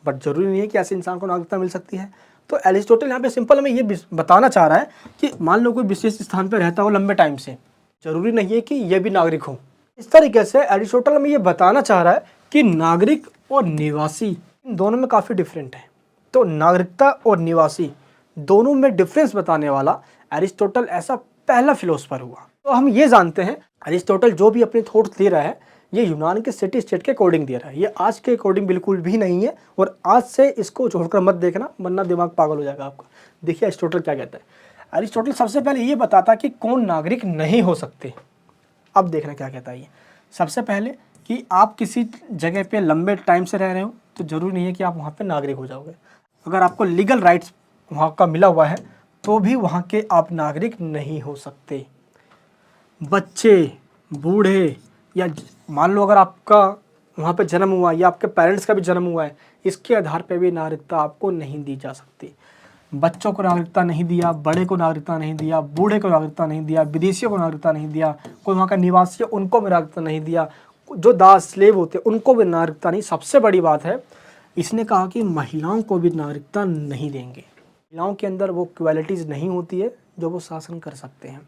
बट ज़रूरी नहीं है कि ऐसे इंसान को नागरिकता मिल सकती है। तो एरिस्टोटल यहाँ पे सिंपल हमें ये बताना चाह रहा है कि मान लो कोई विशेष स्थान पर रहता हो लंबे टाइम से, ज़रूरी नहीं है कि ये भी नागरिक हो। इस तरीके से एरिस्टोटल हमें ये बताना चाह रहा है कि नागरिक और निवासी इन दोनों में काफ़ी डिफरेंट है। तो नागरिकता और निवासी दोनों में डिफरेंस बताने वाला एरिस्टोटल ऐसा पहला फिलोसफर हुआ। तो हम ये जानते हैं एरिस्टोटल जो भी अपने थॉट्स दे रहा है ये यूनान के सिटी स्टेट के अकॉर्डिंग दे रहा है, ये आज के अकॉर्डिंग बिल्कुल भी नहीं है। और आज से इसको छोड़कर मत देखना वरना दिमाग पागल हो जाएगा आपका। देखिए एरिस्टोटल क्या कहता है। एरिस्टोटल सबसे पहले ये बताता कि कौन नागरिक नहीं हो सकते। अब देखना क्या कहता है ये। सबसे पहले कि आप किसी जगह पे लंबे टाइम से रह रहे हो तो ज़रूरी नहीं है कि आप वहाँ पे नागरिक हो जाओगे। अगर आपको लीगल राइट्स वहाँ का मिला हुआ है तो भी वहाँ के आप नागरिक नहीं हो सकते। बच्चे, बूढ़े, या मान लो अगर आपका वहाँ पे जन्म हुआ या आपके पेरेंट्स का भी जन्म हुआ है, इसके आधार पे भी नागरिकता आपको नहीं दी जा सकती। बच्चों को नागरिकता नहीं दिया, बड़े को नागरिकता नहीं दिया, बूढ़े को नागरिकता नहीं दिया, विदेशियों को नागरिकता नहीं दिया, कोई वहाँ का निवासी है उनको भी नागरिकता नहीं दिया, जो दास स्लेव होते उनको भी नागरिकता नहीं। सबसे बड़ी बात है, इसने कहा कि महिलाओं को भी नागरिकता नहीं देंगे। महिलाओं के अंदर वो क्वालिटीज़ नहीं होती है जो वो शासन कर सकते हैं।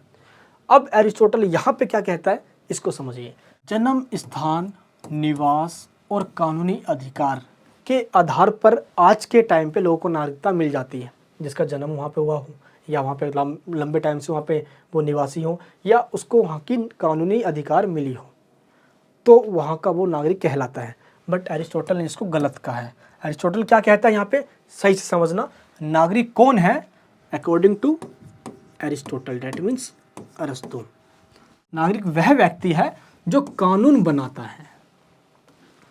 अब एरिस्टोटल यहाँ पे क्या कहता है, इसको समझिए। जन्म स्थान, निवास और कानूनी अधिकार के आधार पर आज के टाइम पे लोगों को नागरिकता मिल जाती है। जिसका जन्म वहाँ पे हुआ हो या वहाँ पे लंबे टाइम से वहाँ पे वो निवासी हो या उसको वहाँ की कानूनी अधिकार मिली हो, तो वहाँ का वो नागरिक कहलाता है। बट एरिस्टोटल ने इसको गलत कहा है। एरिस्टोटल क्या कहता है यहाँ पे, सही से समझना। नागरिक कौन है? According to Aristotle, that means अरस्तु, नागरिक वह व्यक्ति है जो कानून बनाता है।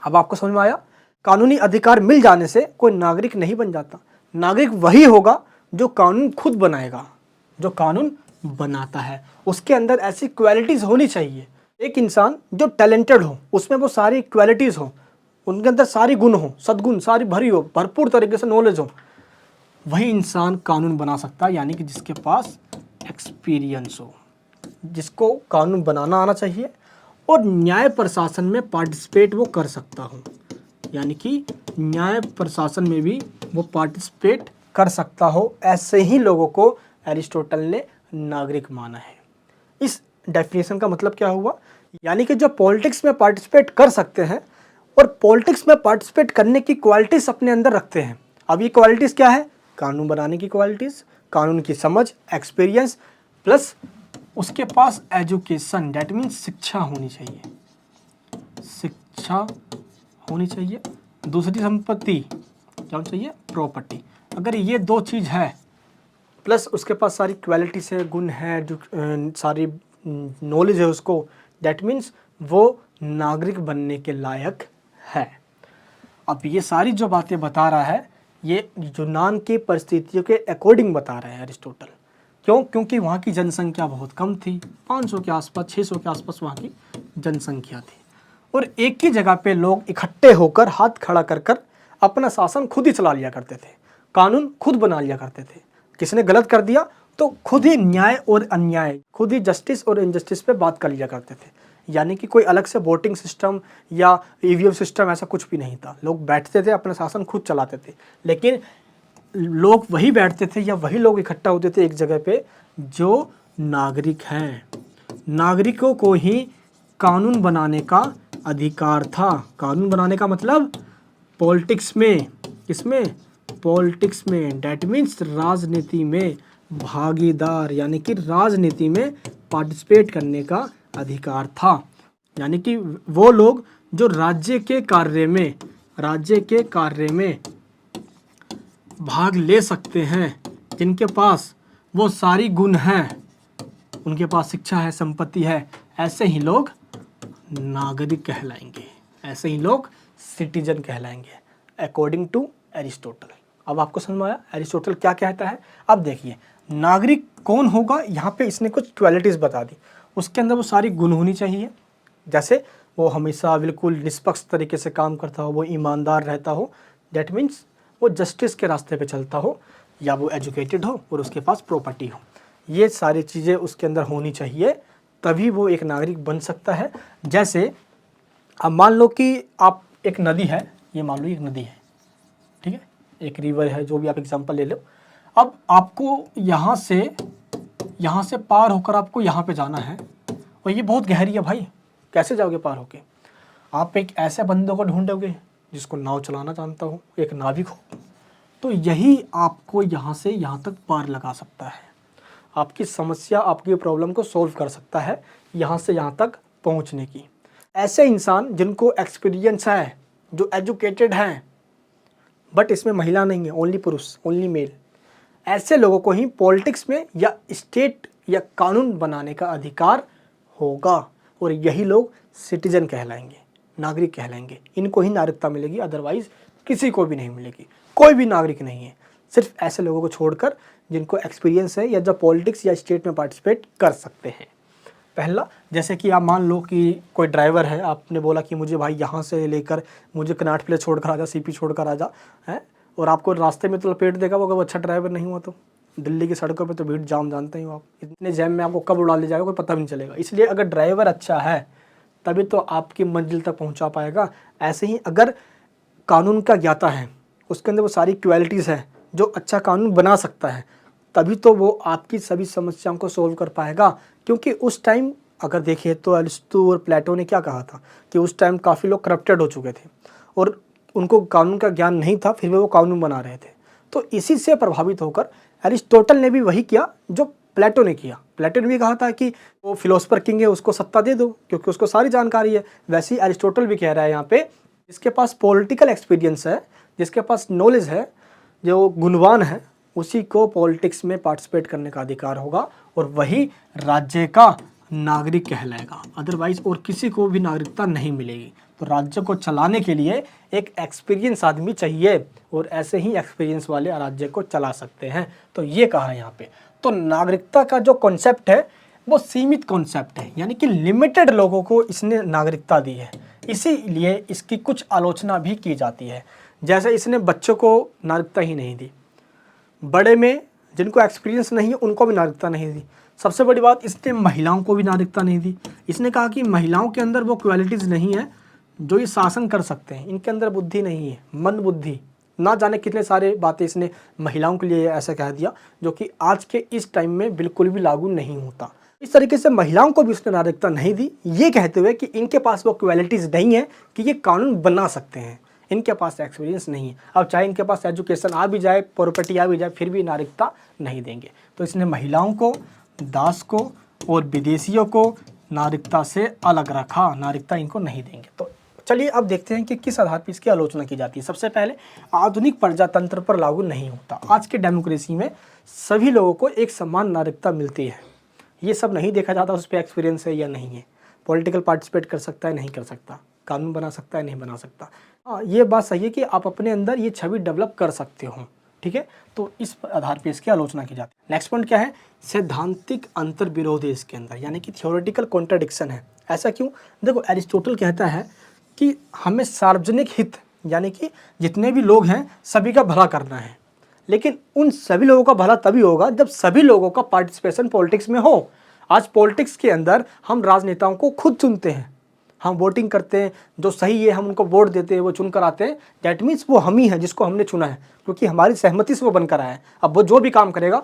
अब आपको समझ में आया? कानूनी अधिकार मिल जाने से कोई नागरिक नहीं बन जाता। नागरिक वही होगा जो कानून खुद बनाएगा, जो कानून बनाता है। उसके अंदर ऐसी क्वालिटीज़ होनी चाहिए। एक इंसान जो टैलेंटेड हो, उसमें वो सारी क्वालिटीज़ हो, उनके अंदर सारी गुण हो, सद्गुण सारी भरी हो, भरपूर तरीके से नॉलेज हो, वही इंसान कानून बना सकता है। यानी कि जिसके पास एक्सपीरियंस हो, जिसको कानून बनाना आना चाहिए और न्याय प्रशासन में पार्टिसिपेट वो कर सकता हो। यानी कि न्याय प्रशासन में भी वो पार्टिसिपेट कर सकता हो। ऐसे ही लोगों को एरिस्टोटल ने नागरिक माना है। इस डेफिनेशन का मतलब क्या हुआ? यानी कि जो पॉलिटिक्स में पार्टिसिपेट कर सकते हैं और पॉलिटिक्स में पार्टिसिपेट करने की क्वालिटीज़ अपने अंदर रखते हैं। अब ये क्वालिटीज़ क्या है? कानून बनाने की क्वालिटीज़, कानून की समझ, एक्सपीरियंस, प्लस उसके पास एजुकेशन, डेट मीन्स शिक्षा होनी चाहिए, शिक्षा होनी चाहिए। दूसरी संपत्ति क्या होनी चाहिए? प्रॉपर्टी। अगर ये दो चीज़ है, प्लस उसके पास सारी क्वालिटीज़ है, गुण है, जो सारी नॉलेज है उसको, डेट मीन्स वो नागरिक बनने के लायक है। अब ये सारी जो बातें बता रहा है, ये यूनान की परिस्थितियों के अकॉर्डिंग बता रहे हैं एरिस्टोटल। क्यों? क्योंकि वहाँ की जनसंख्या बहुत कम थी, 500 के आसपास, 600 के आसपास वहाँ की जनसंख्या थी, और एक ही जगह पे लोग इकट्ठे होकर हाथ खड़ा कर कर अपना शासन खुद ही चला लिया करते थे, कानून खुद बना लिया करते थे। किसने गलत कर दिया तो खुद ही न्याय और अन्याय, खुद ही जस्टिस और इनजस्टिस पे बात कर लिया करते थे। यानी कि कोई अलग से वोटिंग सिस्टम या ईवीएम सिस्टम ऐसा कुछ भी नहीं था। लोग बैठते थे, अपना शासन खुद चलाते थे। लेकिन लोग वही बैठते थे या वही लोग इकट्ठा होते थे एक जगह पे जो नागरिक हैं। नागरिकों को ही कानून बनाने का अधिकार था। कानून बनाने का मतलब पॉलिटिक्स में, किसमें? पॉलिटिक्स में, डेट मीन्स राजनीति में भागीदार, यानी कि राजनीति में पार्टिसिपेट करने का अधिकार था। यानी कि वो लोग जो राज्य के कार्य में भाग ले सकते हैं, जिनके पास वो सारी गुण हैं, उनके पास शिक्षा है, संपत्ति है, ऐसे ही लोग नागरिक कहलाएंगे, ऐसे ही लोग सिटीजन कहलाएंगे, अकॉर्डिंग टू एरिस्टोटल। अब आपको समझ में आया एरिस्टोटल क्या कहता है? अब देखिए, नागरिक कौन होगा? यहाँ पे इसने कुछ क्वालिटीज़ बता दी। उसके अंदर वो सारी गुण होनी चाहिए, जैसे वो हमेशा बिल्कुल निष्पक्ष तरीके से काम करता हो, वो ईमानदार रहता हो, डेट मीन्स वो जस्टिस के रास्ते पे चलता हो, या वो एजुकेटेड हो और उसके पास प्रॉपर्टी हो। ये सारी चीज़ें उसके अंदर होनी चाहिए, तभी वो एक नागरिक बन सकता है। जैसे अब मान लो कि आप एक नदी है, ये मान लो एक नदी है, ठीक है, एक रिवर है, जो भी आप एग्जांपल ले लो। अब आपको यहाँ से पार होकर आपको यहाँ पे जाना है, और ये बहुत गहरी है भाई, कैसे जाओगे पार होके? आप एक ऐसे बंदे को ढूंढोगे जिसको नाव चलाना जानता हो, एक नाविक हो, तो यही आपको यहाँ से यहाँ तक पार लगा सकता है, आपकी समस्या, आपकी प्रॉब्लम को सॉल्व कर सकता है यहाँ से यहाँ तक पहुँचने की। ऐसे इंसान जिनको एक्सपीरियंस है, जो एजुकेटेड हैं, बट इसमें महिला नहीं है, ओनली पुरुष, ओनली मेल, ऐसे लोगों को ही पॉलिटिक्स में या स्टेट या कानून बनाने का अधिकार होगा, और यही लोग सिटीजन कहलाएंगे। नागरिक कहलाएंगे। इनको ही नागरिकता मिलेगी, अदरवाइज किसी को भी नहीं मिलेगी। कोई भी नागरिक नहीं है, सिर्फ ऐसे लोगों को छोड़कर जिनको एक्सपीरियंस है या जो पॉलिटिक्स या स्टेट में पार्टिसिपेट कर सकते हैं। पहला, जैसे कि आप मान लो कि कोई ड्राइवर है, आपने बोला कि मुझे भाई यहाँ से लेकर मुझे कनाट प्लेस छोड़कर आजा, सीपी छोड़कर आजा है, और आपको रास्ते में तो लपेट देगा वो, अगर अच्छा ड्राइवर नहीं हुआ तो। दिल्ली की सड़कों पे तो भीड़ जाम जानते ही हो आप, इतने जैम में आपको कब उड़ा ले जाएगा कोई पता भी नहीं चलेगा। इसलिए अगर ड्राइवर अच्छा है तभी तो आपकी मंजिल तक पहुंचा पाएगा। ऐसे ही अगर कानून का ज्ञाता है, उसके अंदर वो सारी क्वालिटीज़ हैं जो अच्छा कानून बना सकता है, तभी तो वो आपकी सभी समस्याओं को सोल्व कर पाएगा। क्योंकि उस टाइम अगर देखिए तो अरिस्टो और प्लेटो ने क्या कहा था कि उस टाइम काफ़ी लोग करप्टेड हो चुके थे और उनको कानून का ज्ञान नहीं था, फिर भी वो कानून बना रहे थे। तो इसी से प्रभावित होकर अरिस्टोटल ने भी वही किया जो प्लेटो ने किया। प्लेटो ने भी कहा था कि वो फिलोसफर किंग है, उसको सत्ता दे दो क्योंकि उसको सारी जानकारी है। वैसे ही अरिस्टोटल भी कह रहा है यहाँ पे, जिसके पास पॉलिटिकल एक्सपीरियंस है, जिसके पास नॉलेज है, जो गुणवान है, उसी को पॉलिटिक्स में पार्टिसिपेट करने का अधिकार होगा और वही राज्य का नागरिक कहलाएगा। अदरवाइज और किसी को भी नागरिकता नहीं मिलेगी। तो राज्य को चलाने के लिए एक एक्सपीरियंस आदमी चाहिए और ऐसे ही एक्सपीरियंस वाले राज्य को चला सकते हैं। तो ये कहा है यहाँ पे। तो नागरिकता का जो कॉन्सेप्ट है वो सीमित कॉन्सेप्ट है, यानी कि लिमिटेड लोगों को इसने नागरिकता दी है, इसीलिए इसकी कुछ आलोचना भी की जाती है। जैसे इसने बच्चों को नागरिकता ही नहीं दी, बड़े में जिनको एक्सपीरियंस नहीं है उनको भी नागरिकता नहीं दी। सबसे बड़ी बात, इसने महिलाओं को भी नागरिकता नहीं दी। इसने कहा कि महिलाओं के अंदर वो क्वालिटीज़ नहीं है जो ये शासन कर सकते हैं, इनके अंदर बुद्धि नहीं है, मंद बुद्धि, ना जाने कितने सारे बातें इसने महिलाओं के लिए ऐसा कह दिया जो कि आज के इस टाइम में बिल्कुल भी लागू नहीं होता। इस तरीके से महिलाओं को भी उसने नागरिकता नहीं दी, ये कहते हुए कि इनके पास वो क्वालिटीज़ नहीं है कि ये कानून बना सकते हैं, इनके पास एक्सपीरियंस नहीं है। अब चाहे इनके पास एजुकेशन आ भी जाए, प्रॉपर्टी आ भी जाए, फिर भी नागरिकता नहीं देंगे। तो इसने महिलाओं को, दास को और विदेशियों को नागरिकता से अलग रखा, नागरिकता इनको नहीं देंगे। तो चलिए अब देखते हैं कि किस आधार पर इसकी आलोचना की जाती है। सबसे पहले, आधुनिक प्रजातंत्र पर लागू नहीं होता। आज के डेमोक्रेसी में सभी लोगों को एक समान नागरिकता मिलती है। ये सब नहीं देखा जाता उस पर एक्सपीरियंस है या नहीं है, पॉलिटिकल पार्टिसिपेट कर सकता है नहीं कर सकता, कानून बना सकता है नहीं बना सकता। हाँ, ये बात सही है कि आप अपने अंदर ये छवि डेवलप कर सकते हो, ठीक है। तो इस आधार पर इसकी आलोचना की जाती है। नेक्स्ट पॉइंट क्या है, सैद्धांतिक अंतर विरोध है इसके अंदर, यानी कि थियोरेटिकल कॉन्ट्राडिक्शन है। ऐसा क्यों? देखो, एरिस्टोटल कहता है कि हमें सार्वजनिक हित, यानी कि जितने भी लोग हैं सभी का भला करना है, लेकिन उन सभी लोगों का भला तभी होगा जब सभी लोगों का पार्टिसिपेशन पॉलिटिक्स में हो। आज पॉलिटिक्स के अंदर हम राजनेताओं को खुद चुनते हैं, हम वोटिंग करते हैं, जो सही है हम उनको वोट देते हैं, वो चुन कर आते हैं। डैट मीन्स वो हम ही हैं जिसको हमने चुना है, क्योंकि हमारी सहमति से वो बनकर आया है। अब वो जो भी काम करेगा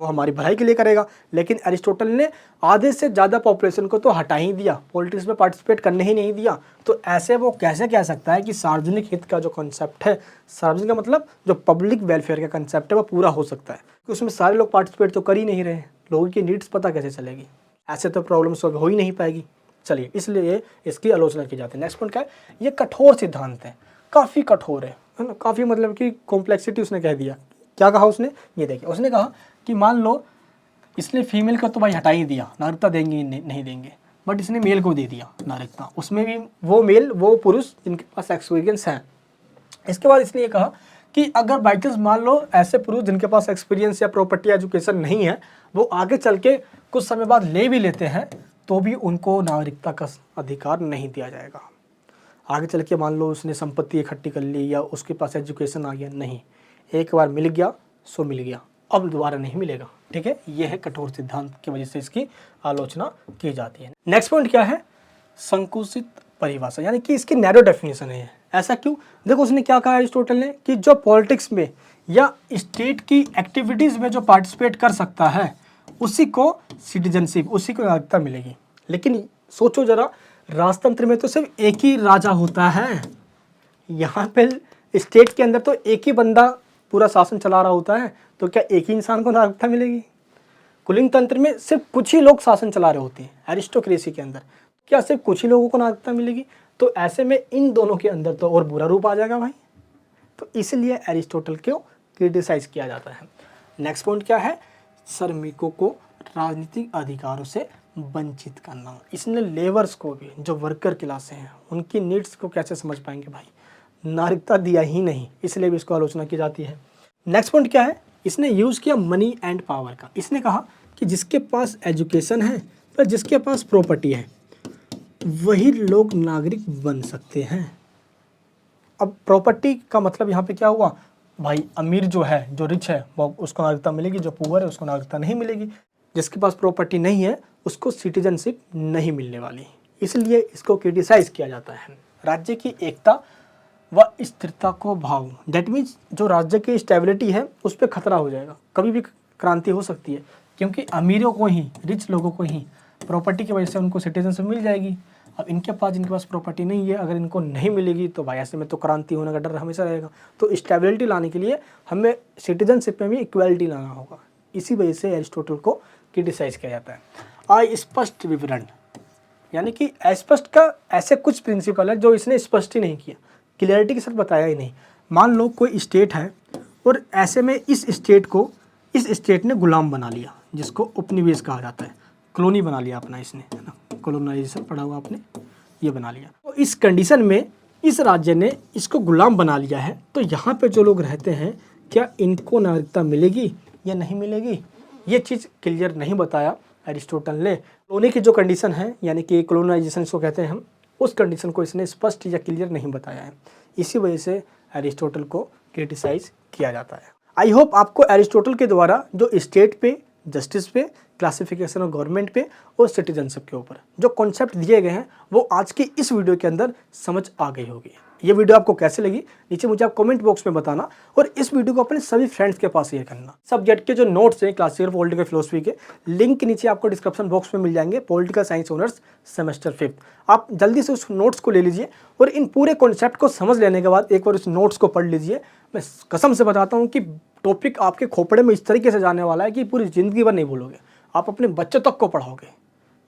वो हमारी भलाई के लिए करेगा। लेकिन एरिस्टोटल ने आधे से ज़्यादा पॉपुलेशन को तो हटा ही दिया, पॉलिटिक्स में पार्टिसिपेट करने ही नहीं दिया। तो ऐसे वो कैसे कह सकता है कि सार्वजनिक हित का जो कॉन्सेप्ट है, सार्वजनिक का मतलब जो पब्लिक वेलफेयर का कॉन्सेप्ट है वो पूरा हो सकता है? कि उसमें सारे लोग पार्टिसिपेट तो कर ही नहीं रहे, लोगों की नीड्स पता कैसे चलेगी? ऐसे तो प्रॉब्लम सॉल्व हो ही नहीं पाएगी। चलिए, इसलिए इसकी आलोचना की जाती है। नेक्स्ट पॉइंट क्या है, ये कठोर सिद्धांत है, काफ़ी कठोर है ना, काफ़ी मतलब कि कॉम्प्लेक्सिटी उसने कह दिया। क्या कहा उसने, ये देखिए, उसने कहा कि मान लो इसने फीमेल का तो भाई हटा ही दिया, नागरिकता देंगे नहीं देंगे, बट इसने मेल को दे दिया नागरिकता, उसमें भी वो मेल, वो पुरुष जिनके पास एक्सपीरियंस है। इसके बाद इसने ये कहा कि अगर बाई चांस मान लो ऐसे पुरुष जिनके पास एक्सपीरियंस या प्रॉपर्टी एजुकेशन नहीं है, वो आगे चल के कुछ समय बाद ले भी लेते हैं, तो भी उनको नागरिकता का अधिकार नहीं दिया जाएगा। आगे चल के मान लो उसने संपत्ति इकट्ठी कर ली या उसके पास एजुकेशन आ गया, नहीं, एक बार मिल गया सो मिल गया, अब दोबारा नहीं मिलेगा, ठीक है। यह है कठोर सिद्धांत की वजह से इसकी आलोचना की जाती है। नेक्स्ट पॉइंट क्या है, संकुचित परिभाषा, यानी कि इसकी नैरो डेफिनेशन है। ऐसा क्यों? देखो, उसने क्या कहा अरिस्टोटल ने कि जो पॉलिटिक्स में या स्टेट की एक्टिविटीज़ में जो पार्टिसिपेट कर सकता है उसी को सिटीजनशिप, उसी को नागरिकता मिलेगी। लेकिन सोचो जरा, राजतंत्र में तो सिर्फ एक ही राजा होता है, यहाँ पे स्टेट के अंदर तो एक ही बंदा पूरा शासन चला रहा होता है, तो क्या एक ही इंसान को नागरिकता मिलेगी? कुलीन तंत्र में सिर्फ कुछ ही लोग शासन चला रहे होते हैं, एरिस्टोक्रेसी के अंदर क्या सिर्फ कुछ ही लोगों को नागरिकता मिलेगी? तो ऐसे में इन दोनों के अंदर तो और बुरा रूप आ जाएगा भाई। तो इसलिए एरिस्टोटल को क्रिटिसाइज किया जाता है। नेक्स्ट पॉइंट क्या है, श्रमिकों को राजनीतिक अधिकारों से वंचित करना। इसने लेबर्स को भी, जो वर्कर क्लास हैं, उनकी नीड्स को कैसे समझ पाएंगे भाई, नागरिकता दिया ही नहीं, इसलिए भी इसको आलोचना की जाती है। नेक्स्ट पॉइंट क्या है, इसने यूज़ किया मनी एंड पावर का। इसने कहा कि जिसके पास एजुकेशन है या जिसके पास प्रॉपर्टी है वही लोग नागरिक बन सकते हैं। अब प्रॉपर्टी का मतलब यहाँ पे क्या हुआ भाई, अमीर जो है, जो रिच है, वो उसको नागरिकता मिलेगी, जो पुअर है उसको नागरिकता नहीं मिलेगी। जिसके पास प्रॉपर्टी नहीं है उसको सिटीजनशिप नहीं मिलने वाली, इसलिए इसको क्रिटिसाइज किया जाता है। राज्य की एकता व स्थिरता को भाव, दैट मीन्स जो राज्य की स्टेबिलिटी है उस पर खतरा हो जाएगा, कभी भी क्रांति हो सकती है, क्योंकि अमीरों को ही, रिच लोगों को ही प्रॉपर्टी की वजह से उनको सिटीजनशिप मिल जाएगी। अब इनके पास प्रॉपर्टी नहीं है, अगर इनको नहीं मिलेगी तो भाई ऐसे में तो क्रांति होने का डर हमेशा रहेगा। तो स्टेबिलिटी लाने के लिए हमें सिटीजनशिप में भी इक्वालिटी लाना होगा, इसी वजह से एरिस्टोटल को क्रिटिसाइज किया जाता है। अस्पष्ट विवरण, यानी कि अस्पष्ट का ऐसे कुछ प्रिंसिपल है जो इसने स्पष्ट ही नहीं किया, क्लियरिटी के साथ बताया ही नहीं। मान लो कोई स्टेट है और ऐसे में इस स्टेट ने गुलाम बना लिया, जिसको उपनिवेश कहा जाता है, कॉलोनी बना लिया अपना इसने, है ना, कॉलोनाइजेशन पढ़ा हुआ आपने, ये बना लिया। तो इस कंडीशन में इस राज्य ने इसको गुलाम बना लिया है, तो यहाँ पे जो लोग रहते हैं क्या इनको नागरिकता मिलेगी या नहीं मिलेगी, ये चीज़ क्लियर नहीं बताया एरिस्टोटल ने। कॉलोनी की जो कंडीशन है, यानी कि कॉलोनाइजेशन इसको कहते हैं हम, उस कंडीशन को इसने स्पष्ट या क्लियर नहीं बताया है, इसी वजह से एरिस्टोटल को क्रिटिसाइज किया जाता है। आई होप आपको एरिस्टोटल के द्वारा जो स्टेट पे, जस्टिस पे, क्लासिफिकेशन ऑफ गवर्नमेंट पे और सिटीजनशिप के ऊपर जो कॉन्सेप्ट दिए गए हैं वो आज के इस वीडियो के अंदर समझ आ गई होगी। ये वीडियो आपको कैसे लगी नीचे मुझे आप कमेंट बॉक्स में बताना, और इस वीडियो को अपने सभी फ्रेंड्स के पास शेयर करना। सब्जेक्ट के जो नोट्स हैं क्लासिकल पॉलिटिकल फिलोसफी के, लिंक नीचे आपको डिस्क्रिप्शन बॉक्स में मिल जाएंगे। पॉलिटिकल साइंस ऑनर्स सेमेस्टर 5, आप जल्दी से उस नोट्स को ले लीजिए और इन पूरे कॉन्सेप्ट को समझ लेने के बाद एक बार उस नोट्स को पढ़ लीजिए। मैं कसम से बताता हूँ कि टॉपिक आपके खोपड़े में इस तरीके से जाने वाला है कि पूरी ज़िंदगी भर नहीं भूलोगे, आप अपने बच्चों तक को पढ़ाओगे,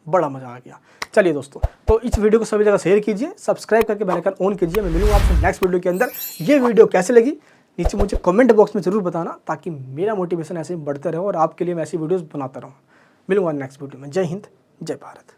बड़ा मजा आ गया। चलिए दोस्तों, तो इस वीडियो को सभी जगह शेयर कीजिए, सब्सक्राइब करके बेल आइकन ऑन कीजिए। मैं मिलूंगा आपसे नेक्स्ट वीडियो के अंदर। ये वीडियो कैसे लगी नीचे मुझे कमेंट बॉक्स में जरूर बताना, ताकि मेरा मोटिवेशन ऐसे ही बढ़ते रहे और आपके लिए मैं ऐसी वीडियोस बनाता रहूँ। मिलूंगा नेक्स्ट वीडियो में। जय हिंद, जय भारत।